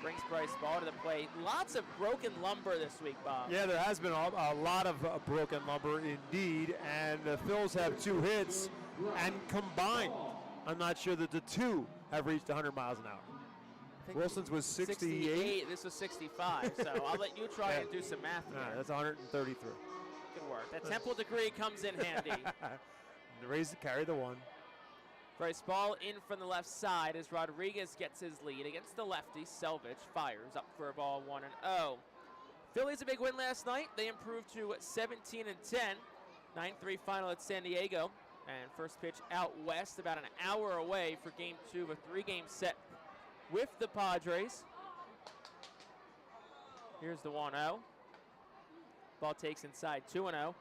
Brings Bryce Ball to the plate. Lots of broken lumber this week, Bob. Yeah, there has been a lot of broken lumber indeed, and the Phils have 2 hits, and combined, I'm not sure that the 2 have reached 100 miles an hour. Wilson's was 68. This was 65, so I'll let you try and do some math here. That's 133. Good work. That Temple degree comes in handy. Carry the 1. Bryce ball in from the left side as Rodriguez gets his lead against the lefty. Selvage fires up for a ball 1-0. Phillies a big win last night. They improved to 17-10. 9-3 final at San Diego. And first pitch out west, about an hour away for game 2 of a 3-game set with the Padres. Here's the 1-0. Ball takes inside 2-0.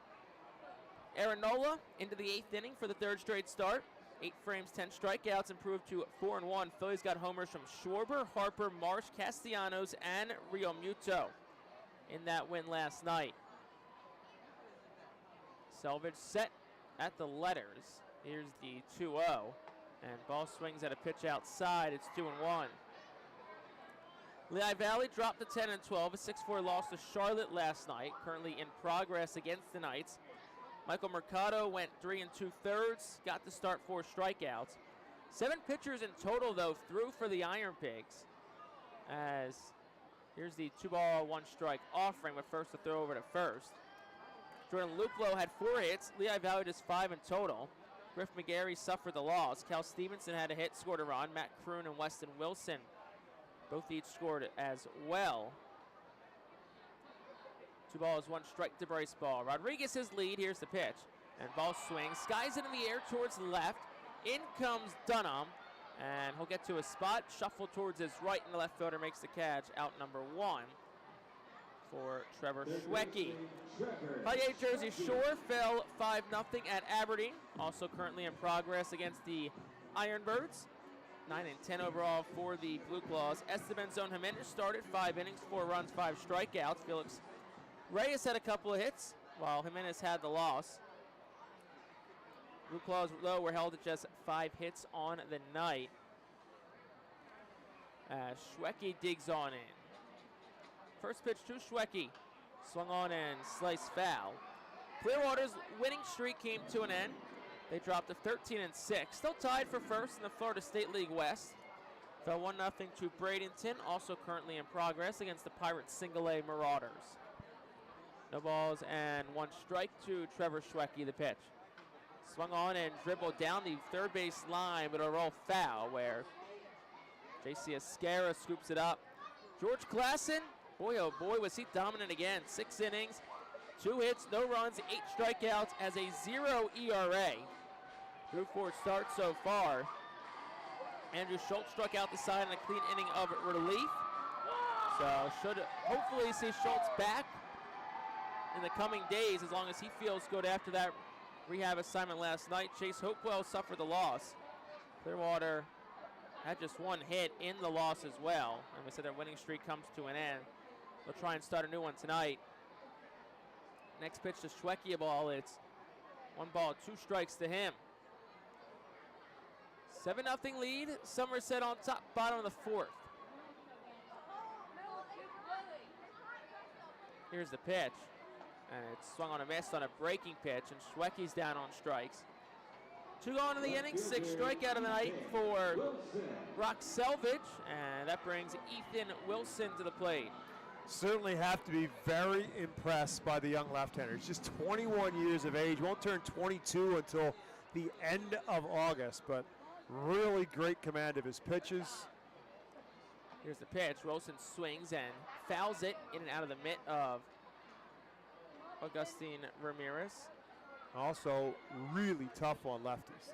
Aaron Nola into the 8th inning for the 3rd straight start. 8 frames, 10 strikeouts, improved to 4-1. Phillies got homers from Schwarber, Harper, Marsh, Castellanos, and Rio Muto in that win last night. Selvage set at the letters. Here's the 2-0. And ball swings at a pitch outside. It's 2-1. Lehigh Valley dropped to 10-12. A 6-4 loss to Charlotte last night. Currently in progress against the Knights. Michael Mercado went 3 2/3, got to start 4 strikeouts. 7 pitchers in total, though, threw for the Iron Pigs. As here's the 2-ball, 1-strike offering, but first to throw over to first. Jordan Luplo had 4 hits. Lehigh Valley just 5 in total. Griff McGarry suffered the loss. Cal Stevenson had a hit, scored a run. Matt Kroon and Weston Wilson both each scored as well. 2 balls, 1 strike to Bryce ball. Rodriguez his lead. Here's the pitch. And ball swings. Skies it in the air towards the left. In comes Dunham. And he'll get to a spot. Shuffle towards his right, and the left fielder makes the catch. Out number 1 for Trevor Schwecke. Highgate Jersey Shore fell 5-0 at Aberdeen. Also currently in progress against the Ironbirds. 9-10 overall for the Blue Claws. Esteban Zone Jimenez started 5 innings, 4 runs, 5 strikeouts. Felix Reyes had a couple of hits, while Jimenez had the loss. Blue Claws, though, were held at just 5 hits on the night. Schwecke digs on in. First pitch to Schwecke. Swung on and sliced foul. Clearwater's winning streak came to an end. They dropped to 13-6. Still tied for first in the Florida State League West. Fell 1-0 to Bradenton, also currently in progress against the Pirates single-A Marauders. No balls and 1 strike to Trevor Schwecke, the pitch. Swung on and dribbled down the third base line, but a roll foul where J.C. Escara scoops it up. George Klassen, boy oh boy was he dominant again. 6 innings, 2 hits, no runs, 8 strikeouts as a 0 ERA. Through 4 starts so far. Andrew Schultz struck out the side in a clean inning of relief. So should hopefully see Schultz back in the coming days as long as he feels good after that rehab assignment last night. Chase Hopewell suffered the loss. Clearwater had just 1 hit in the loss as well. And we said their winning streak comes to an end. They'll try and start a new one tonight. Next pitch to Schwecke, a ball. It's 1 ball, 2 strikes to him. 7-0 lead. Somerset on top, bottom of the 4th. Here's the pitch. And it's swung on a miss on a breaking pitch, and Schwecke's down on strikes. 2 gone in the inning, 6 strikeout of the night for Brock Selvage, and that brings Ethan Wilson to the plate. Certainly have to be very impressed by the young left-hander. He's just 21 years of age, won't turn 22 until the end of August, but really great command of his pitches. Here's the pitch. Wilson swings and fouls it in and out of the mitt of Augustine Ramirez. Also really tough on lefties.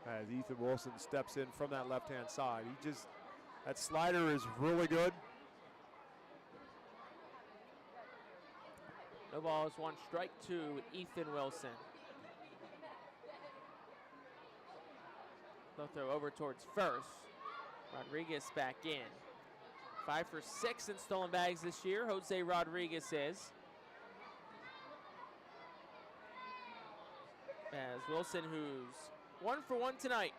As Ethan Wilson steps in from that left-hand side. That slider is really good. No balls, 1 strike to Ethan Wilson. They'll throw over towards first. Rodriguez back in. 5 for 6 in stolen bags this year, Jose Rodriguez is. As Wilson, who's 1 for 1 tonight.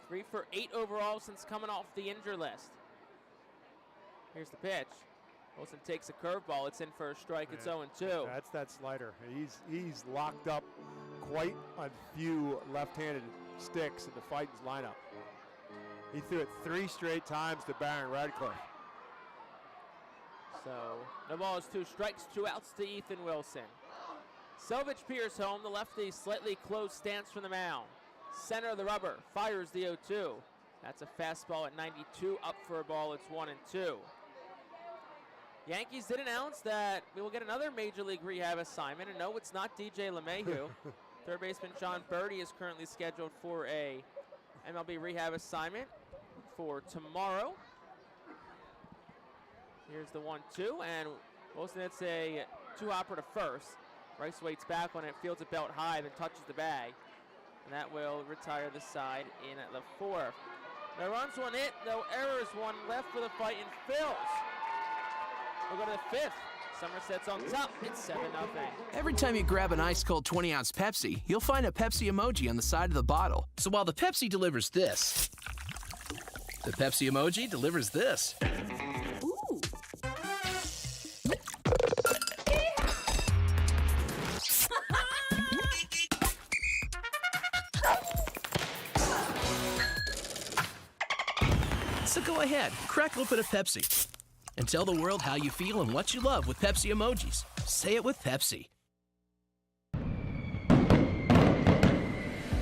3 for 8 overall since coming off the injury list. Here's the pitch. Wilson takes a curveball. It's in for a strike. It's 0-2. That's that slider. He's locked up quite a few left-handed sticks in the Fightin's lineup. He threw it 3 straight times to Baron Radcliffe. So no balls, 2 strikes, 2 outs to Ethan Wilson. Selvage Pierce home, the lefty slightly closed stance from the mound. Center of the rubber, fires the 0-2. That's a fastball at 92, up for a ball, it's 1-2. Yankees did announce that we will get another Major League rehab assignment, and no, it's not DJ LeMahieu. Third baseman John Birdie is currently scheduled for a MLB rehab assignment for tomorrow. Here's the 1-2, and Wilson hits a two-hopper to first. Rice waits back on it, fields it belt high, then touches the bag. And that will retire the side in the fourth. No runs, one hit, no errors, one left for the Fightin' Phils. We'll go to the fifth. Somerset's on top. It's 7-0. Every time you grab an ice-cold 20-ounce Pepsi, you'll find a Pepsi emoji on the side of the bottle. So while the Pepsi delivers this, the Pepsi emoji delivers this. Ooh. So go ahead, crack open a Pepsi. And tell the world how you feel and what you love with Pepsi emojis. Say it with Pepsi.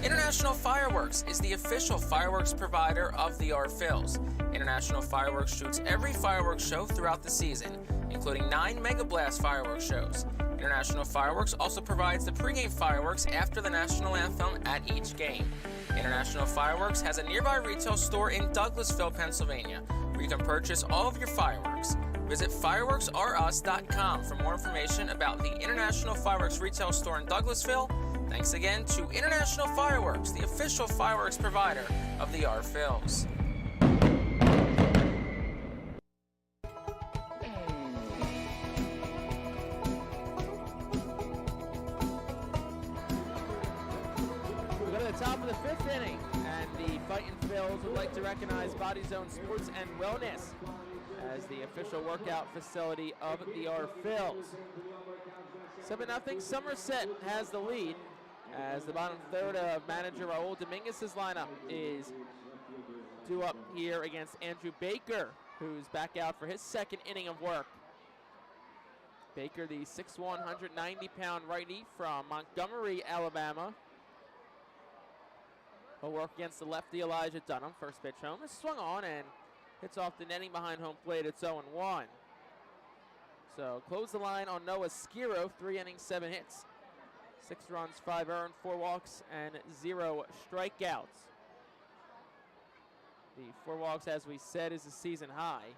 International Fireworks is the official fireworks provider of the Phils. International Fireworks shoots every fireworks show throughout the season, including 9 Mega Blast fireworks shows. International Fireworks also provides the pregame fireworks after the national anthem at each game. International Fireworks has a nearby retail store in Douglasville, Pennsylvania, where you can purchase all of your fireworks. Visit fireworksrus.com for more information about the International Fireworks retail store in Douglasville. Thanks again to International Fireworks, the official fireworks provider of the Phils. We go to the top of the fifth inning, and the Fightin' Phils would like to recognize Body Zone Sports and Wellness as the official workout facility of the Phils. 7-0, Somerset has the lead as the bottom third of manager Raul Dominguez's lineup is due up here against Andrew Baker, who's back out for his second inning of work. Baker, the 6'1", 190-pound righty from Montgomery, Alabama. He'll work against the lefty Elijah Dunham. First pitch home is swung on and hits off the netting behind home plate. It's 0-1. So close the line on Noah Skiro, 3 innings, 7 hits. 6 runs, 5 earned, 4 walks, and 0 strikeouts. The 4 walks, as we said, is a season high.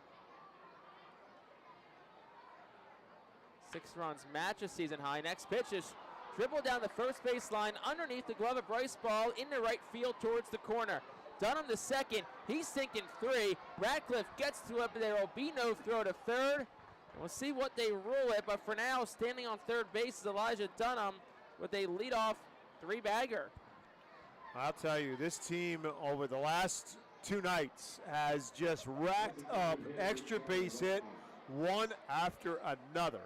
6 runs match a season high. Next pitch is dribbled down the first baseline underneath the glove of Bryce Ball into right field towards the corner. Dunham to second. He's sinking 3. Radcliffe gets to it, but there will be no throw to third. We'll see what they rule it, but for now, standing on third base is Elijah Dunham with a leadoff 3-bagger. I'll tell you, this team over the last 2 nights has just racked up extra base hit one after another.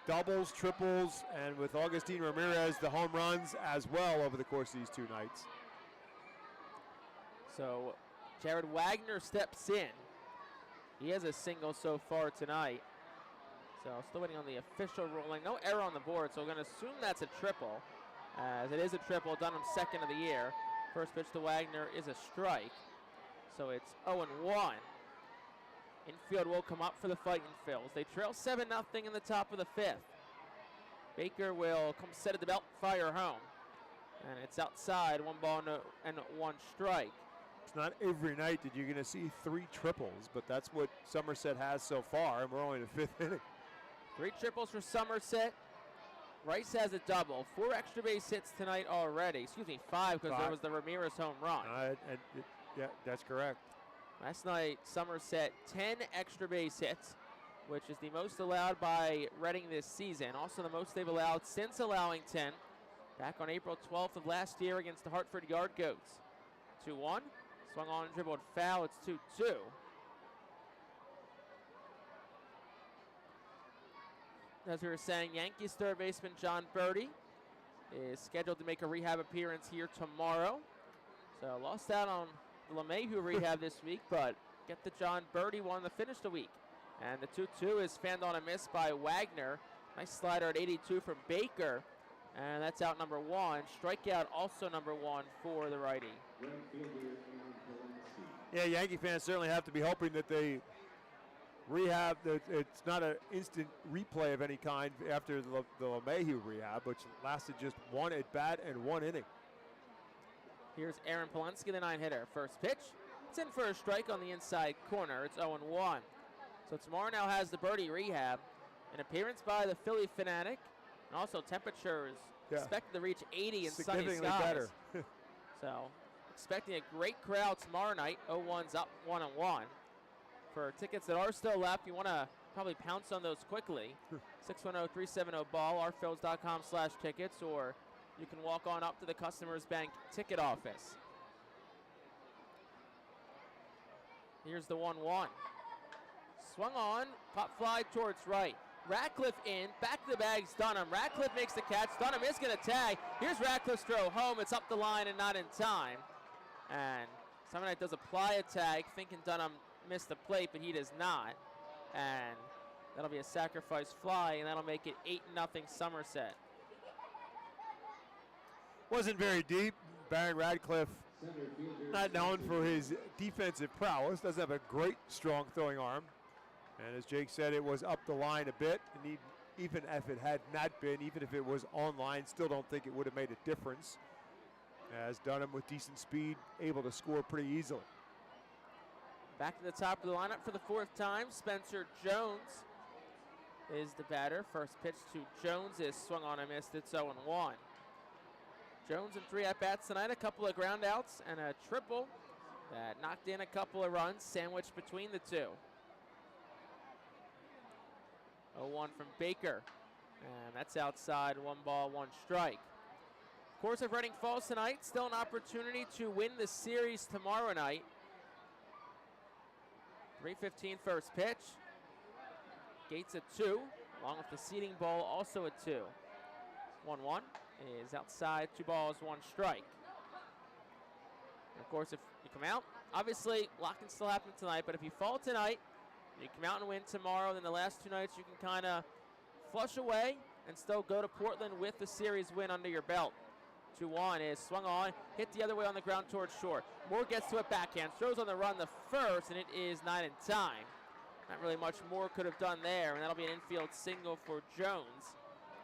Doubles, triples, and with Augustine Ramirez, the home runs as well over the course of these 2 nights. So Jared Wagner steps in. He has a single so far tonight. So still waiting on the official ruling. No error on the board, so we're going to assume that's a triple. As it is a triple, Dunham's second of the year. First pitch to Wagner is a strike. So it's 0-1. Infield will come up for the Fightin' Phils. They trail 7-0 in the top of the 5th. Baker will come set at the belt, fire home. And it's outside, 1 ball and 1 strike. It's not every night that you're going to see 3 triples, but that's what Somerset has so far, and we're only in the 5th inning. 3 triples for Somerset. Rice has a double. 4 extra base hits tonight already. Excuse me, 5 because there was the Ramirez home run. Yeah, that's correct. Last night, Somerset 10 extra base hits, which is the most allowed by Reading this season. Also the most they've allowed since allowing 10 back on April 12th of last year against the Hartford Yard Goats. 2-1. Swung on and dribbled foul. It's 2-2. As we were saying, Yankees third baseman John Birdie is scheduled to make a rehab appearance here tomorrow. So lost out on the LeMahieu rehab this week, but get the John Birdie one to finish the week. And the 2-2 is fanned on a miss by Wagner. Nice slider at 82 from Baker. And that's out number 1. Strikeout also number 1 for the righty. Yeah, Yankee fans certainly have to be hoping that they rehab, that it's not an instant replay of any kind after the LeMahieu rehab, which lasted just 1 at bat and 1 inning. Here's Aaron Polensky, the 9-hitter. First pitch. It's in for a strike on the inside corner. It's 0-1. So tomorrow now has the birdie rehab. An appearance by the Philly fanatic. And also temperatures expected to reach 80 in sunny skies. Significantly better. So expecting a great crowd tomorrow night. 0-1's up 1-1. For tickets that are still left, you want to probably pounce on those quickly. 610-370-BALL, rphils.com/tickets, or you can walk on up to the Customers Bank ticket office. Here's the 1-1. Swung on, pop fly towards right. Ratcliffe in, back to the bag's Dunham. Ratcliffe makes the catch. Dunham is going to tag. Here's Ratcliffe's throw home. It's up the line and not in time. And Summernight does apply a tag, thinking Dunham missed the plate, but he does not. And that'll be a sacrifice fly, and that'll make it 8-0 Somerset. Wasn't very deep. Baron Radcliffe, not known for his defensive prowess, doesn't have a great strong throwing arm. And as Jake said, it was up the line a bit. And even if it had not been, even if it was on line, still don't think it would have made a difference. As Dunham, with decent speed, able to score pretty easily. Back to the top of the lineup for the 4th time. Spencer Jones is the batter. First pitch to Jones is swung on and missed. It's 0-1. Jones in 3 at-bats tonight, a couple of ground outs and a triple that knocked in a couple of runs, sandwiched between the two. 0-1 from Baker, and that's outside. 1 ball, 1 strike. Of course, if Reading falls tonight, still an opportunity to win the series tomorrow night. 3:15 first pitch. Gates at 2, along with the seating ball also at 2. 1-1 is outside. 2 balls, 1 strike. And of course, if you come out, obviously, a lot can still happen tonight, but if you fall tonight, you come out and win tomorrow, then the last 2 nights you can kind of flush away and still go to Portland with the series win under your belt. 2-1 is swung on, hit the other way on the ground towards short. Moore gets to it backhand, throws on the run the first, and it is not in time. Not really much Moore could have done there, and that'll be an infield single for Jones.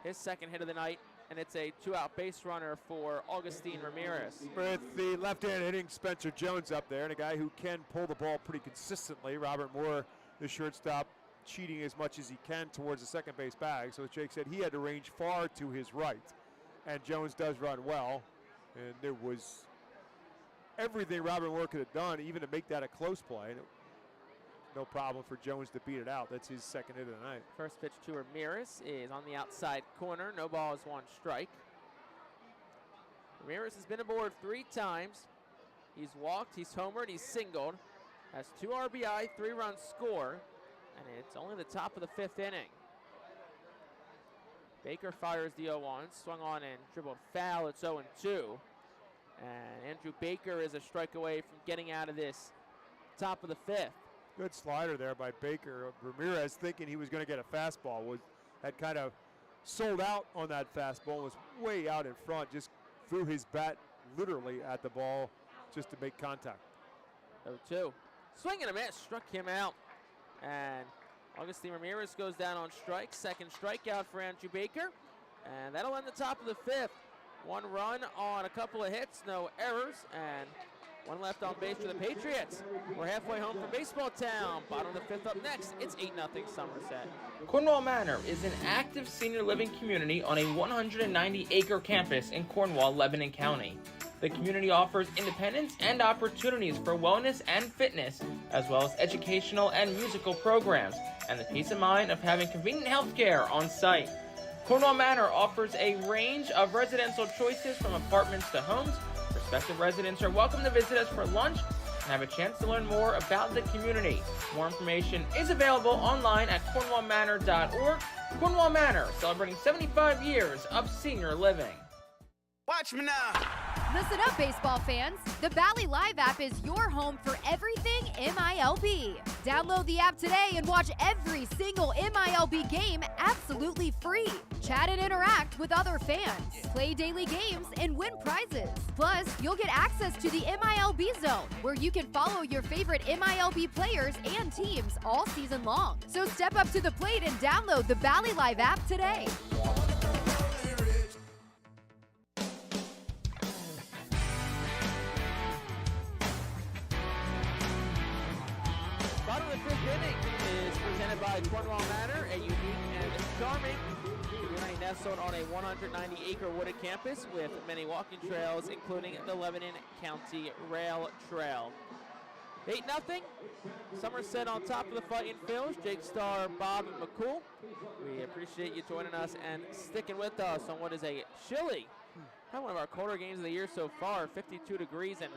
His 2nd hit of the night, and it's a 2-out base runner for Augustine Ramirez. With the left-hand hitting Spencer Jones up there, and a guy who can pull the ball pretty consistently. Robert Moore, the shortstop, cheating as much as he can towards the second base bag. So as Jake said, he had to range far to his right. And Jones does run well. And there was everything Robert Moore could have done, even to make that a close play. And no problem for Jones to beat it out. That's his 2nd hit of the night. First pitch to Ramirez is on the outside corner. No balls, 1 strike. Ramirez has been aboard 3 times. He's walked, he's homered, he's singled. Has 2 RBI, 3-run score, and it's only the top of the 5th inning. Baker fires the 0-1, swung on and dribbled foul. It's 0-2. And Andrew Baker is a strike away from getting out of this top of the 5th. Good slider there by Baker. Ramirez, thinking he was going to get a fastball, had kind of sold out on that fastball, was way out in front, just threw his bat literally at the ball just to make contact. 0-2. Swing and a miss, struck him out. And Augustine Ramirez goes down on strike. 2nd strikeout for Andrew Baker. And that'll end the top of the 5th. 1 run on a couple of hits, no errors, and 1 left on base for the Patriots. We're halfway home from Baseball Town. Bottom of the 5th up next. It's 8-0 Somerset. Cornwall Manor is an active senior living community on a 190-acre campus in Cornwall, Lebanon County. The community offers independence and opportunities for wellness and fitness, as well as educational and musical programs, and the peace of mind of having convenient health care on site. Cornwall Manor offers a range of residential choices from apartments to homes. Prospective residents are welcome to visit us for lunch and have a chance to learn more about the community. More information is available online at cornwallmanor.org. Cornwall Manor, celebrating 75 years of senior living. Watch me now. Listen up, baseball fans. The Bally Live app is your home for everything MILB. Download the app today and watch every single MILB game absolutely free. Chat and interact with other fans, play daily games, and win prizes. Plus, you'll get access to the MILB Zone, where you can follow your favorite MILB players and teams all season long. So step up to the plate and download the Bally Live app today. Bottom of the 5th inning is presented by Cornwall Manor, a unique and charming community nestled on a 190-acre wooded campus with many walking trails, including the Lebanon County Rail Trail. 8-0. Somerset on top of the Fightin Phillies. Jake Starr, Bob, and McCool. We appreciate you joining us and sticking with us on what is a chilly, probably one of our colder games of the year so far. 52 degrees and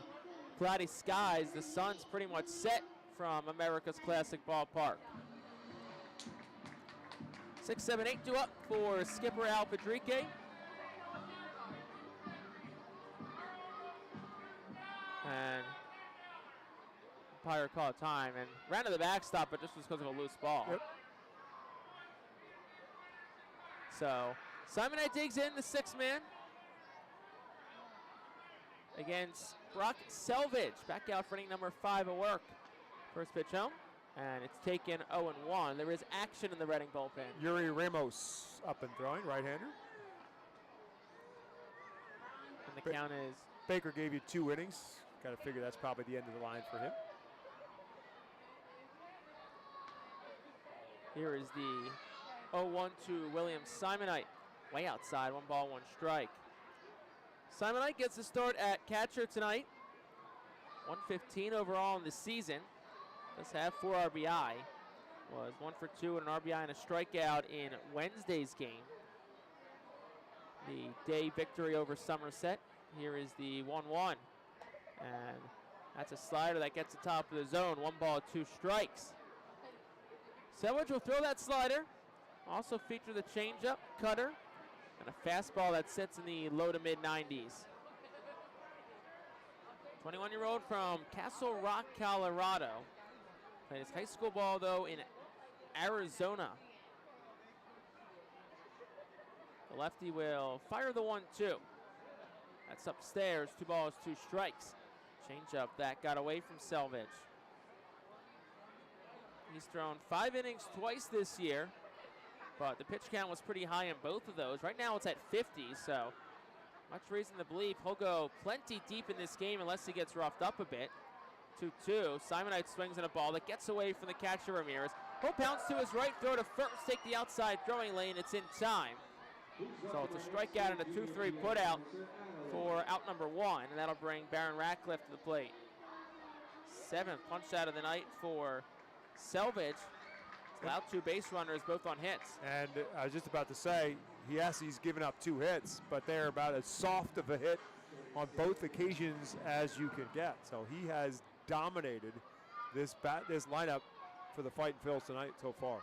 cloudy skies. The sun's pretty much set from America's Classic Ballpark. 6, 7, 8 due up for skipper Al Padrique. And umpire called time and ran to the backstop, but just was because of a loose ball. Yep. So Simonite digs in, the 6th man, against Brock Selvage. Back out for inning number 5 of work. First pitch home, and it's taken 0-1. There is action in the Reading bullpen. Yuri Ramos up and throwing, right-hander. And the count is... Baker gave you 2 innings. Got to figure that's probably the end of the line for him. Here is the 0-1 to William Simonite. Way outside, 1 ball, 1 strike. Simonite gets the start at catcher tonight. 115 overall in the season. Does have 4 RBI. Was 1 for 2 and an RBI and a strikeout in Wednesday's game. The day victory over Somerset. Here is the 1-1. And that's a slider that gets the top of the zone. 1 ball, 2 strikes. Selvage will throw that slider. Also feature the changeup, cutter, and a fastball that sits in the low to mid 90s. 21-year-old from Castle Rock, Colorado. Played his high school ball, though, in Arizona. The lefty will fire the 1-2. That's upstairs, 2 balls, 2 strikes. Changeup that got away from Selvage. He's thrown 5 innings twice this year, but the pitch count was pretty high in both of those. Right now it's at 50, so much reason to believe he'll go plenty deep in this game unless he gets roughed up a bit. 2-2. Simonite swings at a ball that gets away from the catcher Ramirez. He'll bounce to his right, throw to first, take the outside throwing lane. It's in time. So it's a strikeout and a 2-3 putout for out number 1, and that'll bring Baron Ratcliffe to the plate. 7th punch out of the night for Selvage. Allowed 2 base runners, both on hits. And I was just about to say, he's given up 2 hits, but they're about as soft of a hit on both occasions as you can get. So he has dominated this lineup for the Fightin Phils tonight so far.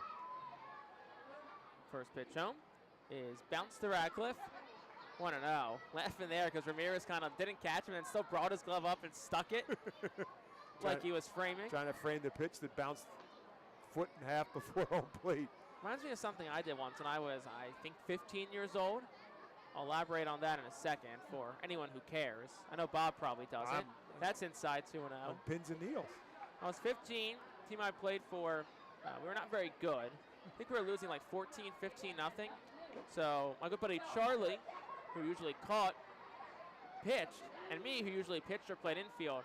First pitch home is bounced to Ratcliffe. 1-0. Laughing there because Ramirez kind of didn't catch him and still brought his glove up and stuck it like he was framing. Trying to frame the pitch that bounced 1.5 feet before home plate. Reminds me of something I did once when I was, I think, 15 years old. I'll elaborate on that in a second for anyone who cares. I know Bob probably doesn't. That's inside 2-0. On pins and needles. I was 15. Team I played for, we were not very good. I think we were losing like 14, 15, nothing. So my good buddy Charlie, who usually caught, pitched, and me, who usually pitched or played infield,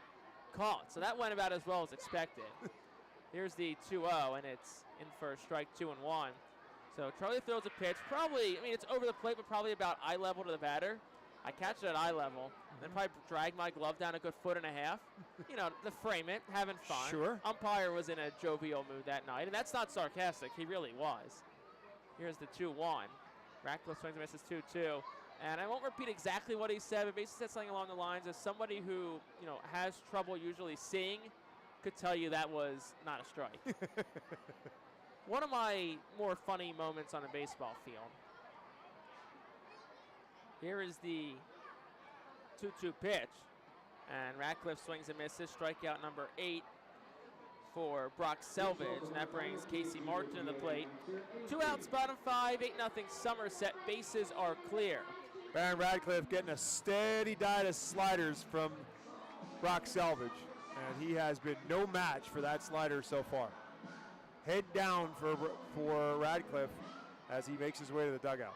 caught. So that went about as well as expected. Here's the 2-0, and it's in for a strike, 2-1. So Charlie throws a pitch, probably, I mean, it's over the plate, but probably about eye level to the batter. I catch it at eye level, then probably drag my glove down a good 1.5 feet. You know, to frame it, having fun. Sure. Umpire was in a jovial mood that night, and that's not sarcastic. He really was. Here's the 2-1. Ratcliffe swings and misses 2-2. And I won't repeat exactly what he said, but basically said something along the lines of somebody who, you know, has trouble usually seeing could tell you that was not a strike. One of my more funny moments on a baseball field. Here is the 2-2 pitch. And Radcliffe swings and misses. Strikeout number 8 for Brock Selvage. And that brings Casey Martin to the plate. 2 outs, bottom 5, 8-0 Somerset. Bases are clear. Baron Radcliffe getting a steady diet of sliders from Brock Selvage. And he has been no match for that slider so far. Head down for Radcliffe as he makes his way to the dugout.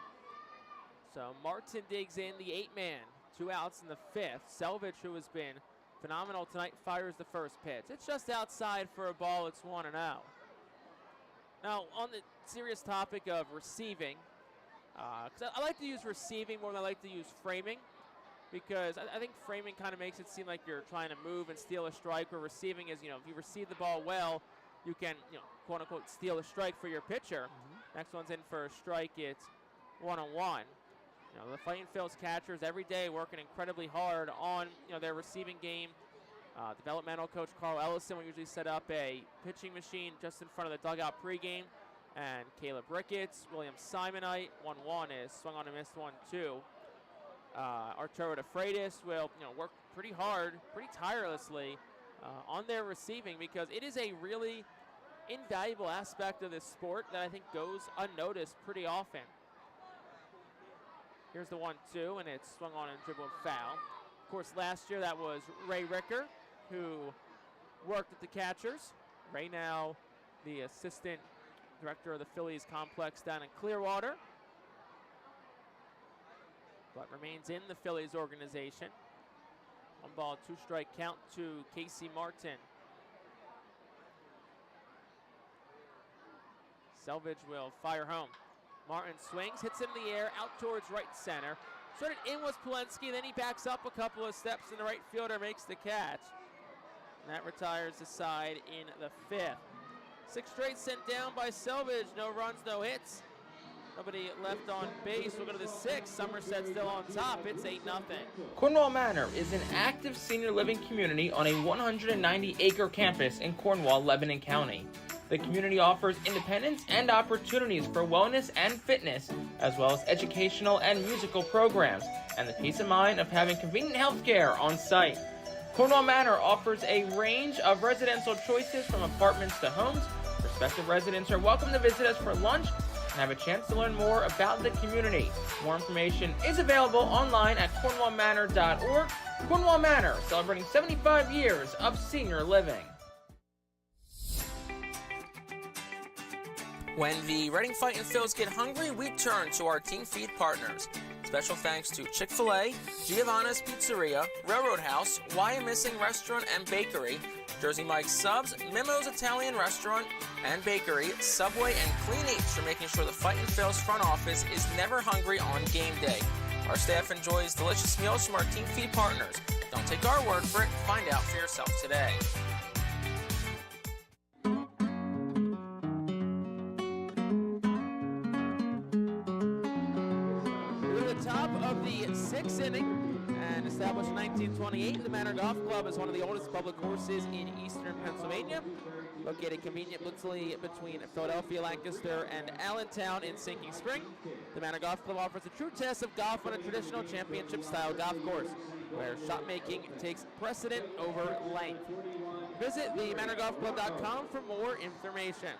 So Martin digs in the 8-man. 2 outs in the 5th. Selvage, who has been phenomenal tonight, fires the first pitch. It's just outside for a ball. It's 1-0. Now, on the serious topic of receiving, because I like to use receiving more than I like to use framing, because I think framing kind of makes it seem like you're trying to move and steal a strike, where receiving is, if you receive the ball well, you can, quote unquote, steal a strike for your pitcher. Next one's in for a strike. It's 1-1. The Fightin Phil's catchers every day working incredibly hard on their receiving game. Developmental coach Carl Ellison will usually set up a pitching machine just in front of the dugout pregame. And Caleb Ricketts, William Simonite, 1-1 is swung on and missed 1-2. Arturo De Freitas will work pretty hard, pretty tirelessly on their receiving, because it is a really invaluable aspect of this sport that I think goes unnoticed pretty often. Here's the 1-2, and it's swung on and dribbled foul. Of course, last year that was Ray Ricker, who worked at the catchers. Ray now the assistant director of the Phillies complex down in Clearwater, but remains in the Phillies organization. 1 ball, 2 strike count to Casey Martin. Selvage will fire home. Martin swings, hits it in the air, out towards right center. Started in was Polensky, then he backs up a couple of steps, and the right fielder makes the catch. And that retires the side in the 5th. 6 straight sent down by Selvage. No runs, no hits. Nobody left on base. We'll go to the 6th. Somerset still on top. It's 8-0. Cornwall Manor is an active senior living community on a 190-acre campus in Cornwall, Lebanon County. The community offers independence and opportunities for wellness and fitness, as well as educational and musical programs, and the peace of mind of having convenient health care on site. Cornwall Manor offers a range of residential choices from apartments to homes. Prospective residents are welcome to visit us for lunch and have a chance to learn more about the community. More information is available online at cornwallmanor.org. Cornwall Manor, celebrating 75 years of senior living. When the Reading Fightin Phils get hungry, we turn to our team feed partners. Special thanks to Chick-fil-A, Giovanna's Pizzeria, Railroad House, Wyomissing Restaurant and Bakery, Jersey Mike's Subs, Mimo's Italian Restaurant and Bakery, Subway, and Clean Eats for making sure the Fightin Phils front office is never hungry on game day. Our staff enjoys delicious meals from our team feed partners. Don't take our word for it. Find out for yourself today. Top of the 6th inning, and established in 1928, the Manor Golf Club is one of the oldest public courses in eastern Pennsylvania, located conveniently between Philadelphia, Lancaster, and Allentown in Sinking Spring. The Manor Golf Club offers a true test of golf on a traditional championship-style golf course, where shot making takes precedent over length. Visit themanorgolfclub.com for more information.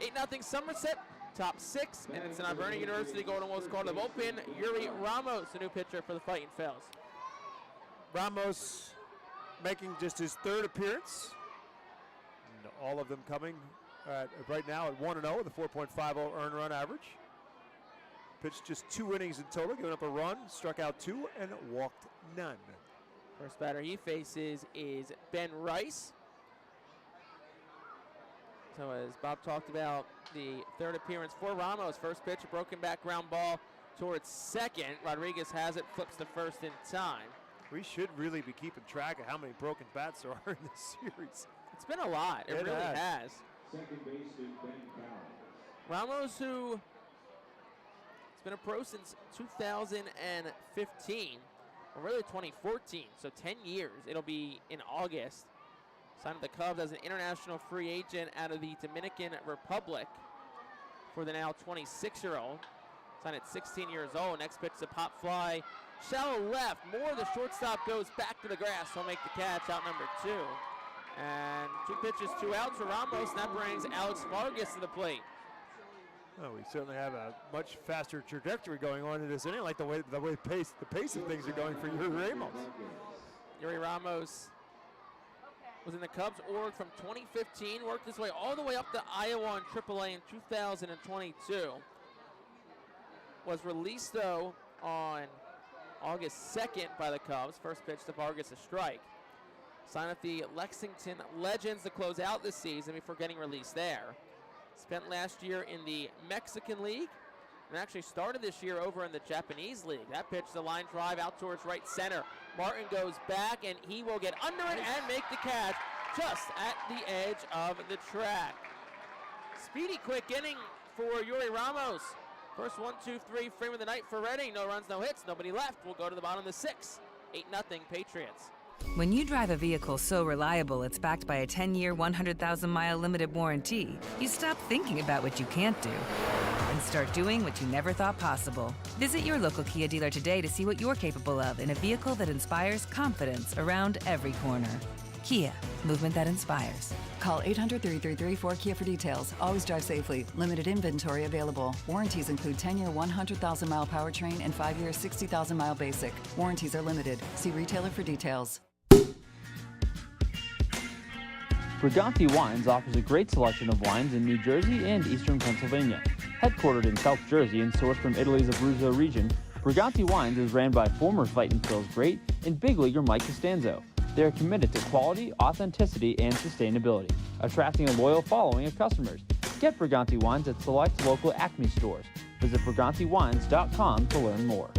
8-0 Somerset. Top 6, and it's an Alberta University Golden Wolves called the bullpen. Yuri Ramos, the new pitcher for the Fightin Phils. Ramos making just his 3rd appearance. And all of them coming right now at 1-0 with a 4.50 earned run average. Pitched just 2 innings in total, giving up a run, struck out 2, and walked none. First batter he faces is Ben Rice. So as Bob talked about, the 3rd appearance for Ramos. First pitch, a broken back ground ball towards second. Rodriguez has it, flips to first in time. We should really be keeping track of how many broken bats there are in this series. It's been a lot. It really has. Ramos, who has been a pro since 2015, or really 2014, so 10 years. It'll be in August. Signed with the Cubs as an international free agent out of the Dominican Republic for the now 26-year-old. Signed at 16 years old. Next pitch is a pop fly, shallow left. Moore, the shortstop, goes back to the grass. He'll make the catch, out number 2. And 2 pitches, 2 outs for Ramos, and that brings Alex Vargas to the plate. Well, we certainly have a much faster trajectory going on in this inning, like the way the pace of things are going for Yuri Ramos. Yuri Ramos was in the Cubs org from 2015, worked his way all the way up to Iowa and AAA in 2022. Was released, though, on August 2nd by the Cubs. First pitch to Vargas, a strike. Signed with the Lexington Legends to close out this season before getting released there. Spent last year in the Mexican League and actually started this year over in the Japanese League. That pitch, the line drive out towards right center. Martin goes back and he will get under it and make the catch just at the edge of the track. Speedy, quick inning for Yuri Ramos. First 1-2-3 frame of the night for Reading. No runs, no hits, nobody left. We'll go to the bottom of the 6th. 8-0 Patriots. When you drive a vehicle so reliable it's backed by a 10-year, 100,000-mile limited warranty, you stop thinking about what you can't do and start doing what you never thought possible. Visit your local Kia dealer today to see what you're capable of in a vehicle that inspires confidence around every corner. Kia, movement that inspires. Call 800-333-4KIA for details. Always drive safely. Limited inventory available. Warranties include 10-year 100,000-mile powertrain and 5-year 60,000-mile basic. Warranties are limited. See retailer for details. Briganti Wines offers a great selection of wines in New Jersey and eastern Pennsylvania. Headquartered in South Jersey and sourced from Italy's Abruzzo region, Briganti Wines is ran by former Fightin Phil's great and big leaguer Mike Costanzo. They are committed to quality, authenticity, and sustainability, attracting a loyal following of customers. Get Briganti Wines at select local Acme stores. Visit brigantiwines.com to learn more.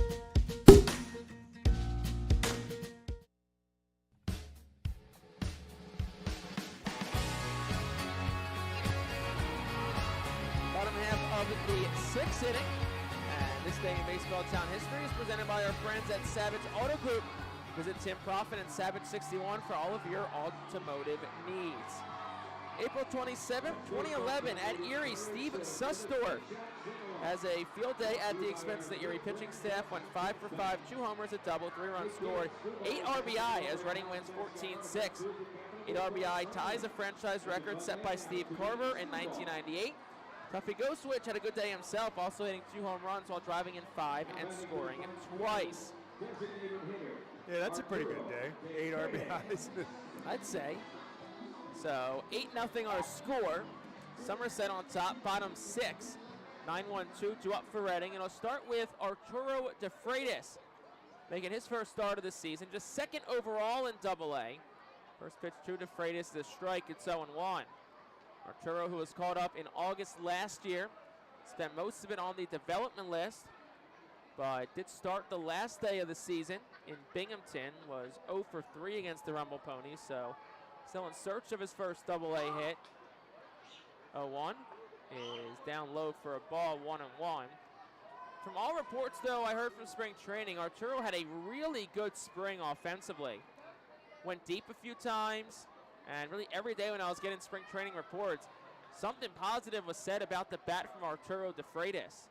Bottom half of the 6th inning. And this day in baseball town history is presented by our friends at Savage Auto Group. Visit Tim Profit and Savage 61 for all of your automotive needs. April 27th, 2011 at Erie, Steve Sustor has a field day at the expense of the Erie pitching staff. Went 5 for 5, 2 homers, a double, 3 runs scored, 8 RBI as Reading wins 14-6. 8 RBI ties a franchise record set by Steve Carver in 1998. Tuffy Goswitch had a good day himself, also hitting 2 home runs while driving in 5 and scoring twice. Yeah, that's a pretty good day. 8 RBIs. I'd say. So 8-0 our score. Somerset on top, bottom 6. 9-1-2 up for Reading. And I'll start with Arturo De Freitas, making his first start of the season, just 2nd overall in AA. First pitch to De Freitas, the strike, it's 0-1. Arturo, who was called up in August last year, spent most of it on the development list, but did start the last day of the season in Binghamton, was 0 for 3 against the Rumble Ponies, so still in search of his first AA hit. 0-1 is down low for a ball, 1-1. From all reports, though, I heard from spring training, Arturo had a really good spring offensively. Went deep a few times, and really every day when I was getting spring training reports, something positive was said about the bat from Arturo De Freitas.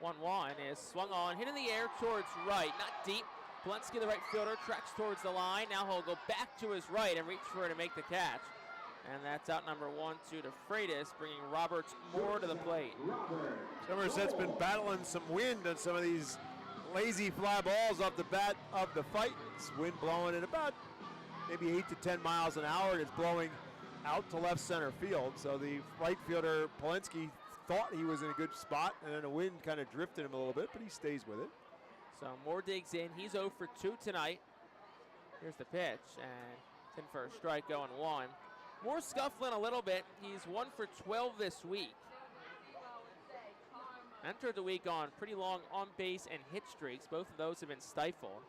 1-1 is swung on, hit in the air towards right, not deep. Polensky, the right fielder, tracks towards the line. Now he'll go back to his right and reach for it to make the catch. And that's out number 1 to Freitas, bringing Robert Moore to the plate. Somerset's been battling some wind on some of these lazy fly balls off the bat of the Fightins. Wind blowing at about maybe 8 to 10 miles an hour, and it's blowing out to left center field. So the right fielder, Polensky, thought he was in a good spot, and then the wind kind of drifted him a little bit, but he stays with it. So Moore digs in. He's 0 for 2 tonight. Here's the pitch, and it's in for a strike, 0-1. Moore scuffling a little bit. He's 1 for 12 this week. Entered the week on pretty long on-base and hit streaks. Both of those have been stifled.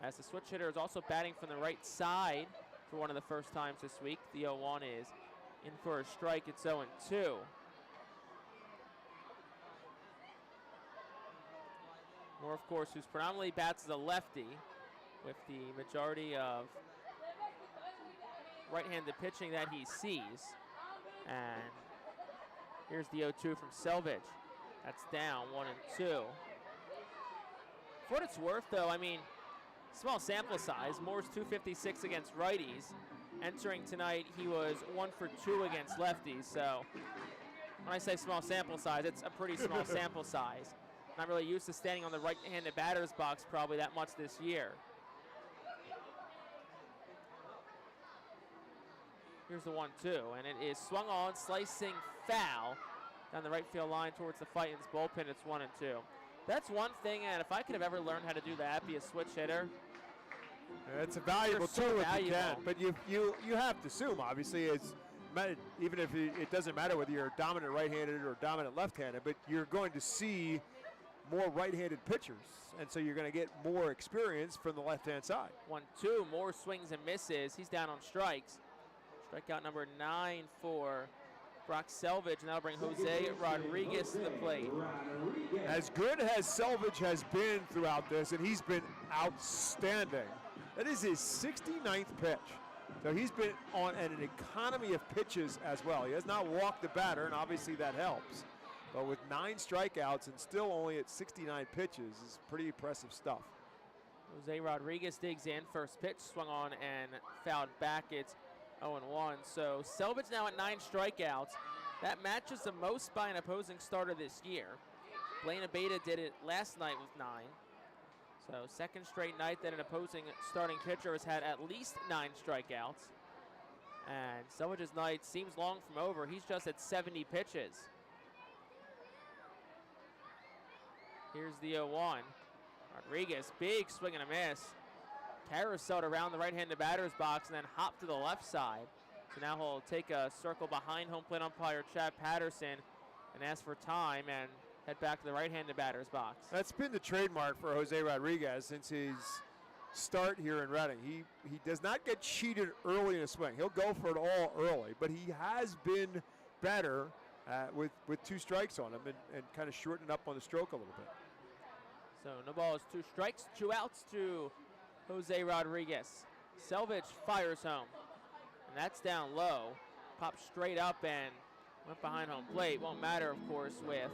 As the switch hitter is also batting from the right side for one of the first times this week. The 0-1 is in for a strike. It's 0-2. Moore, of course, who's predominantly bats as a lefty, with the majority of right-handed pitching that he sees. And here's the 0-2 from Selvage. That's down, 1-2. For what it's worth, though, I mean, small sample size. Moore's 256 against righties. Entering tonight, he was 1 for 2 against lefties. So when I say small sample size, it's a pretty small sample size. Not really used to standing on the right-handed batter's box probably that much this year. Here's the 1-2, and it is swung on, slicing foul down the right field line towards the Fightin's bullpen. It's 1-2. That's one thing, and if I could have ever learned how to do that, be a switch hitter. It's a valuable so tool if valuable. you can, but you have to assume, obviously, even if it doesn't matter whether you're dominant right-handed or dominant left-handed, but you're going to see more right-handed pitchers, and so you're going to get more experience from the left-hand side. 1-2, Moore swings and misses. He's down on strikes. Strikeout number 9 for Brock Selvage, and that'll bring Jose Rodriguez to the plate. As good as Selvage has been throughout this, and he's been outstanding. That is his 69th pitch. So he's been on an economy of pitches as well. He has not walked the batter, and obviously that helps. But with 9 strikeouts and still only at 69 pitches is pretty impressive stuff. Jose Rodriguez digs in. First pitch swung on and fouled back. It's 0-1. So Selvage now at 9 strikeouts. That matches the most by an opposing starter this year. Blaine Abeda did it last night with 9. So second straight night that an opposing starting pitcher has had at least 9 strikeouts. And Selvage's night seems long from over. He's just at 70 pitches. Here's the 0-1. Rodriguez, big swing and a miss. Carouseled around the right-handed batter's box and then hopped to the left side. So now he'll take a circle behind home plate umpire Chad Patterson and ask for time and head back to the right-handed batter's box. That's been the trademark for Jose Rodriguez since his start here in Reading. He does not get cheated early in a swing. He'll go for it all early, but he has been better with 2 strikes on him and kind of shortened up on the stroke a little bit. So no balls, 2 strikes, 2 outs to Jose Rodriguez. Selvage fires home, and that's down low. Popped straight up and went behind home plate. Won't matter, of course, with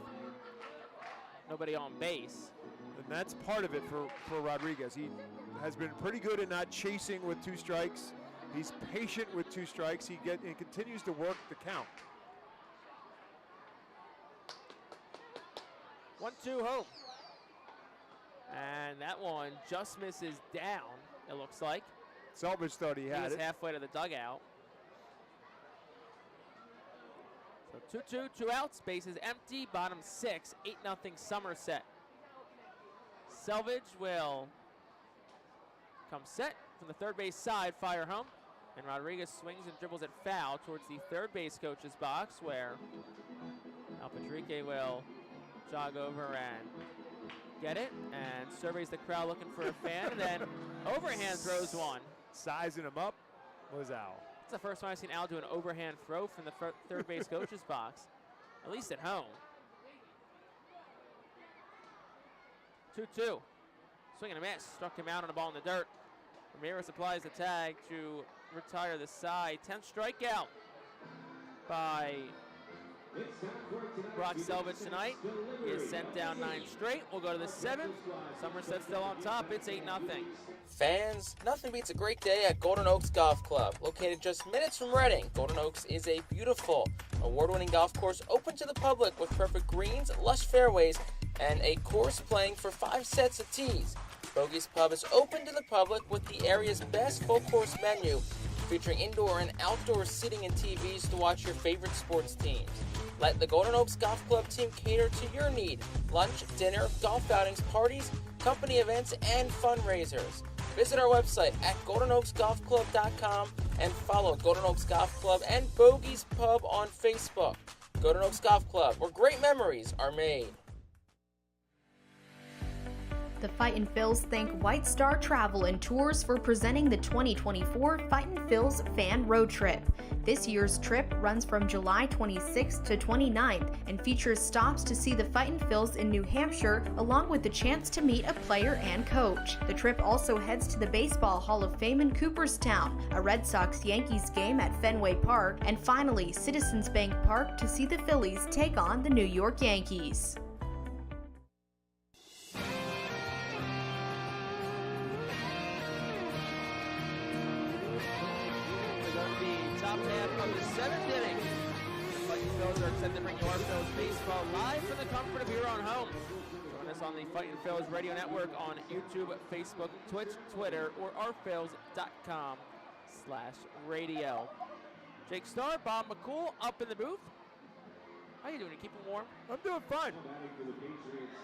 nobody on base. And that's part of it for Rodriguez. He has been pretty good at not chasing with 2 strikes. He's patient with 2 strikes. He continues to work the count. 1-2 home. And that one just misses down, it looks like. Selvage thought he had was it. halfway to the dugout. So 2-2, 2 outs, bases empty, bottom 6, 8-0 Somerset. Selvage will come set from the third base side, fire home. And Rodriguez swings and dribbles it foul towards the third base coach's box where Al Patrique will jog over and get it and surveys the crowd looking for a fan, and then overhand throws one. Sizing him up was Al. It's the first time I've seen Al do an overhand throw from the third base coach's box, at least at home. 2-2. Swing and a miss. Struck him out on a ball in the dirt. Ramirez applies the tag to retire the side. 10th strikeout by Brock Selvage tonight. He is sent down 9 straight. We'll go to the 7th. Somerset still on top. It's 8-0. Fans, nothing beats a great day at Golden Oaks Golf Club. Located just minutes from Reading, Golden Oaks is a beautiful, award-winning golf course open to the public with perfect greens, lush fairways, and a course playing for 5 sets of tees. Bogey's Pub is open to the public with the area's best full-course menu, featuring indoor and outdoor seating and TVs to watch your favorite sports teams. Let the Golden Oaks Golf Club team cater to your need. Lunch, dinner, golf outings, parties, company events, and fundraisers. Visit our website at GoldenOaksGolfClub.com and follow Golden Oaks Golf Club and Bogey's Pub on Facebook. Golden Oaks Golf Club, where great memories are made. The Fightin Phils thank White Star Travel and Tours for presenting the 2024 Fightin Phils Fan Road Trip. This year's trip runs from July 26th to 29th and features stops to see the Fightin Phils in New Hampshire, along with the chance to meet a player and coach. The trip also heads to the Baseball Hall of Fame in Cooperstown, a Red Sox-Yankees game at Fenway Park, and finally Citizens Bank Park to see the Phillies take on the New York Yankees. top half of the 7th inning. The Fightin Phils are excited to bring you our Phils baseball live from the comfort of your own home. Join us on the Fightin Phils radio network on YouTube, Facebook, Twitch, Twitter, or ourphils.com/radio. Jake Starr, Bob McCool up in the booth. How you doing? You keeping warm? I'm doing fine.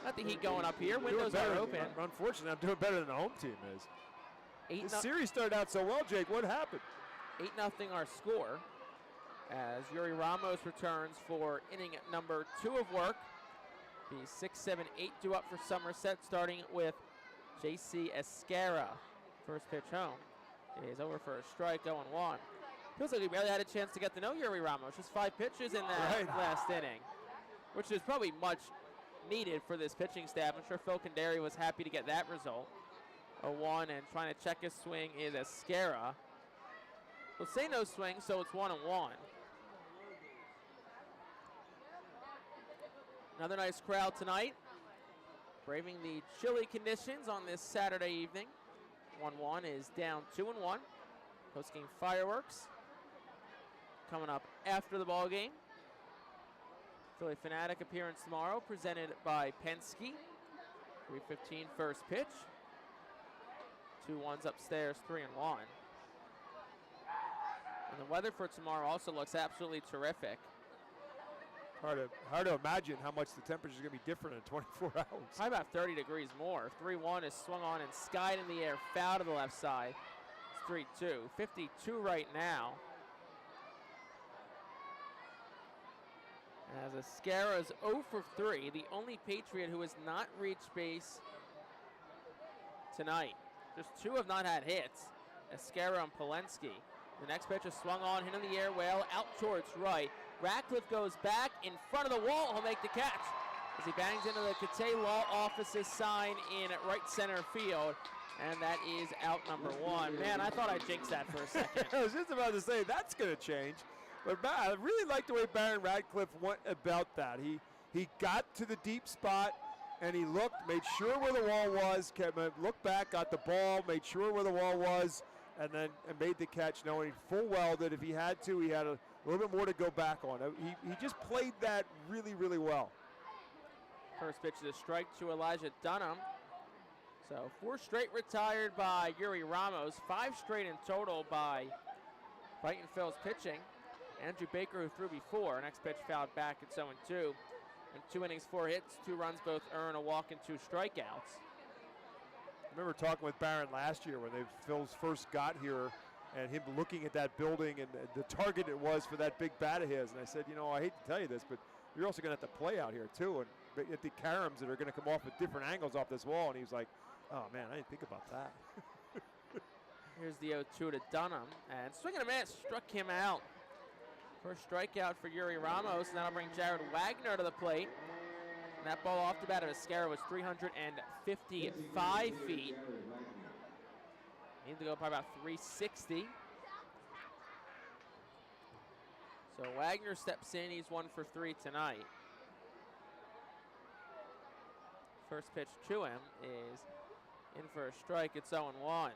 Not the heat going up here. Windows are open. Unfortunately, I'm doing better than the home team is. This series started out so well, Jake. What happened? 8-0 our score as Yuri Ramos returns for inning number 2 of work. The 6-7-8 due up for Somerset, starting with J.C. Escara. First pitch home is over for a strike, 0-1. Feels like we barely had a chance to get to know Yuri Ramos. Just 5 pitches in that last inning, which is probably much needed for this pitching staff. I'm sure Phil Condary was happy to get that result. 0-1, and trying to check his swing is Escara. We'll say no swing, so it's 1-1. Another nice crowd tonight, braving the chilly conditions on this Saturday evening. 1-1 is down 2-1. Post-game fireworks coming up after the ball game. Philly Fanatic appearance tomorrow, presented by Penske. 3:15 first pitch. 2-1s upstairs, 3-1. And the weather for tomorrow also looks absolutely terrific. Hard to imagine how much the temperature is going to be different in 24 hours. Probably about 30 degrees more. 3-1 is swung on and skied in the air, foul to the left side. It's 3-2. 52 right now. As Escara's 0 for 3, the only Patriot who has not reached base tonight. Just 2 have not had hits, Escara and Polensky. The next pitch is swung on, hit in the air well, out towards right. Ratcliffe goes back in front of the wall. He'll make the catch as he bangs into the Cathay Law Office's sign in right center field. And that is out number 1. Man, I thought I jinxed that for a second. I was just about to say that's going to change. But I really like the way Baron Radcliffe went about that. He got to the deep spot, and he looked, made sure where the wall was, looked back, got the ball, made sure where the wall was, and then made the catch, knowing full well that if he had to, he had a little bit more to go back on. He just played that really, really well. First pitch is a strike to Elijah Dunham. So 4 straight retired by Yuri Ramos, 5 straight in total by Fightin Phil's pitching. Andrew Baker, who threw before. Next pitch fouled back at 0-2. In 2 innings, 4 hits, 2 runs, both earn, a walk, and 2 strikeouts. I remember talking with Barron last year when the Phils first got here, and him looking at that building and the target it was for that big bat of his. And I said, I hate to tell you this, but you're also going to have to play out here too, and at the caroms that are going to come off at different angles off this wall. And he was like, oh man, I didn't think about that. Here's the 0-2 to Dunham, and swing and a miss, struck him out. First strikeout for Yuri Ramos, and that'll bring Jared Wagner to the plate. And that ball off the bat of Escara was 355 feet. Need to go probably about 360. So Wagner steps in, he's 1 for 3 tonight. First pitch to him is in for a strike, it's 0-1.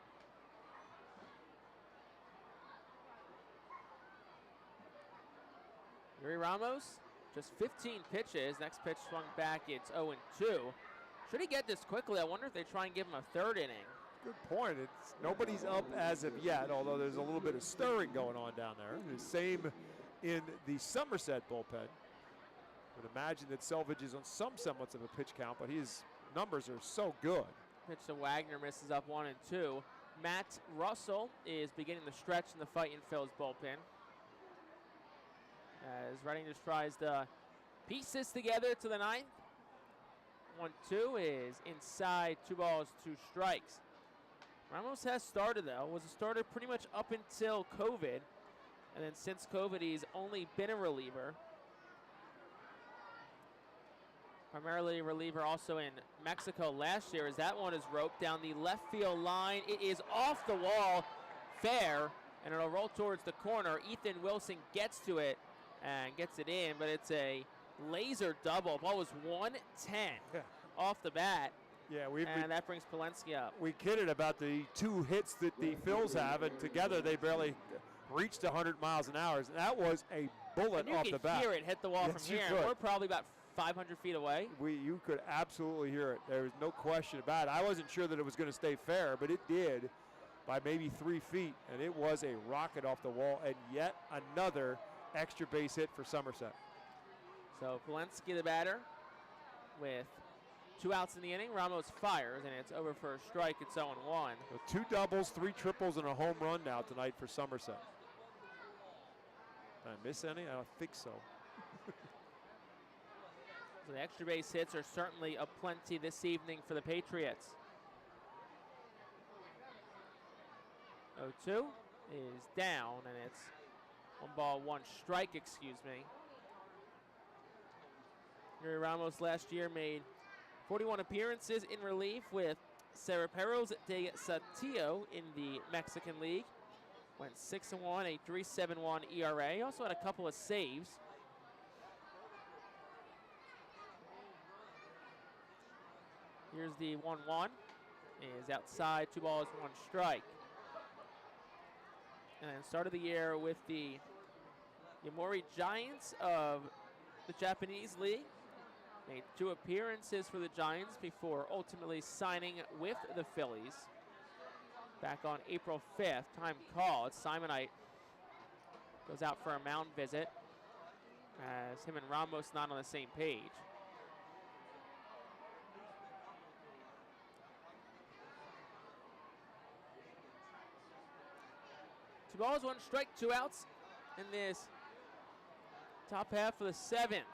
Yuri Ramos, just 15 pitches. Next pitch swung back, it's 0-2. Should he get this quickly? I wonder if they try and give him a 3rd inning. Good point. Nobody's up as of yet, although there's a little bit of stirring going on down there. The same in the Somerset bullpen. Would imagine that Selvage is on some semblance of a pitch count, but his numbers are so good. Pitch to Wagner, misses up 1 and 2. Matt Russell is beginning the stretch in the Fightin Phil's bullpen. As Redding just tries to piece this together to the 9th. 1-2 is inside, 2 balls, 2 strikes. Ramos has started though, was a starter pretty much up until COVID. And then since COVID, he's only been a reliever. Primarily a reliever also in Mexico last year, as that one is roped down the left field line. It is off the wall, fair, and it'll roll towards the corner. Ethan Wilson gets to it and gets it in, but it's a laser double. Ball was 110 off the bat. Yeah, and that brings Polensky up. We kidded about the 2 hits that the Phils have, and together they barely reached 100 miles an hour. That was a bullet and off the bat. You could hear it hit the wall Yes, from here. you could. We're probably about 500 feet away. You could absolutely hear it. There was no question about it. I wasn't sure that it was going to stay fair, but it did by maybe 3 feet, and it was a rocket off the wall, and yet another extra base hit for Somerset. So Polensky, the batter, with 2 outs in the inning. Ramos fires, and it's over for a strike. It's 0-1. So 2 doubles, 3 triples, and a home run now tonight for Somerset. Did I miss any? I don't think so. So the extra base hits are certainly aplenty this evening for the Patriots. 0-2 is down, and it's 1 ball, 1 strike, excuse me. Yuri Ramos last year made 41 appearances in relief with Cerreperos de Saltillo in the Mexican League. Went 6-1, a 3.71 ERA. Also had a couple of saves. Here's the 1-1. Is outside, 2 balls, 1 strike. And then started the year with the Yomiuri Giants of the Japanese League. Made 2 appearances for the Giants before ultimately signing with the Phillies. Back on April 5th, time called. Simonite goes out for a mound visit as him and Ramos not on the same page. Two balls, 1 strike, 2 outs in this top half of the 7th.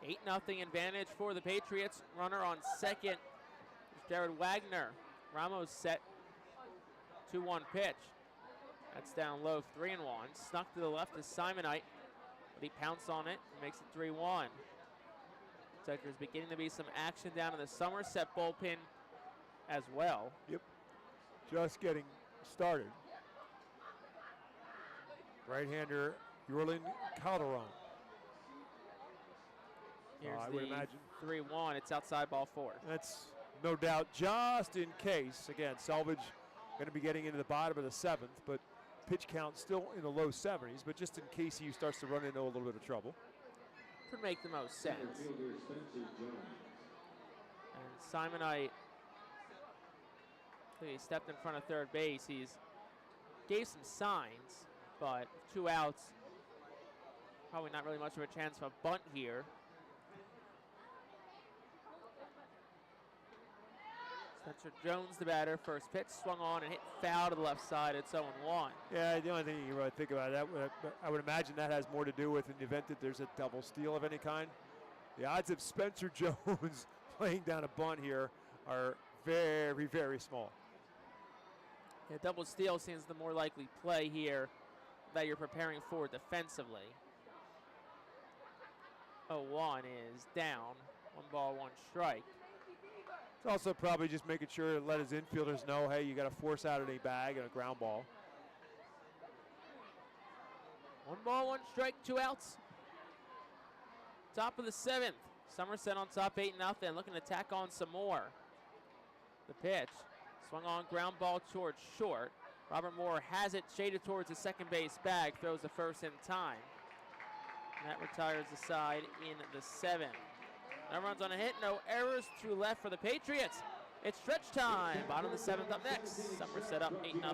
Eight 0 advantage for the Patriots. Runner on second is Jared Wagner. Ramos set 2-1 pitch. That's down low, 3-1. Snuck to the left is Simonite, but he pounced on it and makes it 3-1. Looks like there's beginning to be some action down in the Somerset bullpen as well. Yep, just getting started. Right-hander Yorlin Calderon. Here's I would imagine 3-1. It's outside, ball 4. That's no doubt just in case. Again, Selvage going to be getting into the bottom of the 7th, but pitch count still in the low 70s, but just in case he starts to run into a little bit of trouble. Could make the most sense. And Simonite, he stepped in front of third base. He's gave some signs, but 2 outs, probably not really much of a chance of a bunt here. Spencer Jones, the batter, first pitch, swung on and hit foul to the left side. It's 0-1. Yeah, the only thing you really think about that, I would imagine that has more to do with in the event that there's a double steal of any kind. The odds of Spencer Jones playing down a bunt here are very, very small. Yeah, double steal seems the more likely play here that you're preparing for defensively. 0-1 is down. 1 ball, 1 strike. It's also probably just making sure to let his infielders know, hey, you got to force out any bag and a ground ball. 1 ball, 1 strike, 2 outs. Top of the 7th. Somerset on top, 8-0. Looking to tack on some more. The pitch. Swung on, ground ball towards short. Robert Moore has it shaded towards the second base bag. Throws the first in time. And that retires the side in the 7th. No runs on a hit, no errors through left for the Patriots. It's stretch time. Bottom of the 7th up next. Somerset up 8-0.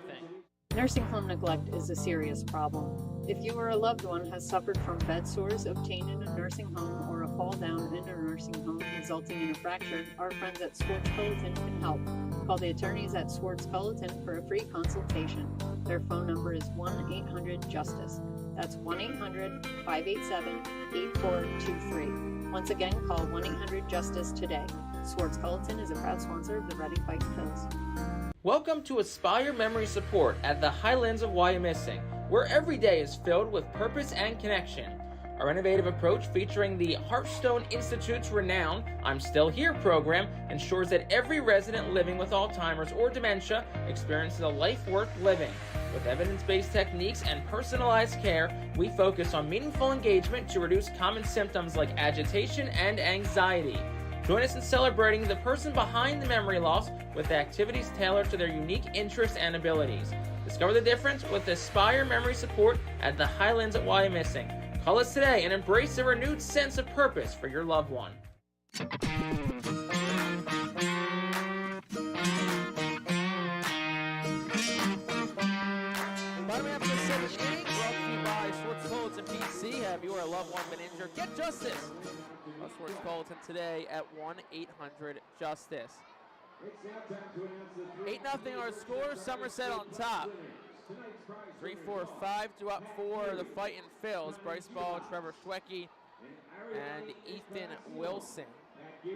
Nursing home neglect is a serious problem. If you or a loved one has suffered from bed sores obtained in a nursing home or a fall down in a nursing home resulting in a fracture, our friends at Swartz Culleton can help. Call the attorneys at Swartz Culleton for a free consultation. Their phone number is 1-800-JUSTICE. That's 1-800-587-8423. Once again, call 1-800-JUSTICE today. Swartz Culleton is a proud sponsor of the Reading Fightin Phillies. Welcome to Aspire Memory Support at the Highlands of Wyomissing, where every day is filled with purpose and connection. Our innovative approach featuring the Hearthstone Institute's renowned I'm Still Here program ensures that every resident living with Alzheimer's or dementia experiences a life worth living. With evidence-based techniques and personalized care, we focus on meaningful engagement to reduce common symptoms like agitation and anxiety. Join us in celebrating the person behind the memory loss with activities tailored to their unique interests and abilities. Discover the difference with Aspire Memory Support at the Highlands at Wyomissing. Call us today and embrace a renewed sense of purpose for your loved one. Bottom half of the seventh inning, brought to you by Schwartz Colleton PC. Have your loved one been injured? Get justice. Call Schwartz Colleton today at 1-800-JUSTICE. 8-0 our score. Somerset on top. 3-4-5 to up for the Fightin Phils. Bryce Ball, Trevor Schwecke, and Ethan Wilson. The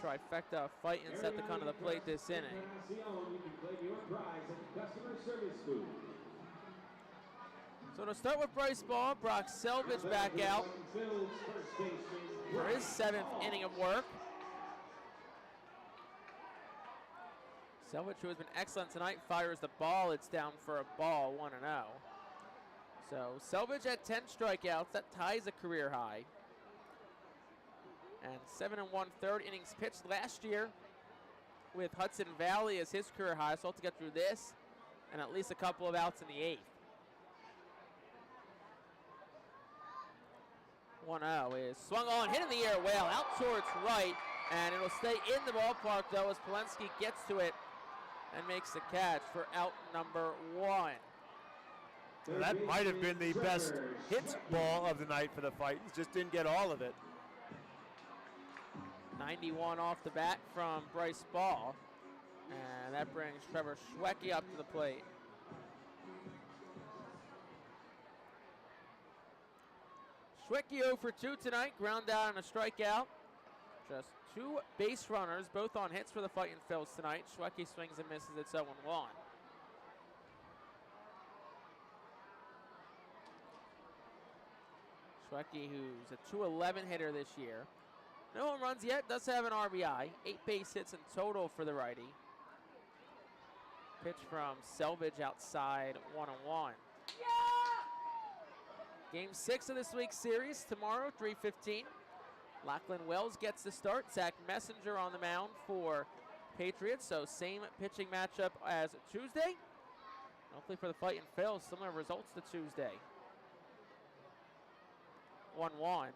trifecta of Fightin's at the kind of the plate this inning. So to start with Bryce Ball, Brock Selvage back out for his 7th inning of work. Selvage, who has been excellent tonight, fires the ball. It's down for a ball, 1-0. So Selvage at 10 strikeouts. That ties a career high. And 7 1/3 innings pitched last year with Hudson Valley as his career high. So to get through this and at least a couple of outs in the 8th. 1-0 is swung on, hit in the air well, out towards right, and it'll stay in the ballpark though as Polensky gets to it and makes the catch for out number 1. That might have been the best hit ball of the night for the Fightins, just didn't get all of it. 91 off the bat from Bryce Ball, and that brings Trevor Schwecke up to the plate. Schwecke 0 for 2 tonight, ground out and a strikeout. Just 2 base runners, both on hits for the Fightin Phils tonight. Schwecke swings and misses. It's 0-1. Schwecke, who's a .211 hitter this year. No home runs yet, does have an RBI. 8 base hits in total for the righty. Pitch from Selvage outside, 1-1. Game 6 of this week's series tomorrow, 3:15. Lachlan Wells gets the start. Zach Messenger on the mound for Patriots, so same pitching matchup as Tuesday. Hopefully for the Fightin Phils, similar results to Tuesday. 1-1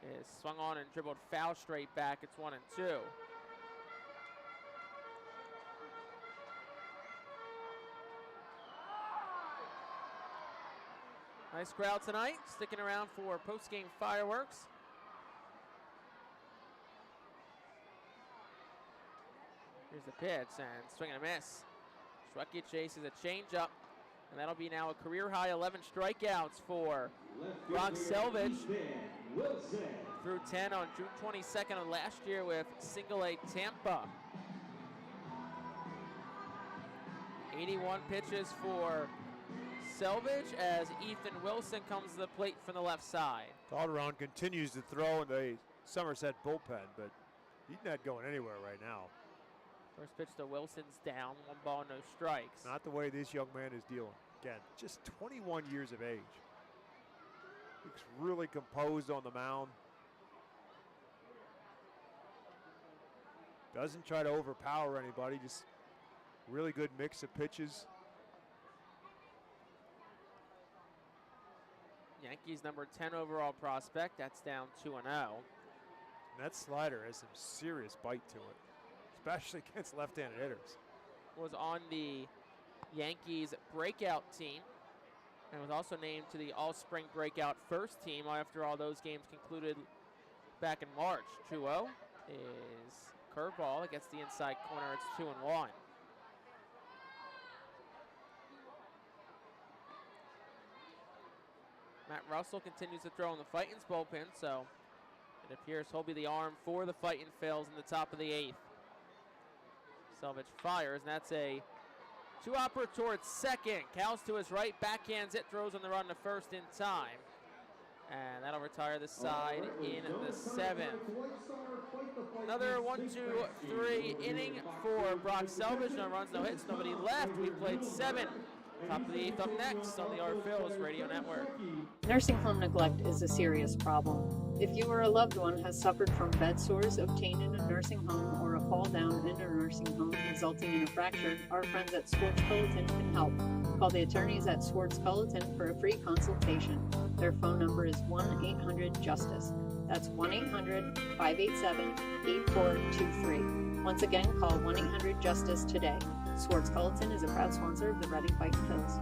is swung on and dribbled foul straight back. It's 1-2. Nice crowd tonight, sticking around for post-game fireworks. Here's the pitch, and swing and a miss. Schwecke chases a changeup, and that'll be now a career-high 11 strikeouts for Brock Selvage. Through 10 on June 22nd of last year with Single-A Tampa. 81 pitches for Selvage as Ethan Wilson comes to the plate from the left side. Calderon continues to throw in the Somerset bullpen, but he's not going anywhere right now. First pitch to Wilson's down, 1 ball, no strikes. Not the way this young man is dealing. Again, just 21 years of age. Looks really composed on the mound. Doesn't try to overpower anybody, just really good mix of pitches. Yankees number 10 overall prospect, that's down 2-0. And that slider has some serious bite to it, especially against left-handed hitters. Was on the Yankees breakout team and was also named to the all-spring breakout first team after all those games concluded back in March. 2-0 is curveball against the inside corner. It's 2-1. Matt Russell continues to throw in the Fightin's bullpen, so it appears he'll be the arm for the Fightin Phils in the top of the 8th. Selvage fires, and that's a 2-hopper towards second. Cowles to his right, backhands it, throws on the run to first in time. And that'll retire the side in the 7th. Another 1-2-3 inning for Brock Selvage. No runs, no hits, nobody left. We played 7. Top of the 8th up next on the Our Phils Radio Network. Nursing home neglect is a serious problem. If you or a loved one has suffered from bed sores obtained in a nursing home or a fall down in a nursing home resulting in a fracture, our friends at Swartz Culleton can help. Call the attorneys at Swartz Culleton for a free consultation. Their phone number is 1-800-JUSTICE. That's 1-800-587-8423. Once again, call 1-800-JUSTICE today. Swartz Culleton is a proud sponsor of the Reading Fightin' Phils.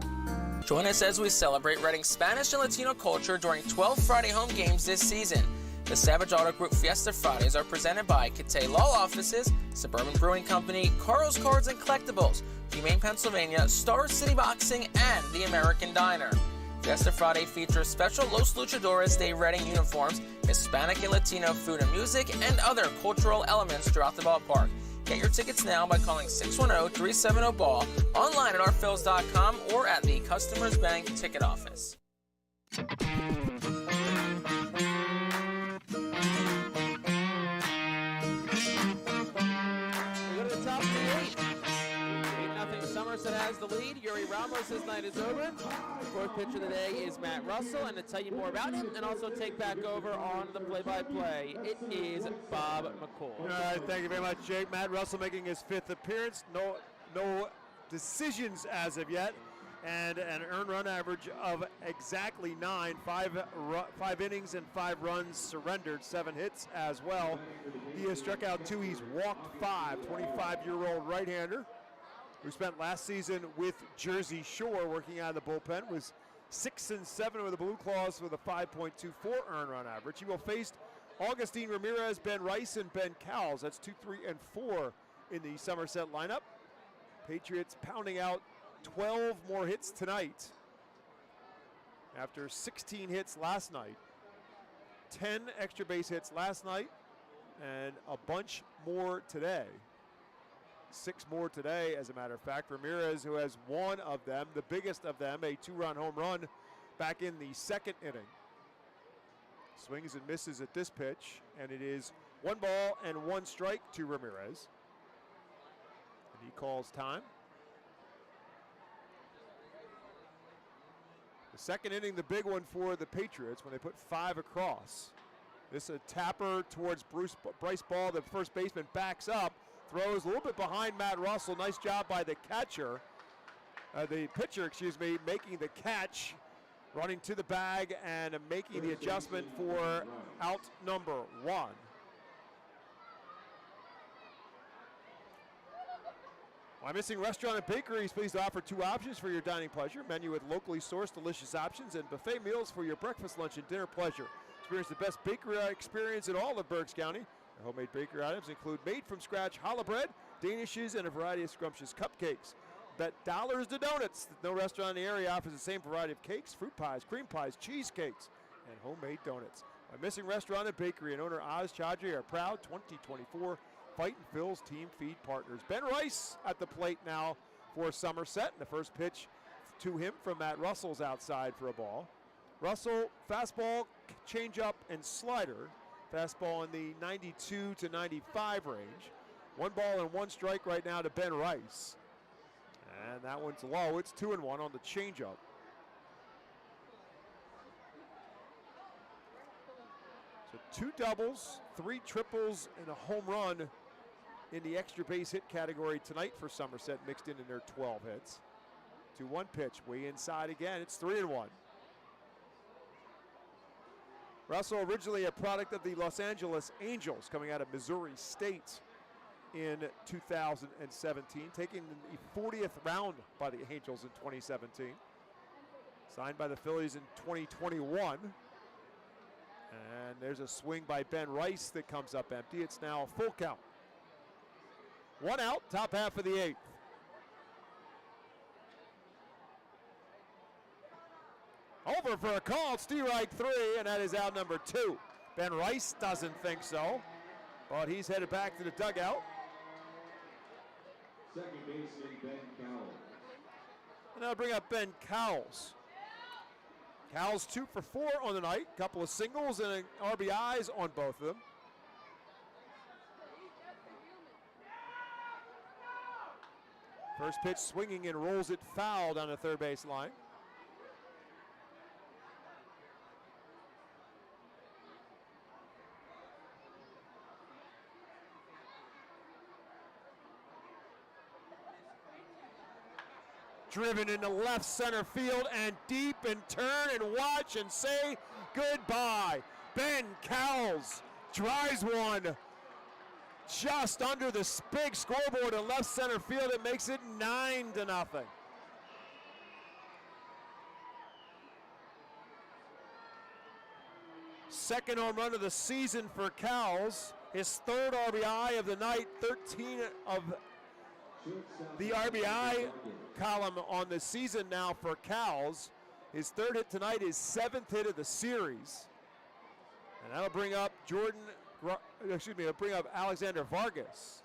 Join us as we celebrate Reading's Spanish and Latino culture during 12 Friday home games this season. The Savage Auto Group Fiesta Fridays are presented by Cathay Law Offices, Suburban Brewing Company, Carl's Cards and Collectibles, Humane Pennsylvania, Star City Boxing, and the American Diner. Fiesta Friday features special Los Luchadores de Reading uniforms, Hispanic and Latino food and music, and other cultural elements throughout the ballpark. Get your tickets now by calling 610-370-BALL, online at ourphils.com, or at the Customers Bank ticket office. We go to the top of the 8th. 8-0 Somerset has the lead. Yuri Ramos' night is over. The fourth pitcher of the day is Matt Russell, and to tell you more about him and also take back over on the play-by-play, it is Bob McCool. All right, thank you very much, Jake. Matt Russell making his 5th appearance. No decisions as of yet, and an earned run average of exactly 9. 5 innings and 5 runs surrendered, 7 hits as well. He has struck out 2. He's walked 5. 25-year-old right-hander who spent last season with Jersey Shore working out of the bullpen, was 6-7 with the Blue Claws with a 5.24 earned run average. He will face Augustine Ramirez, Ben Rice, and Ben Cowles. That's 2, 3, and 4 in the Somerset lineup. Patriots pounding out 12 more hits tonight after 16 hits last night. 10 extra base hits last night and a bunch more today. 6 more today, as a matter of fact. Ramirez, who has one of them, the biggest of them, a 2-run home run back in the 2nd inning. Swings and misses at this pitch, and it is 1 ball and 1 strike to Ramirez. And he calls time. The 2nd inning, the big one for the Patriots when they put 5 across. This a tapper towards Bryce Ball. The first baseman backs up, throws a little bit behind Matt Russell. Nice job by the pitcher, making the catch, running to the bag and making the adjustment for out number 1. Why Missing Restaurant and Bakery is pleased to offer 2 options for your dining pleasure. Menu with locally sourced delicious options and buffet meals for your breakfast, lunch, and dinner pleasure. Experience the best bakery experience in all of Berks County. Our homemade bakery items include made-from-scratch challah bread, danishes, and a variety of scrumptious cupcakes. Bet dollars to donuts. No restaurant in the area offers the same variety of cakes, fruit pies, cream pies, cheesecakes, and homemade donuts. Our Missing Restaurant and Bakery and owner Oz Chaudhry are proud 2024 Fightin' Phil's team feed partners. Ben Rice at the plate now for Somerset. And the first pitch to him from Matt Russell's outside for a ball. Russell, fastball, changeup, and slider. Fastball in the 92 to 95 range. 1 ball and 1 strike right now to Ben Rice. And that one's low. It's 2-1 on the changeup. So 2 doubles, 3 triples, and a home run in the extra base hit category tonight for Somerset, mixed in their 12 hits. 2-1 pitch, way inside again. It's 3-1. Russell, originally a product of the Los Angeles Angels, coming out of Missouri State in 2017, taking the 40th round by the Angels in 2017. Signed by the Phillies in 2021. And there's a swing by Ben Rice that comes up empty. It's now a full count. 1 out, top half of the 8th. Over for a call, it's strike 3, and that is out number 2. Ben Rice doesn't think so, but he's headed back to the dugout. Second baseman Ben Cowles. And I'll bring up Ben Cowles. Cowles 2 for 4 on the night, couple of singles and RBIs on both of them. First pitch swinging and rolls it foul down the third base line. driven into left center field and deep, and turn and watch and say goodbye. Ben Cowles drives one just under the big scoreboard in left center field. It makes it 9-0. Second home run of the season for Cowles. His third RBI of the night, 13 of the RBI column on the season now for Cowles. His third hit tonight, his 7th hit of the series. And that'll bring up Alexander Vargas.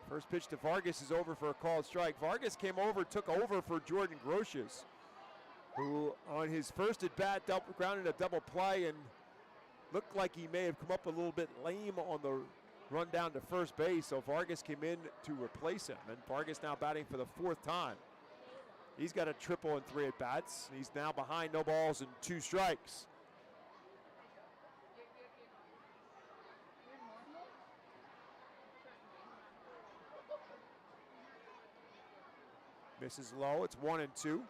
First pitch to Vargas is over for a called strike. Vargas took over for Jordan Grotius, who on his first at bat grounded a double play and looked like he may have come up a little bit lame on the run down to first base, so Vargas came in to replace him, and Vargas now batting for the 4th time. He's got a triple in 3 at bats. He's now behind, no balls and 2 strikes. Misses low, it's 1-2.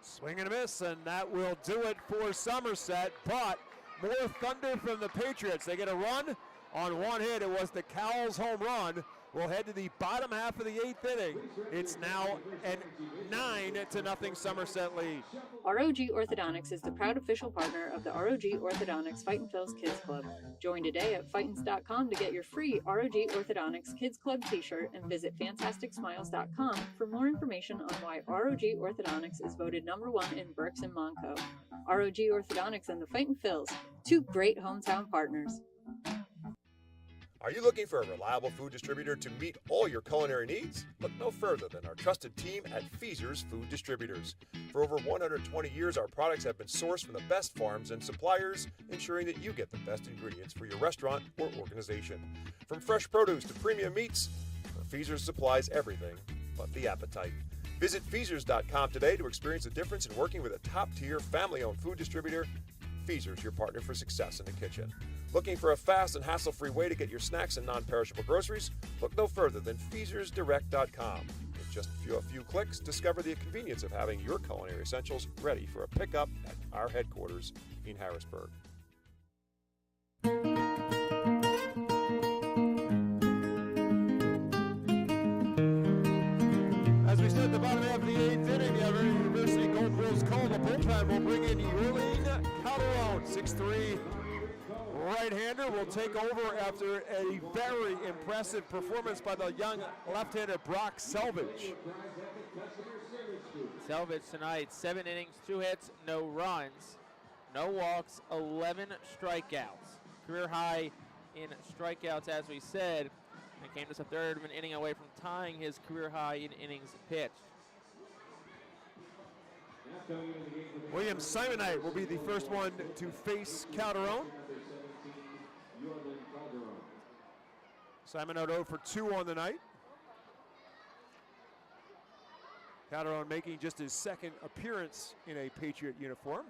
Swing and a miss, and that will do it for Somerset, but more thunder from the Patriots. They get a run on one hit. It was the Cowles home run. We'll head to the bottom half of the 8th inning. It's now a 9-0 Somerset lead. ROG Orthodontics is the proud official partner of the ROG Orthodontics Fightin' Phil's Kids Club. Join today at Fightins.com to get your free ROG Orthodontics Kids Club t-shirt, and visit FantasticSmiles.com for more information on why ROG Orthodontics is voted #1 in Berks and Monco. ROG Orthodontics and the Fightin' Phils, 2 great hometown partners. Are you looking for a reliable food distributor to meet all your culinary needs? Look no further than our trusted team at Feaser's Food Distributors. For over 120 years, our products have been sourced from the best farms and suppliers, ensuring that you get the best ingredients for your restaurant or organization. From fresh produce to premium meats, Feaser's supplies everything but the appetite. Visit Feasers.com today to experience the difference in working with a top-tier, family-owned food distributor. Feaser's, your partner for success in the kitchen. Looking for a fast and hassle-free way to get your snacks and non-perishable groceries? Look no further than FeasersDirect.com. With just a few clicks, discover the convenience of having your culinary essentials ready for a pickup at our headquarters in Harrisburg. As we start the bottom half of the 8th inning, the Everett University Golden Wolves call the bullpen. We'll bring in Yurleen Calderon, 6'3". Right-hander will take over after a very impressive performance by the young left-hander Brock Selvage. Selvage tonight, 7 innings, 2 hits, no runs, no walks, 11 strikeouts. Career high in strikeouts, as we said, and came just a third of an inning away from tying his career high in innings pitched. William Simonite will be the first one to face Calderon. Simonite 0 for 2 on the night. Calderon making just his 2nd appearance in a Patriot uniform.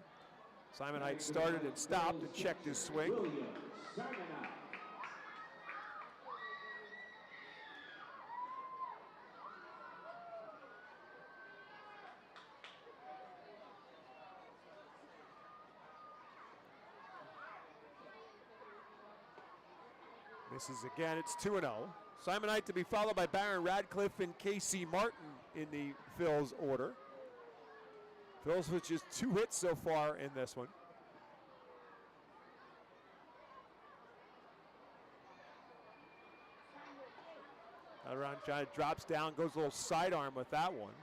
Simonite started and stopped and checked his swing. Misses again, it's 2-0. Simonite to be followed by Baron Radcliffe and Casey Martin in the Phil's order. Phil's with just 2 hits so far in this one. Around drops down, goes a little sidearm with that one,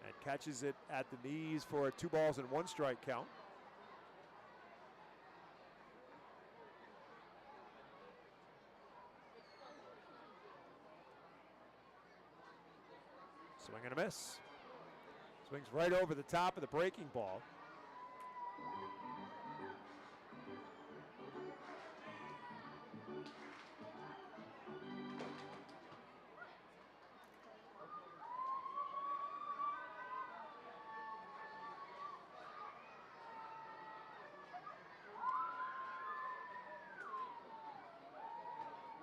and catches it at the knees for a 2 balls and 1 strike count. Swing and a miss. Swings right over the top of the breaking ball.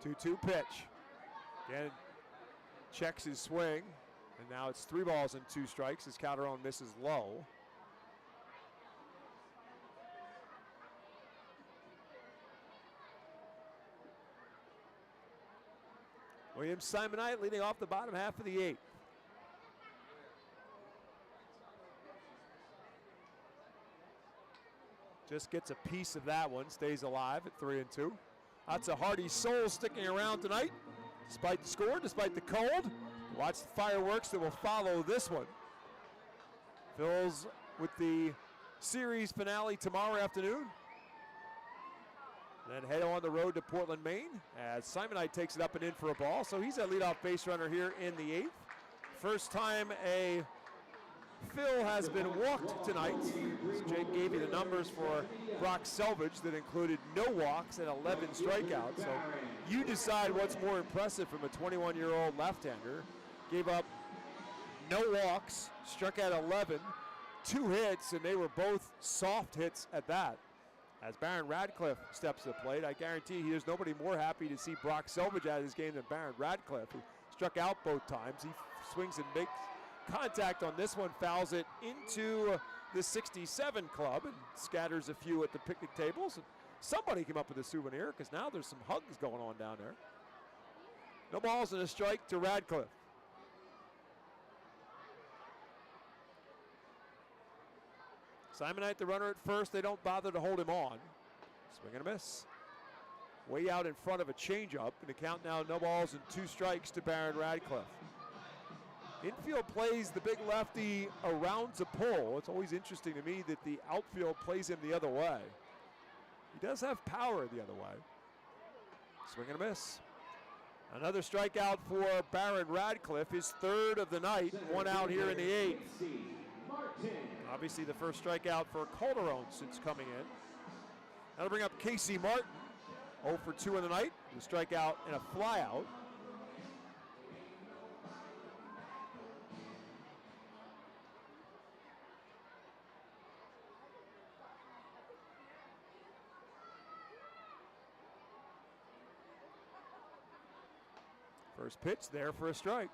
2-2 pitch. Again, checks his swing, and now it's 3 balls and 2 strikes as Calderon misses low. William Simonite leading off the bottom half of the 8th. Just gets a piece of that one, stays alive at 3-2. That's a hearty soul sticking around tonight, despite the score, despite the cold. Watch the fireworks that will follow this one. Phil's with the series finale tomorrow afternoon. Then head on the road to Portland, Maine, as Simonite takes it up and in for a ball. So he's a leadoff base runner here in the 8th. First time a Phil has been walked tonight. Jake gave you the numbers for Brock Selvage that included no walks and 11 strikeouts. So you decide what's more impressive from a 21-year-old left-hander. Gave up no walks, struck out 11, 2 hits, and they were both soft hits at that. As Baron Radcliffe steps to the plate, I guarantee there's nobody more happy to see Brock Selvage out of his game than Baron Radcliffe, who struck out both times. He swings and makes contact on this one, fouls it into the 67 club and scatters a few at the picnic tables. And somebody came up with a souvenir because now there's some hugs going on down there. No balls and a strike to Radcliffe. Simonite, the runner at first, they don't bother to hold him on. Swing and a miss. Way out in front of a changeup, and the count now no balls and 2 strikes to Baron Radcliffe. Infield plays the big lefty around to pull. It's always interesting to me that the outfield plays him the other way. He does have power the other way. Swing and a miss. Another strikeout for Baron Radcliffe, his 3rd of the night, 1 out here in the 8th. Obviously the first strikeout for Calderon since coming in. That'll bring up Casey Martin, 0 for 2 in the night, a strikeout and a flyout. First pitch there for a strike.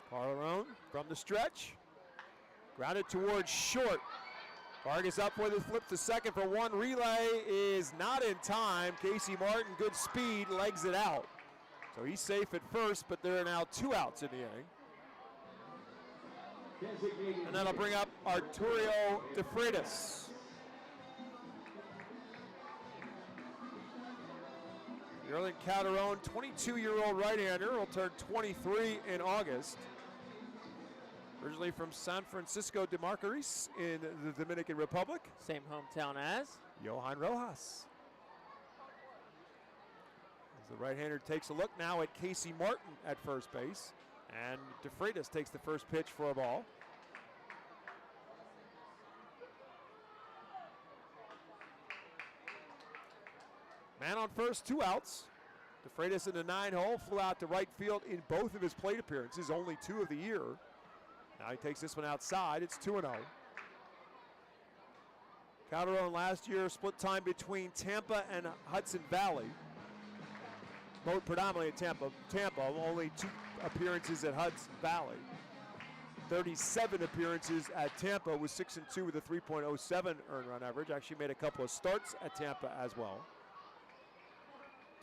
Calderon from the stretch. Grounded towards short. Vargas up with it, flips to second for 1. Relay is not in time. Casey Martin, good speed, legs it out. So he's safe at first, but there are now 2 outs in the inning. And that'll bring up Arturo De Freitas. Yerlin Calderon, 22-year-old right-hander, will turn 23 in August. Originally from San Francisco de Macorís in the Dominican Republic. Same hometown as Johan Rojas. As the right-hander takes a look now at Casey Martin at first base. And De Freitas takes the first pitch for a ball. Man on first, 2 outs. De Freitas in the 9-hole, flew out to right field in both of his plate appearances, only 2 of the year. Now he takes this one outside, it's 2-0. Calderon last year split time between Tampa and Hudson Valley. Both predominantly at Tampa, only 2 appearances at Hudson Valley. 37 appearances at Tampa with 6-2 with a 3.07 earned run average. Actually made a couple of starts at Tampa as well.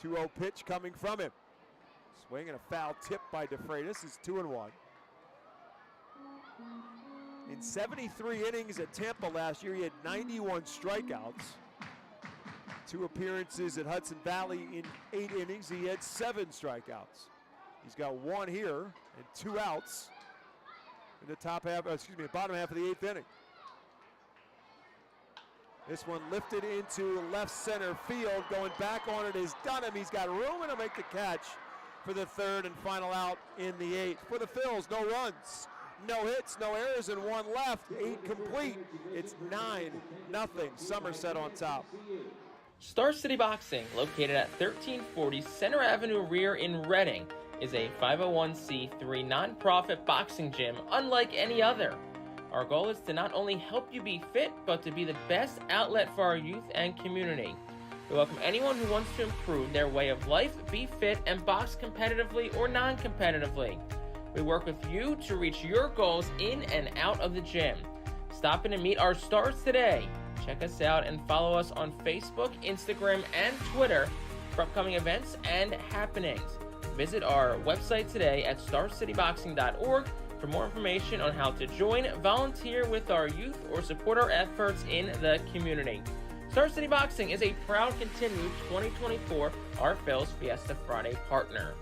2-0 pitch coming from him. Swing and a foul tip by De Freitas is 2-1. In 73 innings at Tampa last year, he had 91 strikeouts. 2 appearances at Hudson Valley in 8 innings, he had 7 strikeouts. He's got 1 here and 2 outs in the bottom half of the 8th inning. This one lifted into left center field. Going back on it is Dunham. He's got room and to make the catch for the 3rd and final out in the 8th. For the Phils, no runs, no hits, no errors, and 1 left. 8 complete. It's 9-0. Somerset on top. Star City Boxing, located at 1340 Center Avenue Rear in Reading, is a 501c3 nonprofit boxing gym unlike any other. Our goal is to not only help you be fit, but to be the best outlet for our youth and community. We welcome anyone who wants to improve their way of life, be fit, and box competitively or non-competitively. We work with you to reach your goals in and out of the gym. Stop in and meet our stars today. Check us out and follow us on Facebook, Instagram, and Twitter for upcoming events and happenings. Visit our website today at starcityboxing.org for more information on how to join, volunteer with our youth, or support our efforts in the community. Star City Boxing is a proud continued 2024 Our Phil's Fiesta Friday partner.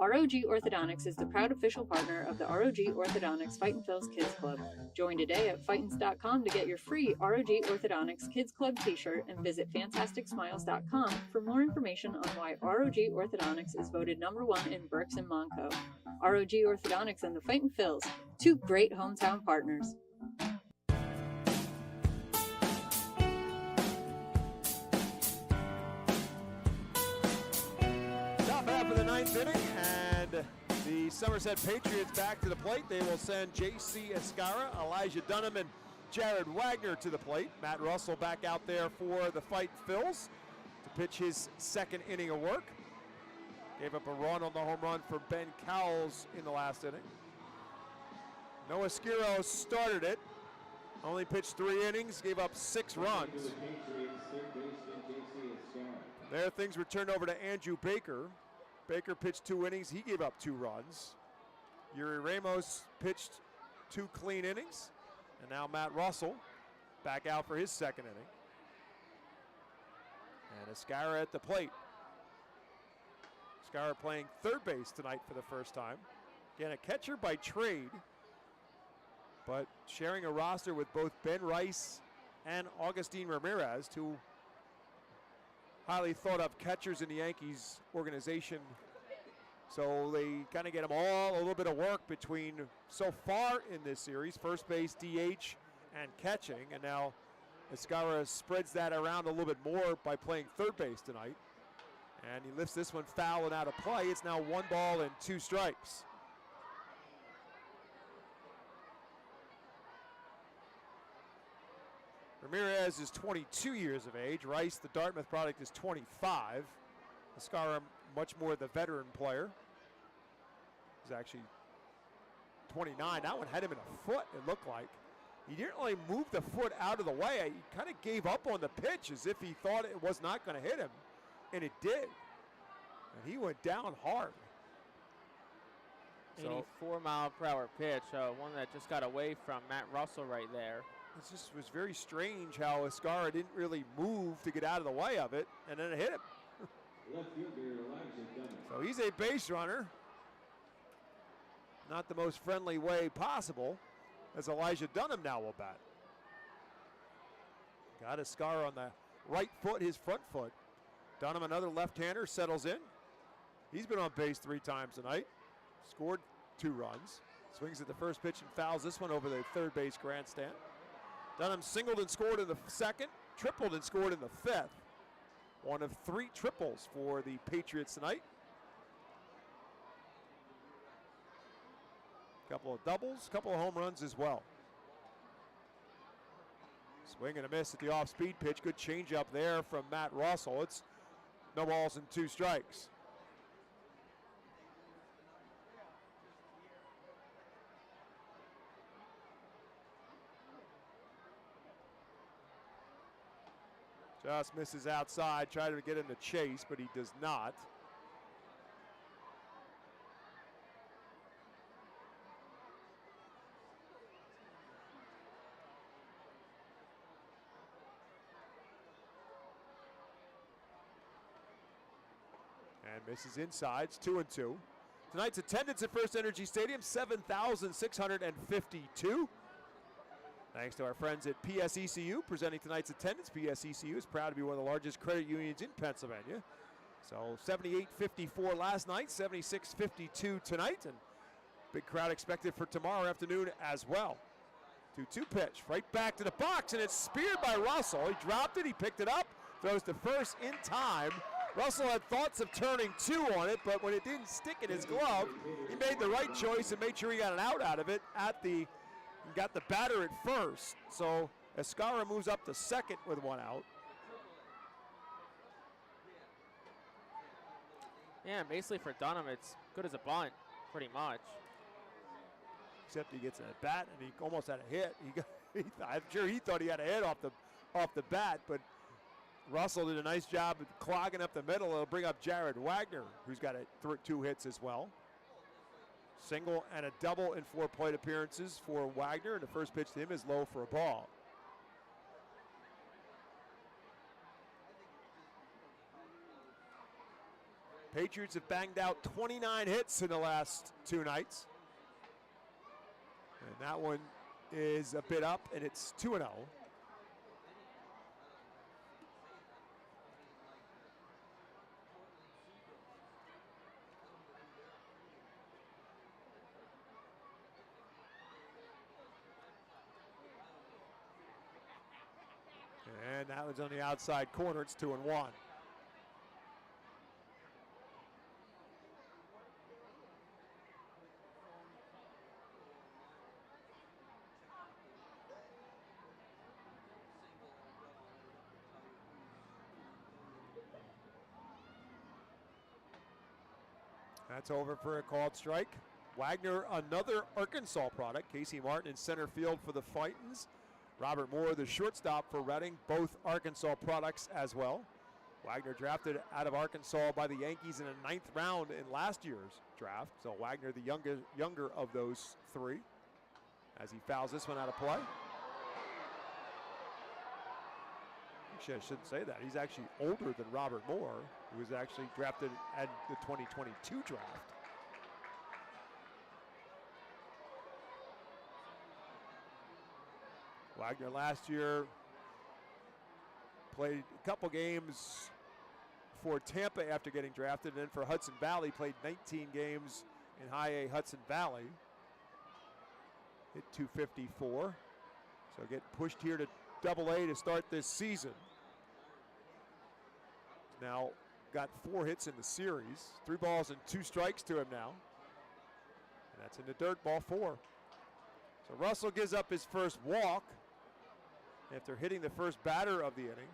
ROG Orthodontics is the proud official partner of the ROG Orthodontics Fightin' Phil's Kids Club. Join today at Fightins.com to get your free ROG Orthodontics Kids Club t-shirt and visit FantasticSmiles.com for more information on why ROG Orthodontics is voted #1 in Berks and Monco. ROG Orthodontics and the Fightin' Phil's, two great hometown partners. Top half of the ninth inning, and the Somerset Patriots back to the plate. They will send J.C. Escara, Elijah Dunham, and Jared Wagner to the plate. Matt Russell back out there for the Fightin' Phils to pitch his second inning of work. Gave up a run on the home run for Ben Cowles in the last inning. Noah Skiro started it. Only pitched 3 innings, gave up 6 runs. There, things were turned over to Andrew Baker. Baker pitched 2 innings. He gave up 2 runs. Yuri Ramos pitched 2 clean innings. And now Matt Russell back out for his second inning. And Escara at the plate. Escara playing third base tonight for the first time. Again, a catcher by trade, but sharing a roster with both Ben Rice and Augustine Ramirez, 2 highly thought of catchers in the Yankees organization. So they kind of get them all a little bit of work between so far in this series, first base, DH, and catching. And now Escara spreads that around a little bit more by playing third base tonight. And he lifts this one foul and out of play. It's now 1 ball and 2 strikes. Ramirez is 22 years of age. Rice, the Dartmouth product, is 25. Escara, much more the veteran player. He's actually 29. That one had him in a foot, it looked like. He didn't really move the foot out of the way. He kind of gave up on the pitch as if he thought it was not going to hit him. And it did. And he went down hard. 84-mile-per-hour pitch, one that just got away from Matt Russell right there. It just was very strange how Escara didn't really move to get out of the way of it, and then it hit him. So he's a base runner. Not the most friendly way possible, as Elijah Dunham now will bat. Got Escara on the right foot, his front foot. Dunham, another left-hander, settles in. He's been on base 3 times tonight. Scored 2 runs. Swings at the first pitch and fouls this one over the third base grandstand. Dunham singled and scored in the second, tripled and scored in the 5th. One of 3 triples for the Patriots tonight. Couple of doubles, couple of home runs as well. Swing and a miss at the off-speed pitch. Good changeup there from Matt Russell. It's no balls and 2 strikes. Just misses outside, trying to get him to chase, but he does not. And misses inside. It's 2-2. Tonight's attendance at FirstEnergy Stadium, 7,652. Thanks to our friends at PSECU presenting tonight's attendance. PSECU is proud to be one of the largest credit unions in Pennsylvania. So 78-54 last night, 76-52 tonight, and big crowd expected for tomorrow afternoon as well. 2-2 pitch, right back to the box, and it's speared by Russell. He dropped it, he picked it up, throws to first in time. Russell had thoughts of turning 2 on it, but when it didn't stick in his glove, he made the right choice and made sure he got an out of it got the batter at first. So Escara moves up to second with 1 out. Yeah, basically for Dunham, it's good as a bunt, pretty much. Except he gets a bat and he almost had a hit. I'm sure he thought he had a hit off the bat, but Russell did a nice job of clogging up the middle. It'll bring up Jared Wagner, who's got 2 hits as well. Single and a double in 4 plate appearances for Wagner, and the first pitch to him is low for a ball. Patriots have banged out 29 hits in the last 2 nights. And that one is a bit up, and it's 2-0. And that one's on the outside corner. It's 2-1. That's over for a called strike. Wagner, another Arkansas product. Casey Martin in center field for the Fightins. Robert Moore, the shortstop for Reading, both Arkansas products as well. Wagner drafted out of Arkansas by the Yankees in the 9th round in last year's draft. So Wagner, the younger of those 3, as he fouls this one out of play. Actually, I shouldn't say that. He's actually older than Robert Moore, who was actually drafted at the 2022 draft. Wagner last year played a couple games for Tampa after getting drafted, and then for Hudson Valley played 19 games in High A Hudson Valley. Hit .254. So get pushed here to Double A to start this season. Now got 4 hits in the series. 3 balls and 2 strikes to him now. And that's in the dirt, ball 4. So Russell gives up his first walk after hitting the first batter of the inning.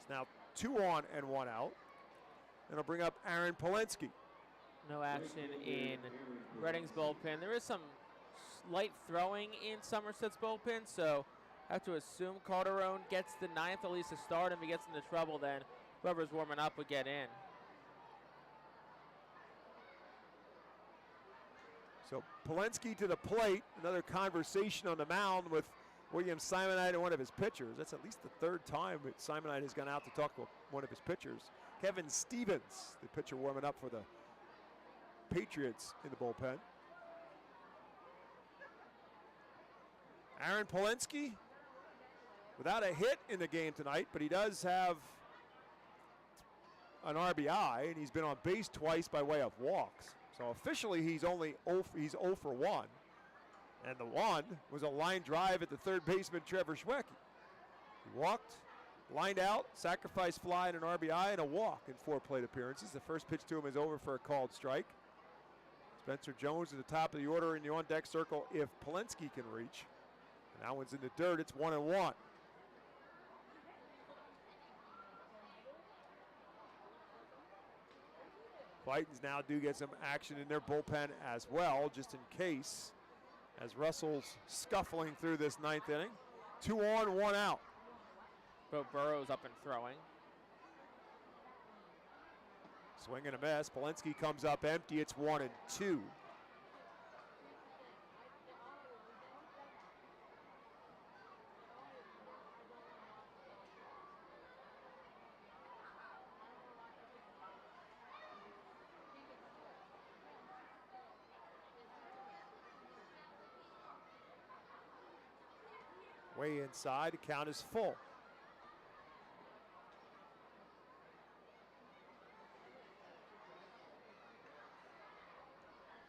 It's now 2 on and 1 out. And it'll bring up Aaron Polensky. No action in Reading's bullpen. There is some light throwing in Somerset's bullpen, so I have to assume Calderon gets the 9th at least to start. If he gets into trouble, then whoever's warming up would get in. So Polensky to the plate. Another conversation on the mound with William Simonite and one of his pitchers. That's at least the 3rd time that Simonite has gone out to talk to one of his pitchers. Kevin Stevens, the pitcher warming up for the Patriots in the bullpen. Aaron Polensky without a hit in the game tonight, but he does have an RBI, and he's been on base twice by way of walks. So officially he's 0 for 1. And the 1 was a line drive at the 3rd baseman, Trevor Schwecke. He walked, lined out, sacrifice fly and an RBI and a walk in 4 plate appearances. The first pitch to him is over for a called strike. Spencer Jones at the top of the order in the on-deck circle if Polensky can reach. And that one's in the dirt. It's 1-1. Fightins now do get some action in their bullpen as well, just in case, as Russell's scuffling through this 9th inning. 2 on, 1 out. Bo Burrow's up and throwing. Swing and a miss. Polensky comes up empty. It's 1-2. Way inside, the count is full.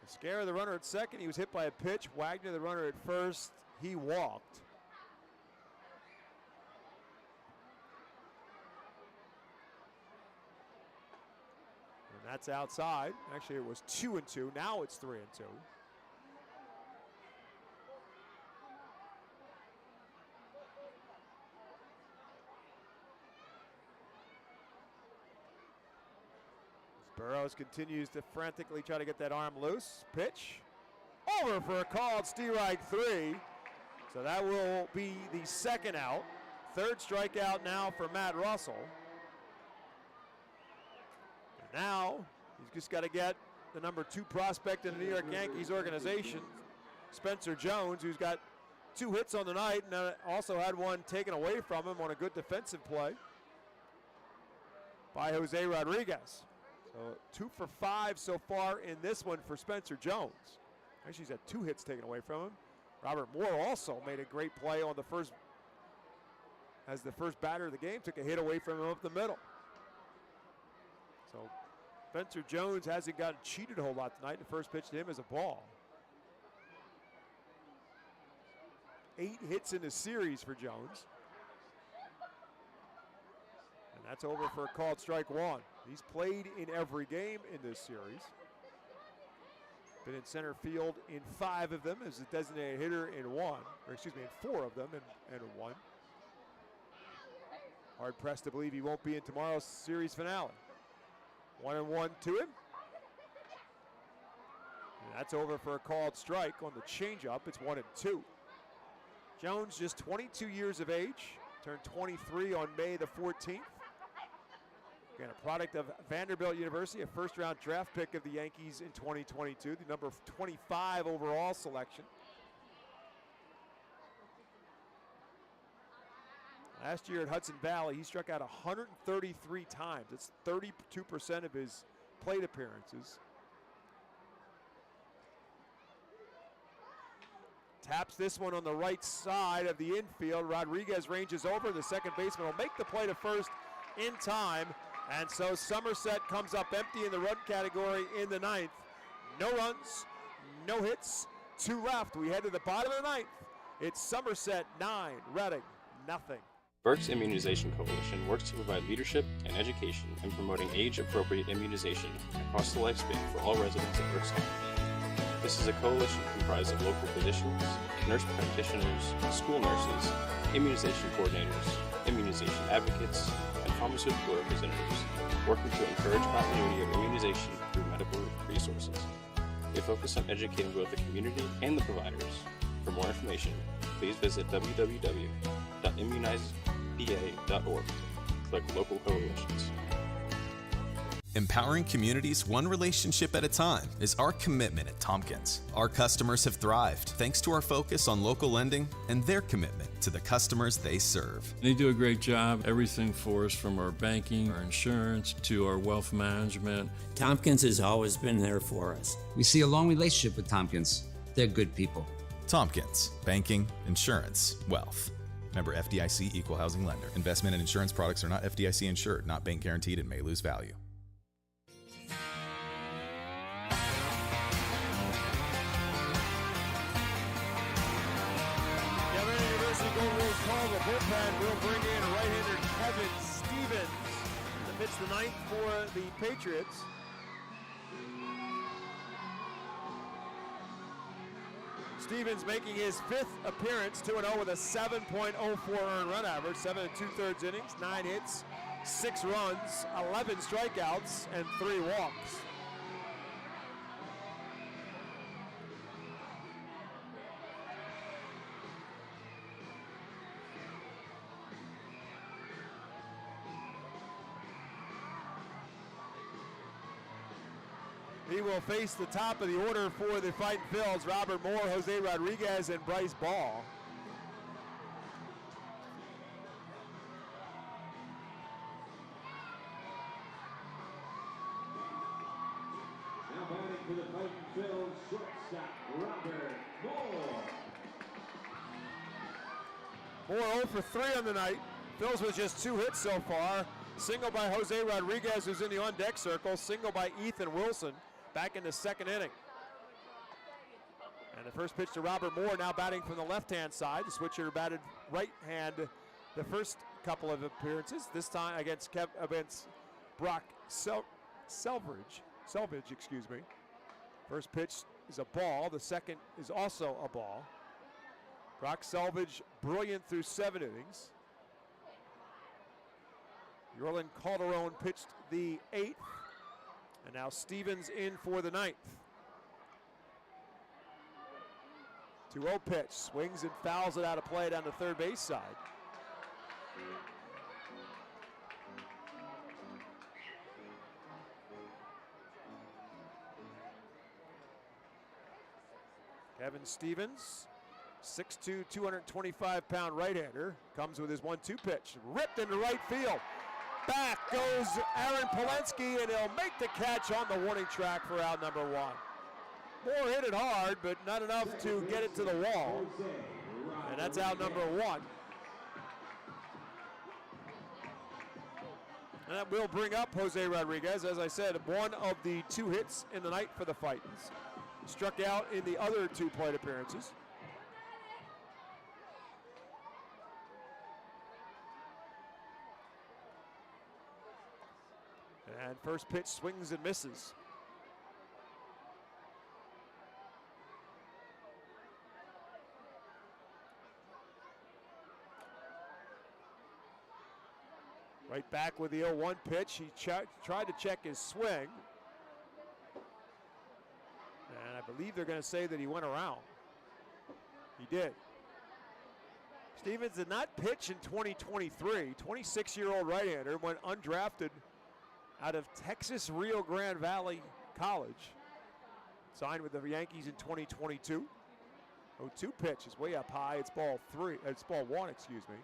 Scare the runner at second. He was hit by a pitch. Wagner, the runner at first, he walked. That's outside. Actually, it was 2-2. Now it's 3-2. Burrows continues to frantically try to get that arm loose. Pitch over for a called strike 3. So that will be the second out. Third strikeout now for Matt Russell. And now he's just got to get the number 2 prospect in the New York Yankees organization, Spencer Jones, who's got 2 hits on the night and also had one taken away from him on a good defensive play by Jose Rodriguez. So 2 for 5 so far in this one for Spencer Jones. Actually, he's had 2 hits taken away from him. Robert Moore also made a great play on the first batter of the game, took a hit away from him up the middle. So Spencer Jones hasn't gotten cheated a whole lot tonight. The first pitch to him is a ball. 8 hits in the series for Jones. And that's over for a called strike 1. He's played in every game in this series. Been in center field in 5 of them as a designated hitter in 4 of them and 1. Hard pressed to believe he won't be in tomorrow's series finale. 1-1 to him. And that's over for a called strike on the changeup. It's 1-2. Jones, just 22 years of age, turned 23 on May the 14th. Again, a product of Vanderbilt University, a first-round draft pick of the Yankees in 2022, the number 25 overall selection. Last year at Hudson Valley, he struck out 133 times. That's 32% of his plate appearances. Taps this one on the right side of the infield. Rodriguez ranges over. The second baseman will make the play to first in time. And so Somerset comes up empty in the run category in the 9th. No runs, no hits, 2 left. We head to the bottom of the 9th. It's Somerset 9, Reading nothing. Berk's Immunization Coalition works to provide leadership and education in promoting age-appropriate immunization across the lifespan for all residents of Berk's County. This is a coalition comprised of local physicians, nurse practitioners, school nurses, immunization coordinators, immunization advocates, and pharmaceutical representatives working to encourage continuity of immunization through medical resources. They focus on educating both the community and the providers. For more information, please visit www.immunizepa.org. Click Local Coalitions. Empowering communities one relationship at a time is our commitment at Tompkins. Our customers have thrived thanks to our focus on local lending and their commitment to the customers they serve. They do a great job, everything for us from our banking, our insurance, to our wealth management. Tompkins has always been there for us. We see a long relationship with Tompkins. They're good people. Tompkins, banking, insurance, wealth. Member FDIC Equal Housing Lender. Investment and insurance products are not FDIC insured, not bank guaranteed, and may lose value. Call the bullpen will bring in right-hander Kevin Stevens to pitch the 9th for the Patriots. Stevens making his 5th appearance, 2-0 with a 7.04 earned run average, 7 2/3 innings, 9 hits, 6 runs, 11 strikeouts, and 3 walks. He will face the top of the order for the Fightin' Phils, Robert Moore, Jose Rodriguez, and Bryce Ball. Now batting for the Fightin' Phils, shortstop Robert Moore. Moore 0 for 3 on the night. Phils with just 2 hits so far. Single by Jose Rodriguez, who's in the on-deck circle. Single by Ethan Wilson. Back in the 2nd inning. And the first pitch to Robert Moore, now batting from the left-hand side. The switcher batted right-hand the first couple of appearances. This time against Brock Selvage, excuse me. First pitch is a ball. The second is also a ball. Brock Selvage, brilliant through 7 innings. Yorlin Calderon pitched the 8th. And now Stevens in for the 9th. 2-0 pitch. Swings and fouls it out of play down the third base side. Kevin Stevens, 6'2", 225-pound right-hander, comes with his 1-2 pitch. Ripped into right field. Back goes Aaron Polensky, and he'll make the catch on the warning track for out number 1. Moore hit it hard, but not enough to get it to the wall. And that's out number 1. And that will bring up Jose Rodriguez. As I said, one of the 2 hits in the night for the Fightins. Struck out in the other 2 plate appearances. And first pitch swings and misses. Right back with the 0-1 pitch. He tried to check his swing. And I believe they're going to say that he went around. He did. Stevens did not pitch in 2023. 26-year-old right-hander went undrafted out of Texas Rio Grande Valley College. Signed with the Yankees in 2022. 0-2 pitch is way up high. It's ball 1, excuse me.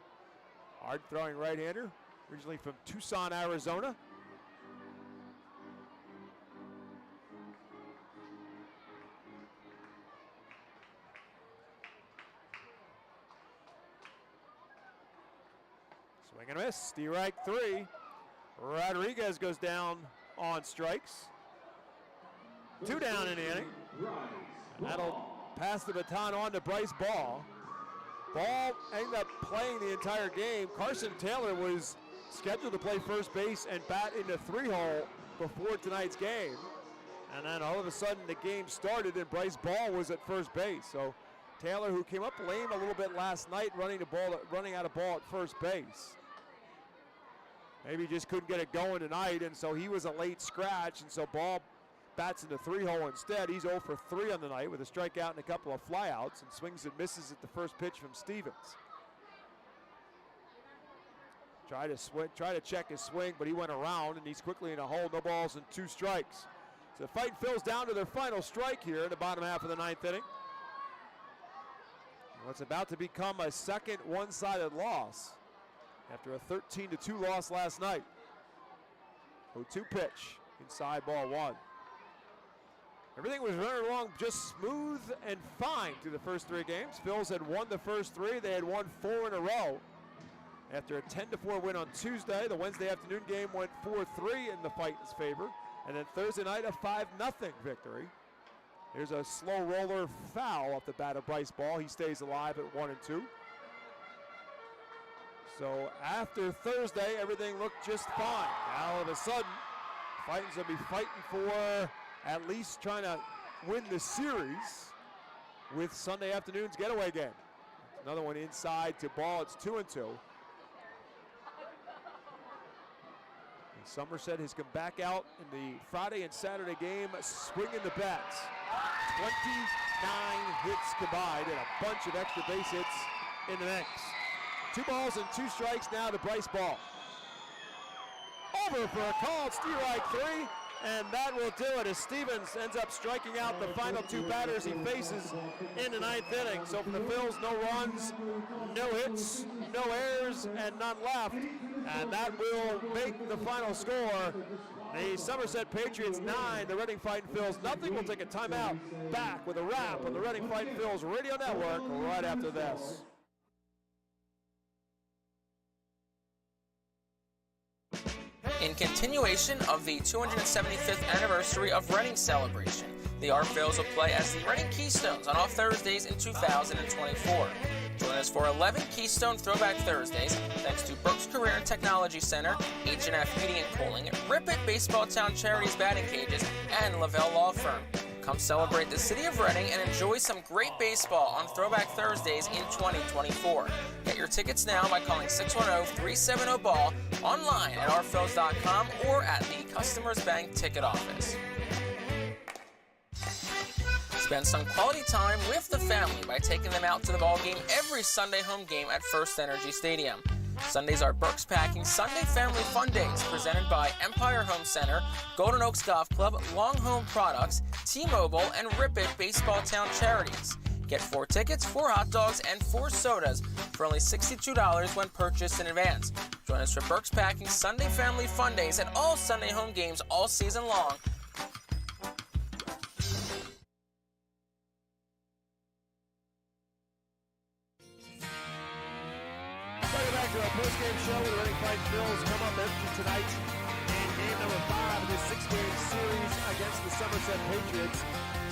Hard throwing right-hander, originally from Tucson, Arizona. Swing and a miss, strike 3. Rodriguez goes down on strikes. 2 down in the inning. And that'll pass the baton on to Bryce Ball. Ball ended up playing the entire game. Carson Taylor was scheduled to play first base and bat in the 3-hole before tonight's game. And then all of a sudden the game started and Bryce Ball was at first base. So Taylor, who came up lame a little bit last night, running out of ball at first base. Maybe just couldn't get it going tonight, and so he was a late scratch, and so Ball bats in the 3-hole instead. He's 0 for 3 on the night with a strikeout and a couple of flyouts, and swings and misses at the first pitch from Stevens. Try to check his swing, but he went around, and he's quickly in a hole. No balls and 2 strikes. So the fight fills down to their final strike here in the bottom half of the 9th inning. What's about to become a second one-sided loss after a 13-2 loss last night. 0-2 pitch, inside ball 1. Everything was running along just smooth and fine through the first 3 games. Phils had won the first 3. They had won 4 in a row. After a 10-4 win on Tuesday, the Wednesday afternoon game went 4-3 in the Fightins' favor. And then Thursday night, a 5-0 victory. Here's a slow roller foul off the bat of Bryce Ball. He stays alive at 1-2. So after Thursday, everything looked just fine. Now all of a sudden, Fightins will be fighting for at least trying to win the series with Sunday afternoon's getaway game. Another one inside to Ball. It's 2-2. And Somerset has come back out in the Friday and Saturday game, swinging the bats. 29 hits combined and a bunch of extra base hits in the mix. 2 balls and 2 strikes now to Bryce Ball. Over for a called strike 3, and that will do it as Stevens ends up striking out the final 2 batters he faces in the 9th inning. So for the Phils, no runs, no hits, no errors, and none left. And that will make the final score the Somerset Patriots 9, the Reading Fightin' Phils nothing. We'll take a timeout. Back with a wrap on the Reading Fightin' Phils Radio Network right after this. In continuation of the 275th anniversary of Reading celebration, The Art Phils will play as the Reading Keystones on all Thursdays in 2024. Join us for 11 Keystone Throwback Thursdays, thanks to Brooks Career and Technology Center, H&F Heating and Cooling, Rip It Baseball Town Charities Batting Cages, and Lavelle Law Firm. Come celebrate the city of Reading and enjoy some great baseball on Throwback Thursdays in 2024. Get your tickets now by calling 610-370-BALL, online at rphils.com, or at the Customers Bank ticket office. Spend some quality time with the family by taking them out to the ball game every Sunday home game at FirstEnergy Stadium. Sundays are Burke's Packing Sunday Family Fun Days, presented by Empire Home Center, Golden Oaks Golf Club, Long Home Products, T-Mobile, and Rip It Baseball Town Charities. Get 4 tickets, 4 hot dogs, and 4 sodas for only $62 when purchased in advance. Join us for Burke's Packing Sunday Family Fun Days at all Sunday home games all season long. Welcome back to our post-game show with the Reading Fightin Phils come up empty tonight in game number 5 of this 6-game series against the Somerset Patriots.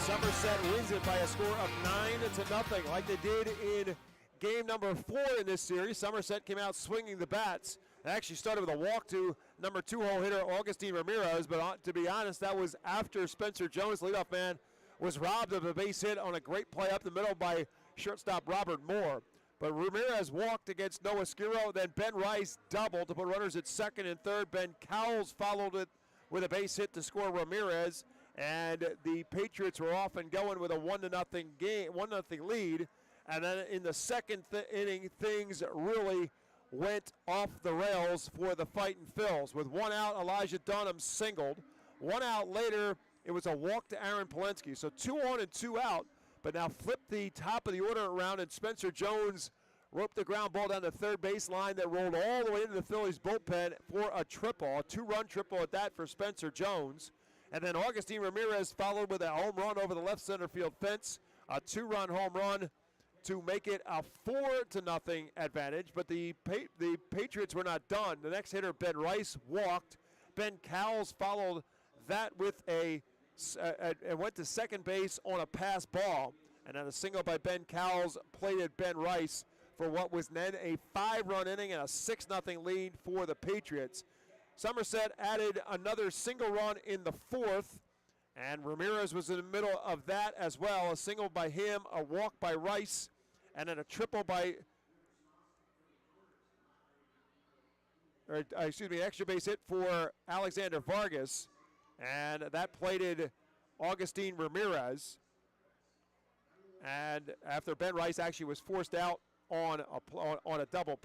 Somerset wins it by a score of 9-0, like they did in game number 4 in this series. Somerset came out swinging the bats. They actually started with a walk to number 2-hole hitter Augustine Ramirez, but to be honest, that was after Spencer Jones, leadoff man, was robbed of a base hit on a great play up the middle by shortstop Robert Moore. But Ramirez walked against Noah Skiro, then Ben Rice doubled to put runners at second and third. Ben Cowles followed it with a base hit to score Ramirez, and the Patriots were off and going with a 1-0 lead. And then in the second inning, things really went off the rails for the Fightin Phils. With 1 out, Elijah Dunham singled. 1 out later, it was a walk to Aaron Polensky. So 2 on and 2 out. But now flip the top of the order around, and Spencer Jones roped the ground ball down the third base line that rolled all the way into the Phillies bullpen for a triple, a 2-run triple at that for Spencer Jones. And then Augustine Ramirez followed with a home run over the left center field fence, a 2-run home run to make it a 4-0 advantage. But the Patriots were not done. The next hitter, Ben Rice, walked. Ben Cowles followed that with and went to second base on a pass ball. And then a single by Ben Cowles plated Ben Rice for what was then a 5-run inning and a 6-0 lead for the Patriots. Somerset added another single run in the 4th, and Ramirez was in the middle of that as well. A single by him, a walk by Rice, and then a triple by, extra base hit for Alexander Vargas. And that plated Augustine Ramirez. And after Ben Rice actually was forced out on a double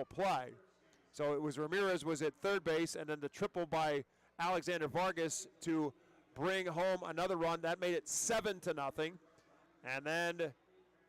play. So it was Ramirez was at third base, and then the triple by Alexander Vargas to bring home another run. That made it 7-0. And then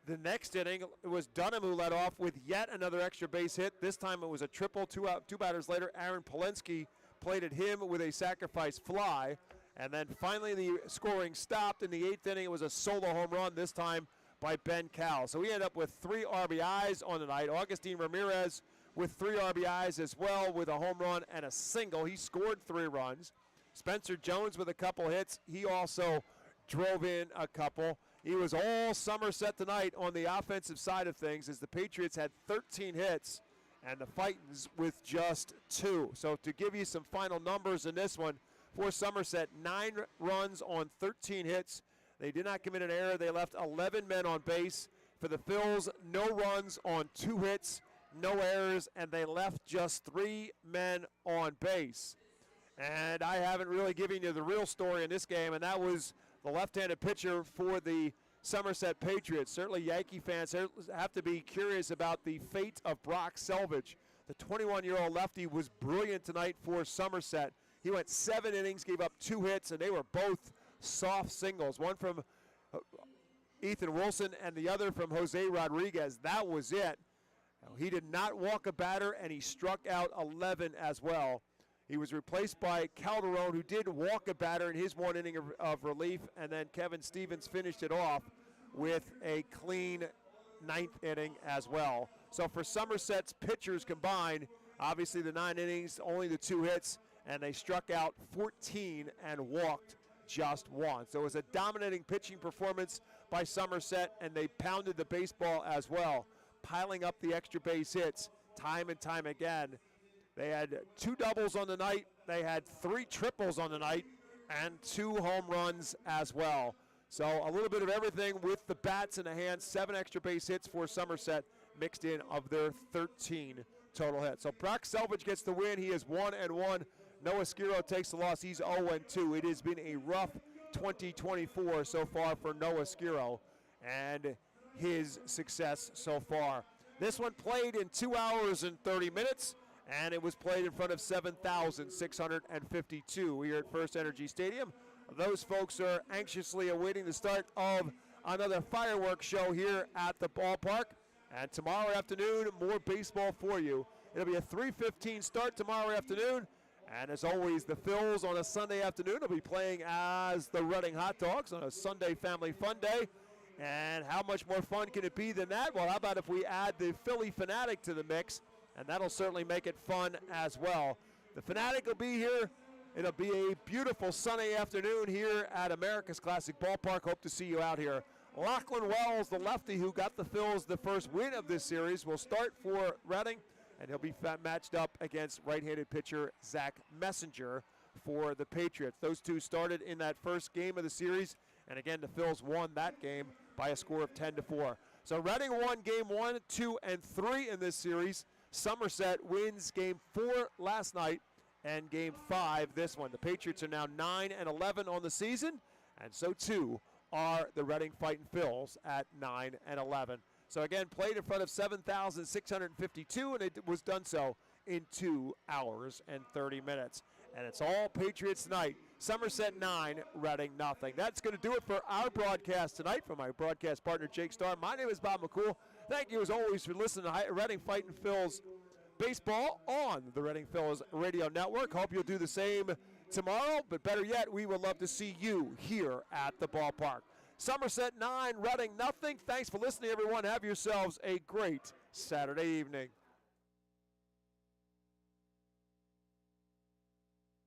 the next inning, it was Dunham who led off with yet another extra base hit. This time it was a triple. 2 batters later, Aaron Polensky plated him with a sacrifice fly. And then finally the scoring stopped in the 8th inning. It was a solo home run, this time by Ben Cowles. So we ended up with 3 RBIs on the night. Augustine Ramirez with 3 RBIs as well, with a home run and a single. He scored 3 runs. Spencer Jones with a couple hits. He also drove in a couple. He was all Somerset tonight on the offensive side of things, as the Patriots had 13 hits and the Fightins with just 2. So to give you some final numbers in this one, for Somerset, 9 runs on 13 hits. They did not commit an error. They left 11 men on base. For the Phils, no runs on 2 hits, no errors, and they left just 3 men on base. And I haven't really given you the real story in this game, and that was the left-handed pitcher for the Somerset Patriots. Certainly Yankee fans have to be curious about the fate of Brock Selvage. The 21-year-old lefty was brilliant tonight for Somerset. He went 7 innings, gave up 2 hits, and they were both soft singles. One from Ethan Wilson and the other from Jose Rodriguez. That was it. He did not walk a batter, and he struck out 11 as well. He was replaced by Calderon, who did walk a batter in his 1 inning of relief, and then Kevin Stevens finished it off with a clean 9th inning as well. So for Somerset's pitchers combined, obviously the 9 innings, only the 2 hits, and they struck out 14 and walked just one. So it was a dominating pitching performance by Somerset, and they pounded the baseball as well, piling up the extra base hits time and time again. They had 2 doubles on the night, they had 3 triples on the night, and 2 home runs as well. So a little bit of everything with the bats in the hands. 7 extra base hits for Somerset mixed in of their 13 total hits. So Brock Selvage gets the win. He is 1-1. Noah Skiro takes the loss. He's 0-2. It has been a rough 2024 so far for Noah Skiro and his success so far. This one played in 2 hours and 30 minutes, and it was played in front of 7,652 here at FirstEnergy Stadium. Those folks are anxiously awaiting the start of another fireworks show here at the ballpark. And tomorrow afternoon, more baseball for you. It'll be a 3:15 start tomorrow afternoon. And as always, the Phils on a Sunday afternoon will be playing as the Reading Hot Dogs on a Sunday family fun day. And how much more fun can it be than that? Well, how about if we add the Philly Fanatic to the mix? And that'll certainly make it fun as well. The Fanatic will be here. It'll be a beautiful Sunday afternoon here at America's Classic Ballpark. Hope to see you out here. Lachlan Wells, the lefty who got the Phils the first win of this series, will start for Reading, and he'll be matched up against right-handed pitcher Zach Messenger for the Patriots. Those two started in that first game of the series, and again, the Phils won that game by a score of 10-4. So Reading won game 1, 2, and 3 in this series. Somerset wins game 4 last night and game 5 this one. The Patriots are now 9-11 on the season, and so too are the Reading Fightin' Phils at 9-11. So again, played in front of 7,652, and it was done so in 2 hours and 30 minutes. And it's all Patriots tonight. Somerset 9, Reading nothing. That's going to do it for our broadcast tonight. From my broadcast partner, Jake Starr, my name is Bob McCool. Thank you, as always, for listening to Reading Fightin' Phils baseball on the Reading Phils radio network. Hope you'll do the same tomorrow, but better yet, we would love to see you here at the ballpark. Somerset 9, Reading nothing. Thanks for listening, everyone. Have yourselves a great Saturday evening.